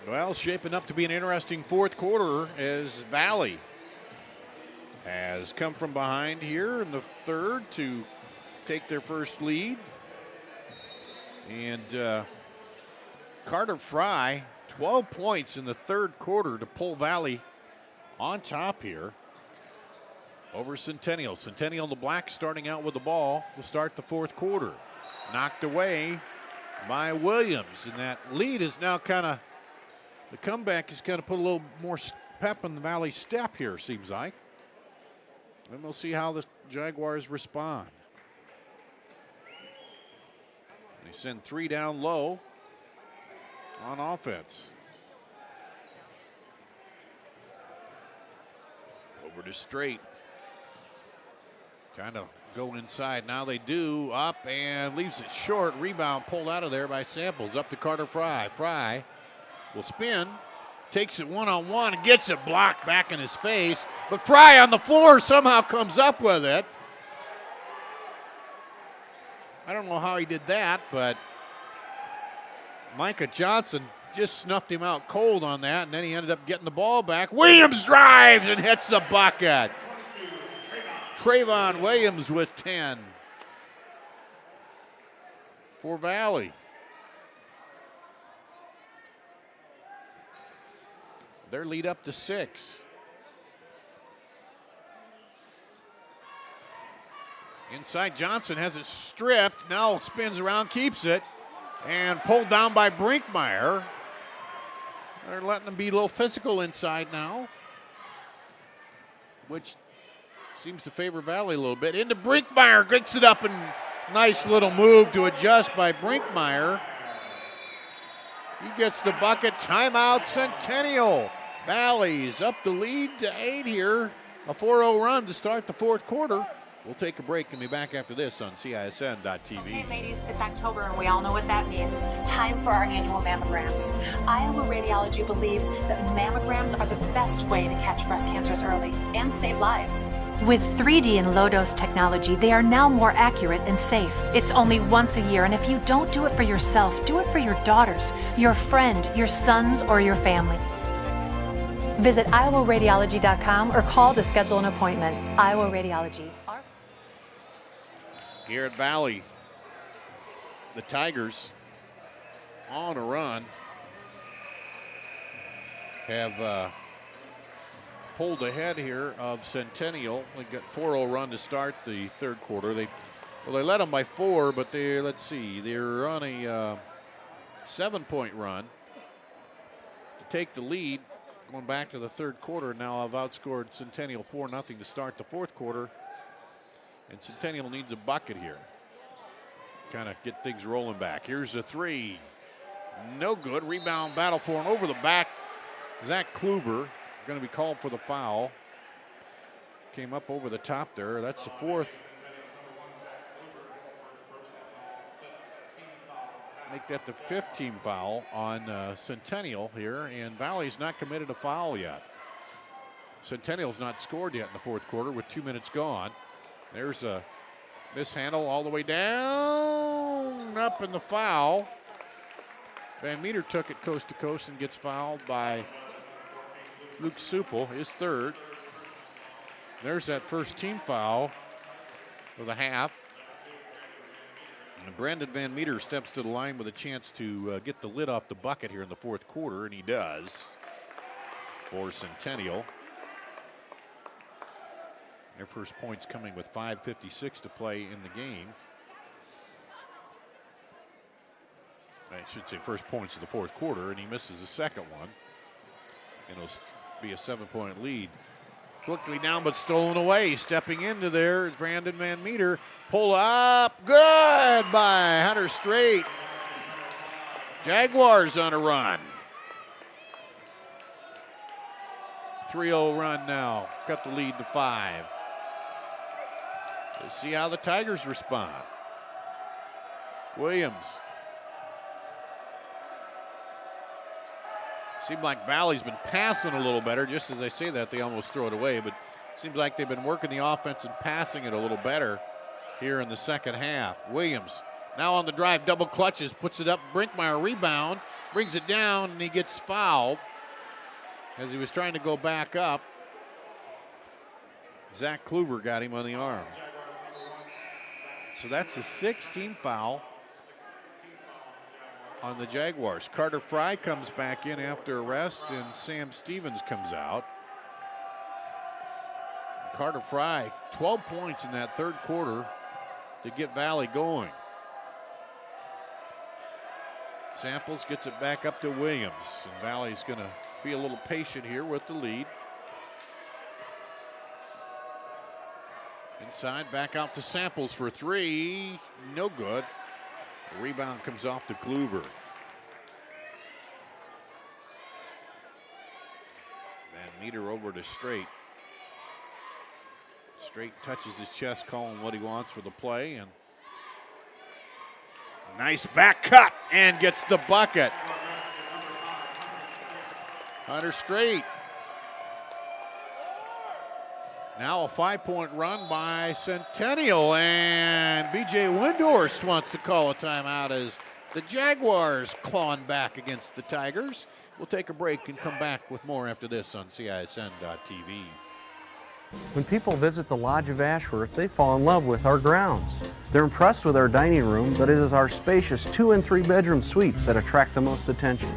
Well, shaping up to be an interesting fourth quarter as Valley has come from behind here in the third to take their first lead. And Carter Fry 12 points in the third quarter to pull Valley on top here over Centennial. Centennial, the Black, starting out with the ball to start the fourth quarter. Knocked away by Williams, and that lead is now kind of, the comeback is kind of put a little more pep in the Valley step here, seems like. And we'll see how the Jaguars respond. They send 3 down low on offense. Over to Straight. Trying to go inside. Now they do. Up and leaves it short. Rebound pulled out of there by Samples. Up to Carter Fry. Fry will spin. Takes it one-on-one and gets it blocked back in his face. But Fry on the floor somehow comes up with it. I don't know how he did that, but Micah Johnson just snuffed him out cold on that, and then he ended up getting the ball back. Williams drives and hits the bucket. Trayvon Williams with 10 for Valley. Their lead up to 6. Inside, Johnson has it stripped. Now spins around, keeps it, and pulled down by Brinkmeyer. They're letting them be a little physical inside now, which seems to favor Valley a little bit. Into Brinkmeyer, gets it up, and nice little move to adjust by Brinkmeyer. He gets the bucket. Timeout, Centennial. Valley's up the lead to 8 here. A 4-0 run to start the fourth quarter. We'll take a break and be back after this on CISN.TV. Okay, ladies, it's October and we all know what that means. Time for our annual mammograms. Iowa Radiology believes that mammograms are the best way to catch breast cancers early and save lives. With 3D and low-dose technology, they are now more accurate and safe. It's only once a year, and if you don't do it for yourself, do it for your daughters, your friend, your sons, or your family. Visit iowaradiology.com or call to schedule an appointment. Iowa Radiology. Here at Valley, the Tigers on a run have pulled ahead here of Centennial. They got 4-0 run to start the third quarter. They led them by 4, but they're on a 7-point run to take the lead going back to the third quarter. Now I've outscored Centennial 4-0 to start the fourth quarter. And Centennial needs a bucket here. Kind of get things rolling back. Here's a 3. No good. Rebound battle for him over the back. Zach Kluver going to be called for the foul. Came up over the top there. That's the 4th. Make that the 5th team foul on Centennial here. And Valley's not committed a foul yet. Centennial's not scored yet in the fourth quarter with 2 minutes gone. There's a mishandle all the way down, up in the foul. Van Meter took it coast to coast and gets fouled by Luke Supel, his 3rd. There's that first team foul for the half. And Brandon Van Meter steps to the line with a chance to get the lid off the bucket here in the fourth quarter, and he does for Centennial. Their first points coming with 5:56 to play in the game. I should say first points of the fourth quarter, and he misses the second one. And it'll be a 7-point lead. Quickly down, but stolen away. Stepping into there is Brandon Van Meter. Pull up, good by Hunter Straight. Jaguars on a run. 3-0 run now. Cut the lead to 5. Let's see how the Tigers respond. Williams. Seemed like Valley's been passing a little better. Just as I say that, they almost throw it away. But it seems like they've been working the offense and passing it a little better here in the second half. Williams now on the drive, double clutches, puts it up. Brinkmeyer rebound, brings it down, and he gets fouled as he was trying to go back up. Zach Kluver got him on the arm. So that's a 6th team foul on the Jaguars. Carter Fry comes back in after a rest, and Sam Stevens comes out. Carter Fry, 12 points in that third quarter to get Valley going. Samples gets it back up to Williams, and Valley's going to be a little patient here with the lead. Inside, back out to Samples for three. No good. The rebound comes off to Kluver. Van Meter over to Straight. Straight touches his chest, calling what he wants for the play, and nice back cut, and gets the bucket. Hunter Straight. Now a 5-point run by Centennial, and BJ Windhorst wants to call a timeout as the Jaguars clawing back against the Tigers. We'll take a break and come back with more after this on CISN.TV. When people visit the Lodge of Ashworth, they fall in love with our grounds. They're impressed with our dining room, but it is our spacious 2- and 3-bedroom suites that attract the most attention.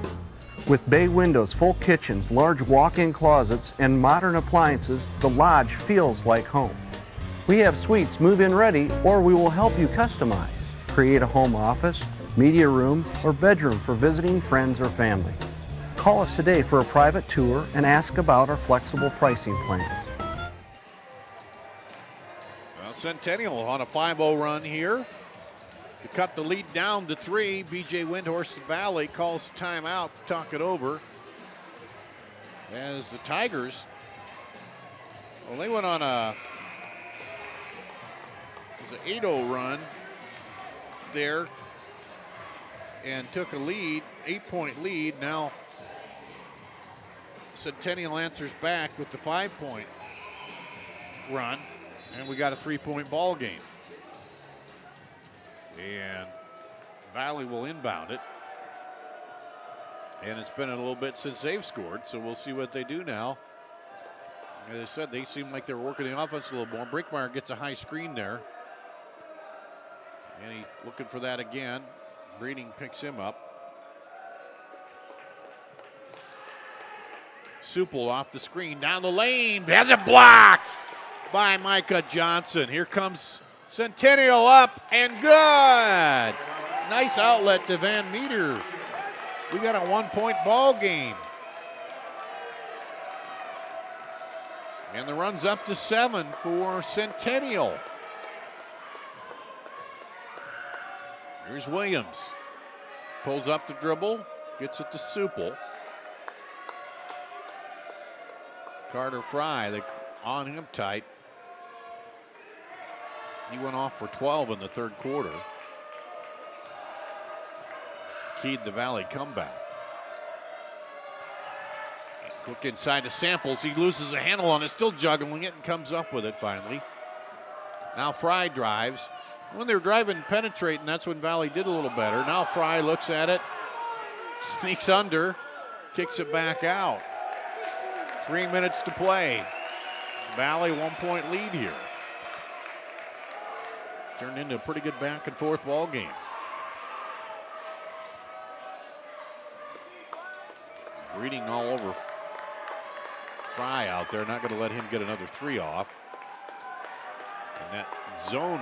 With bay windows, full kitchens, large walk-in closets, and modern appliances, the Lodge feels like home. We have suites move-in ready, or we will help you customize. Create a home office, media room, or bedroom for visiting friends or family. Call us today for a private tour and ask about our flexible pricing plans. Well, Centennial on a 5-0 run here. To cut the lead down to 3, BJ Windhorst Valley calls timeout to talk it over. As the Tigers, well, they went on an 8-0 run there and took a lead, 8-point lead. Now Centennial answers back with the 5-point run, and we got a 3-point ball game. And Valley will inbound it. And it's been a little bit since they've scored, so we'll see what they do now. As I said, they seem like they're working the offense a little more. Brickmeyer gets a high screen there. And he's looking for that again. Breeding picks him up. Supple off the screen, down the lane, has it blocked by Micah Johnson. Here comes Centennial up and good. Nice outlet to Van Meter. We got a 1-point ball game. And the run's up to 7 for Centennial. Here's Williams. Pulls up the dribble, gets it to Supple. Carter Fry, they on him tight. He went off for 12 in the third quarter. Keyed the Valley comeback. Cook inside to Samples. He loses a handle on it, still juggling it, and comes up with it finally. Now Fry drives. When they were driving and penetrating, that's when Valley did a little better. Now Fry looks at it, sneaks under, kicks it back out. 3 minutes to play. Valley 1-point lead here. Turned into a pretty good back and forth ball game. Reading all over Fry out there, not going to let him get another 3 off. And that zone,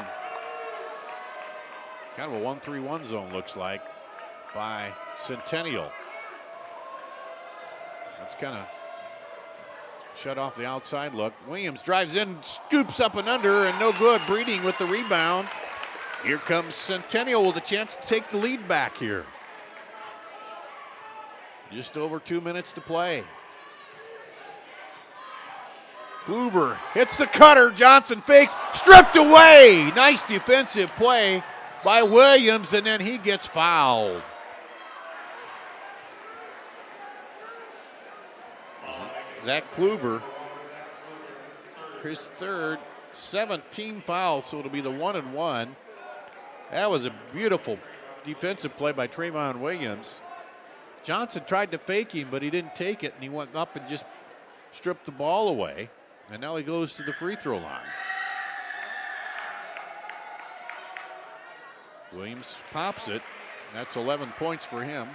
kind of a 1-3-1 zone looks like by Centennial. That's kind of shut off the outside look. Williams drives in, scoops up and under, and no good. Breeding with the rebound. Here comes Centennial with a chance to take the lead back here. Just over 2 minutes to play. Kluver hits the cutter. Johnson fakes, stripped away. Nice defensive play by Williams, and then he gets fouled. Zach Kluver, his third, 17 fouls, so it'll be the 1-and-1. That was a beautiful defensive play by Trayvon Williams. Johnson tried to fake him, but he didn't take it, and he went up and just stripped the ball away. And now he goes to the free throw line. Williams pops it. That's 11 points for him.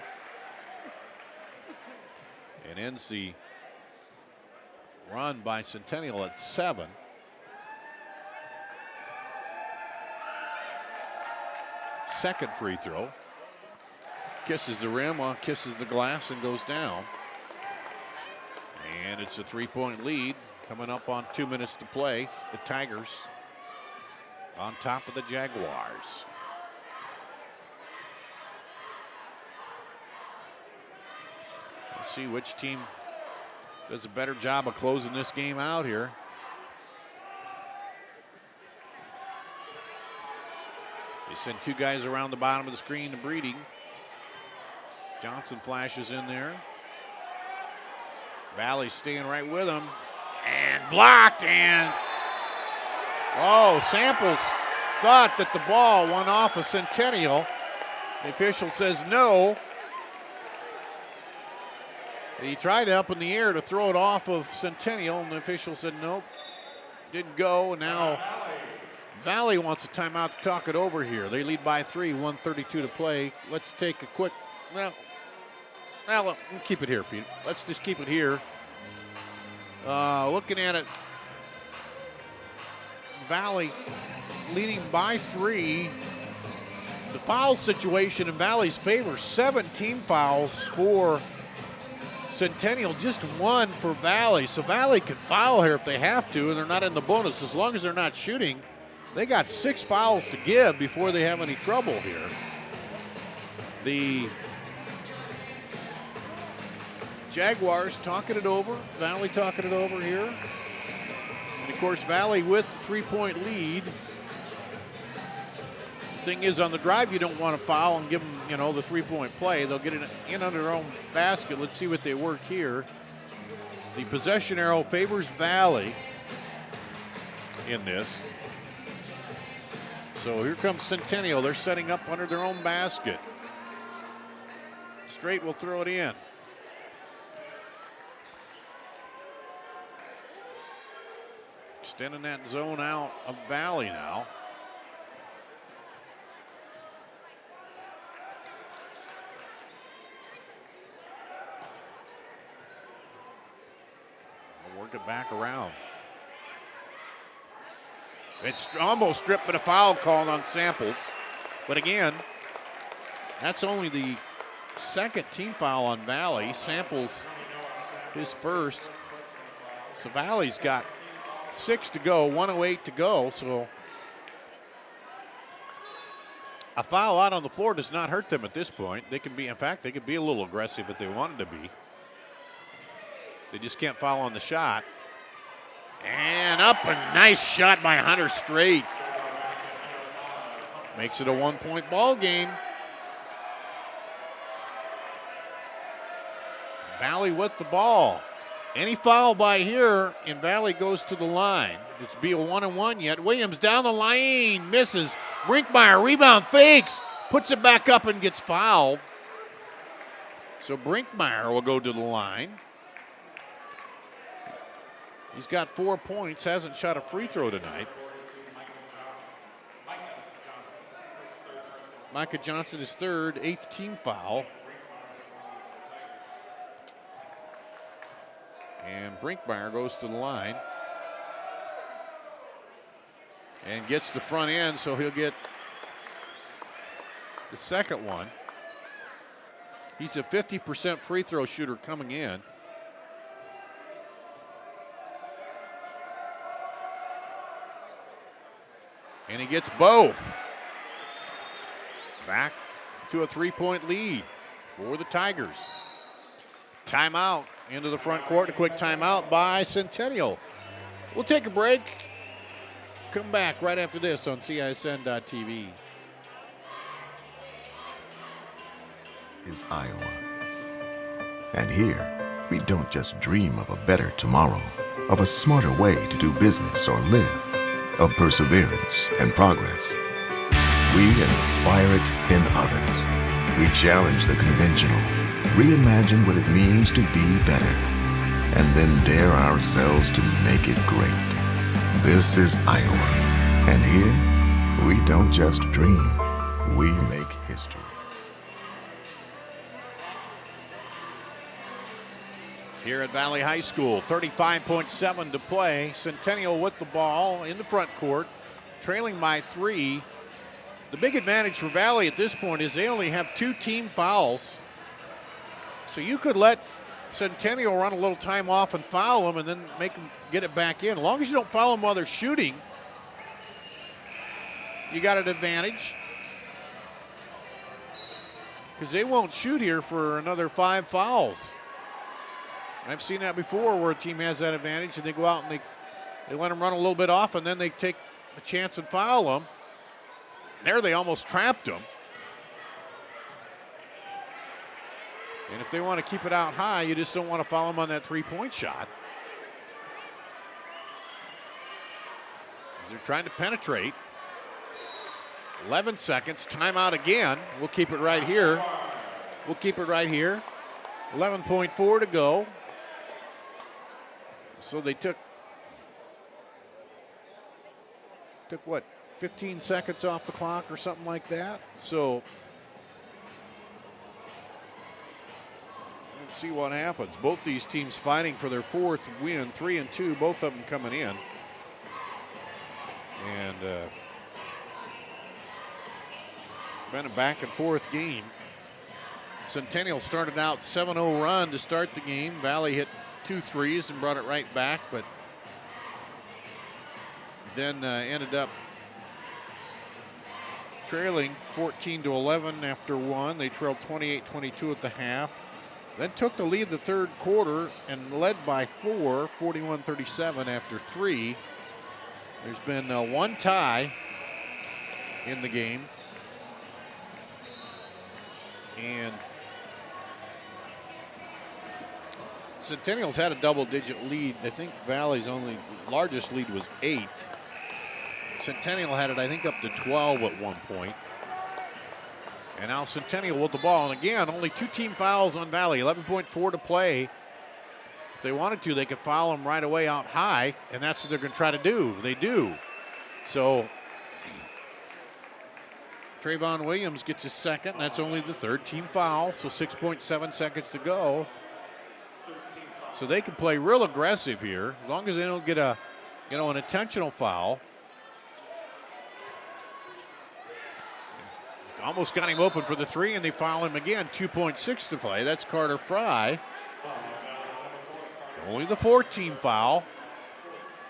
And ends the run by Centennial at 7. Second free throw. Kisses the rim, kisses the glass, and goes down. And it's a 3-point lead coming up on 2 minutes to play. The Tigers on top of the Jaguars. Let's see which team does a better job of closing this game out here. They send two guys around the bottom of the screen to Breeding. Johnson flashes in there. Valley staying right with him. And blocked, and Samples thought that the ball went off of Centennial. The official says no. He tried up in the air to throw it off of Centennial, and the official said nope, didn't go. And now Valley wants a timeout to talk it over here. They lead by 3, 1:32 to play. Let's take a quick, we'll keep it here, Pete. Let's just keep it here. Looking at it, Valley leading by 3. The foul situation in Valley's favor, 17 fouls for Centennial, just 1 for Valley. So Valley can foul here if they have to, and they're not in the bonus. As long as they're not shooting, they got 6 fouls to give before they have any trouble here. The Jaguars talking it over. Valley talking it over here. And of course, Valley with the 3-point lead. The thing is, on the drive, you don't want to foul and give them, the 3-point play. They'll get it in under their own basket. Let's see what they work here. The possession arrow favors Valley in this. So here comes Centennial. They're setting up under their own basket. Straight will throw it in. Extending that zone out of Valley now. We'll work it back around. It's almost stripped, but a foul called on Samples. But again, that's only the second team foul on Valley. Samples his first. So Valley's got 6 to go, 1:08 to go. So a foul out on the floor does not hurt them at this point. They can be, in fact, they could be a little aggressive if they wanted to be. They just can't foul on the shot. And up, a nice shot by Hunter Straight. Makes it a 1-point ball game. Valley with the ball. Any foul by here, and Valley goes to the line. It's be a 1-and-1 yet. Williams down the lane, misses. Brinkmeyer rebound, fakes, puts it back up and gets fouled. So Brinkmeyer will go to the line. He's got 4 points, hasn't shot a free throw tonight. Micah Johnson is third, 8th team foul. And Brinkmeyer goes to the line and gets the front end, so he'll get the second one. He's a 50% free throw shooter coming in. And he gets both. Back to a 3-point lead for the Tigers. Timeout into the front court. A quick timeout by Centennial. We'll take a break. Come back right after this on CISN.TV. Is Iowa. And here, we don't just dream of a better tomorrow, of a smarter way to do business or live, of perseverance and progress. We inspire it in others. We challenge the conventional, reimagine what it means to be better, and then dare ourselves to make it great. This is Iowa, and here we don't just dream, we make history. here at Valley High School. 35.7 to play. Centennial with the ball in the front court, trailing by 3. The big advantage for Valley at this point is they only have 2 team fouls. So you could let Centennial run a little time off and foul them and then make them get it back in. As long as you don't foul them while they're shooting, you got an advantage. Because they won't shoot here for another 5 fouls. I've seen that before where a team has that advantage and they go out and they let them run a little bit off and then they take a chance and foul them. There they almost trapped them. And if they want to keep it out high, you just don't want to foul them on that 3-point shot. As they're trying to penetrate. 11 seconds, timeout again. We'll keep it right here. 11.4 to go. So they took what, 15 seconds off the clock or something like that. So let's see what happens. Both these teams fighting for their 4th win, 3-2, both of them coming in. And been a back and forth game. Centennial started out 7-0 run to start the game. Valley hit 2 threes and brought it right back, but then ended up trailing 14-11 after 1. They trailed 28-22 at the half. Then took the lead the third quarter and led by 4, 41-37 after 3. There's been 1 tie in the game. And Centennial's had a double-digit lead. I think Valley's only largest lead was 8. Centennial had it, I think, up to 12 at one point. And now Centennial with the ball. And again, only 2 team fouls on Valley, 11.4 to play. If they wanted to, they could foul them right away out high, and that's what they're going to try to do. They do. So Trayvon Williams gets his second. That's only the 3rd team foul, so 6.7 seconds to go. So they can play real aggressive here, as long as they don't get an intentional foul. Almost got him open for the 3, and they foul him again. 2.6 to play. That's Carter Fry. Only the 4th team foul.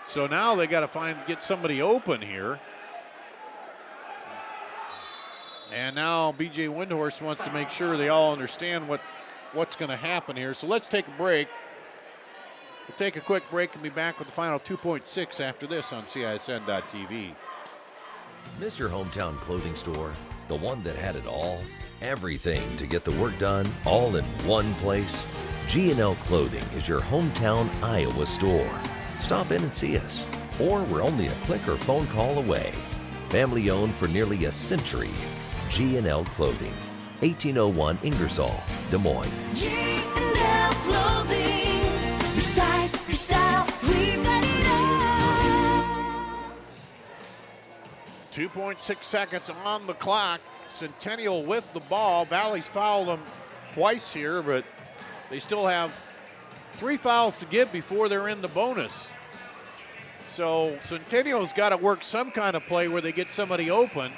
So now they got to get somebody open here. And now B.J. Windhorst wants to make sure they all understand what's going to happen here. So let's take a break. We'll take a quick break and be back with the final 2.6 after this on CISN.TV. Miss your hometown clothing store? The one that had it all? Everything to get the work done, all in one place? G&L Clothing is your hometown Iowa store. Stop in and see us. Or we're only a click or phone call away. Family owned for nearly a century. G&L Clothing, 1801 Ingersoll, Des Moines. G&L Clothing, your size, your style, we've got it all. 2.6 seconds on the clock. Centennial with the ball. Valley's fouled them twice here, but they still have 3 fouls to give before they're in the bonus. So Centennial's got to work some kind of play where they get somebody open,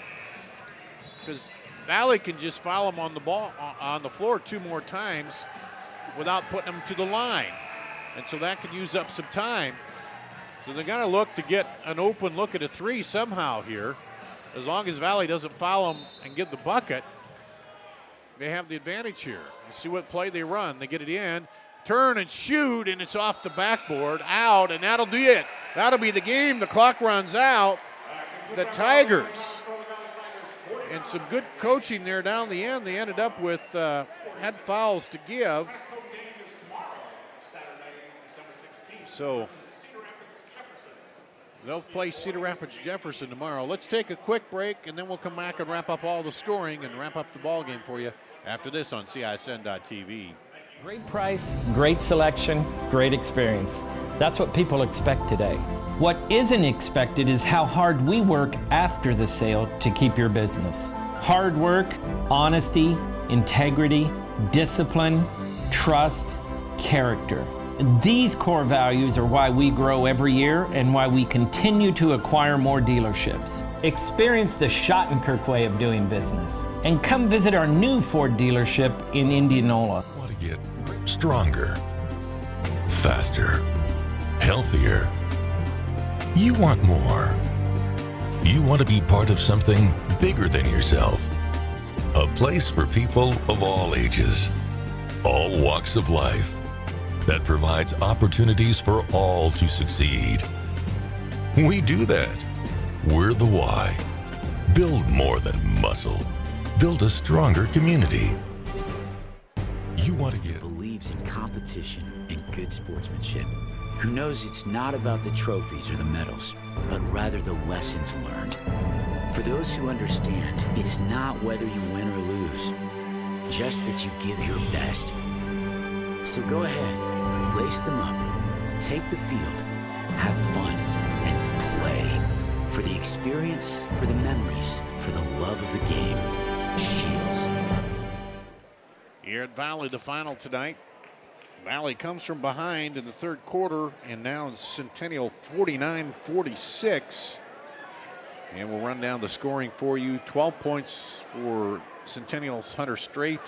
because Valley can just foul them on the floor 2 more times without putting them to the line. And so that could use up some time. So they got to look to get an open look at a 3 somehow here. As long as Valley doesn't foul them and get the bucket, they have the advantage here. You see what play they run. They get it in, turn and shoot, and it's off the backboard, out, and that'll do it. That'll be the game. The clock runs out. The Tigers. And some good coaching there down the end. They ended up with had fouls to give. So they'll play Cedar Rapids Jefferson tomorrow. Let's take a quick break, and then we'll come back and wrap up all the scoring and wrap up the ball game for you after this on CISN.TV. Great price, great selection, great experience. That's what people expect today. What isn't expected is how hard we work after the sale to keep your business. Hard work, honesty, integrity, discipline, trust, character. These core values are why we grow every year and why we continue to acquire more dealerships. Experience the Schottenkirk way of doing business and come visit our new Ford dealership in Indianola. Want to get stronger, faster, healthier. You want more. You want to be part of something bigger than yourself. A place for people of all ages, all walks of life, that provides opportunities for all to succeed. We do that. We're the why. Build more than muscle. Build a stronger community. You want to get... believes in competition and good sportsmanship. Who knows it's not about the trophies or the medals, but rather the lessons learned. For those who understand, it's not whether you win or lose, just that you give your best. So go ahead, lace them up, take the field, have fun, and play. For the experience, for the memories, for the love of the game. Shields. Here at Valley, the final tonight. Valley comes from behind in the third quarter, and now Centennial 49-46. And we'll run down the scoring for you. 12 points for Centennial's Hunter Strait.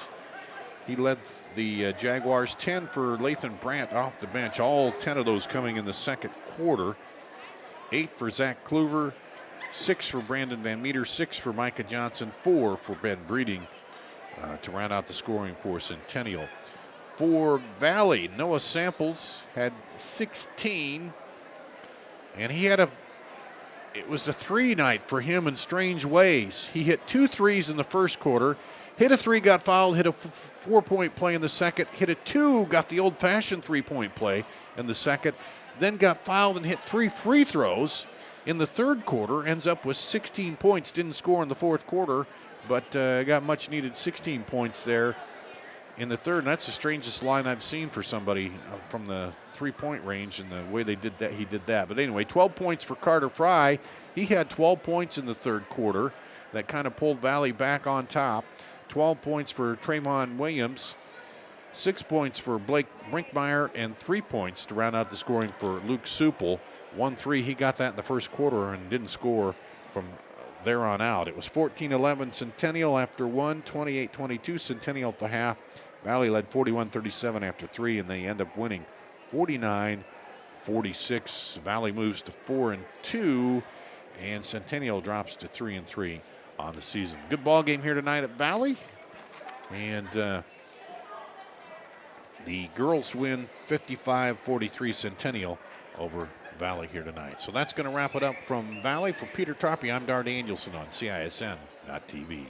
He led the Jaguars. 10 for Lathan Brandt off the bench. All 10 of those coming in the second quarter. 8 for Zach Kluver. 6 for Brandon Van Meter. 6 for Micah Johnson. 4 for Ben Breeding to round out the scoring for Centennial. For Valley, Noah Samples had 16. And he had it was a three night for him in strange ways. He hit 2 threes in the first quarter, hit a 3, got fouled, hit a 4-point play in the second, hit a 2, got the old-fashioned 3-point play in the second, then got fouled and hit 3 free throws in the third quarter, ends up with 16 points, didn't score in the fourth quarter, but got much-needed 16 points there in the third. And that's the strangest line I've seen for somebody from the three-point range, and the way they did that, he did that. But anyway, 12 points for Carter Fry. He had 12 points in the third quarter. That kind of pulled Valley back on top. 12 points for Trayvon Williams, 6 points for Blake Brinkmeyer, and 3 points to round out the scoring for Luke Supple. 1-3, he got that in the first quarter and didn't score from there on out. It was 14-11 Centennial after 1, 28-22 Centennial at the half. Valley led 41-37 after 3, and they end up winning 49-46. Valley moves to 4-2, and Centennial drops to 3-3 on the season. Good ball game here tonight at Valley, and the girls win 55-43 Centennial over Valley here tonight. So that's going to wrap it up from Valley. For Peter Tarpey, I'm Dar Danielson on CISN.TV.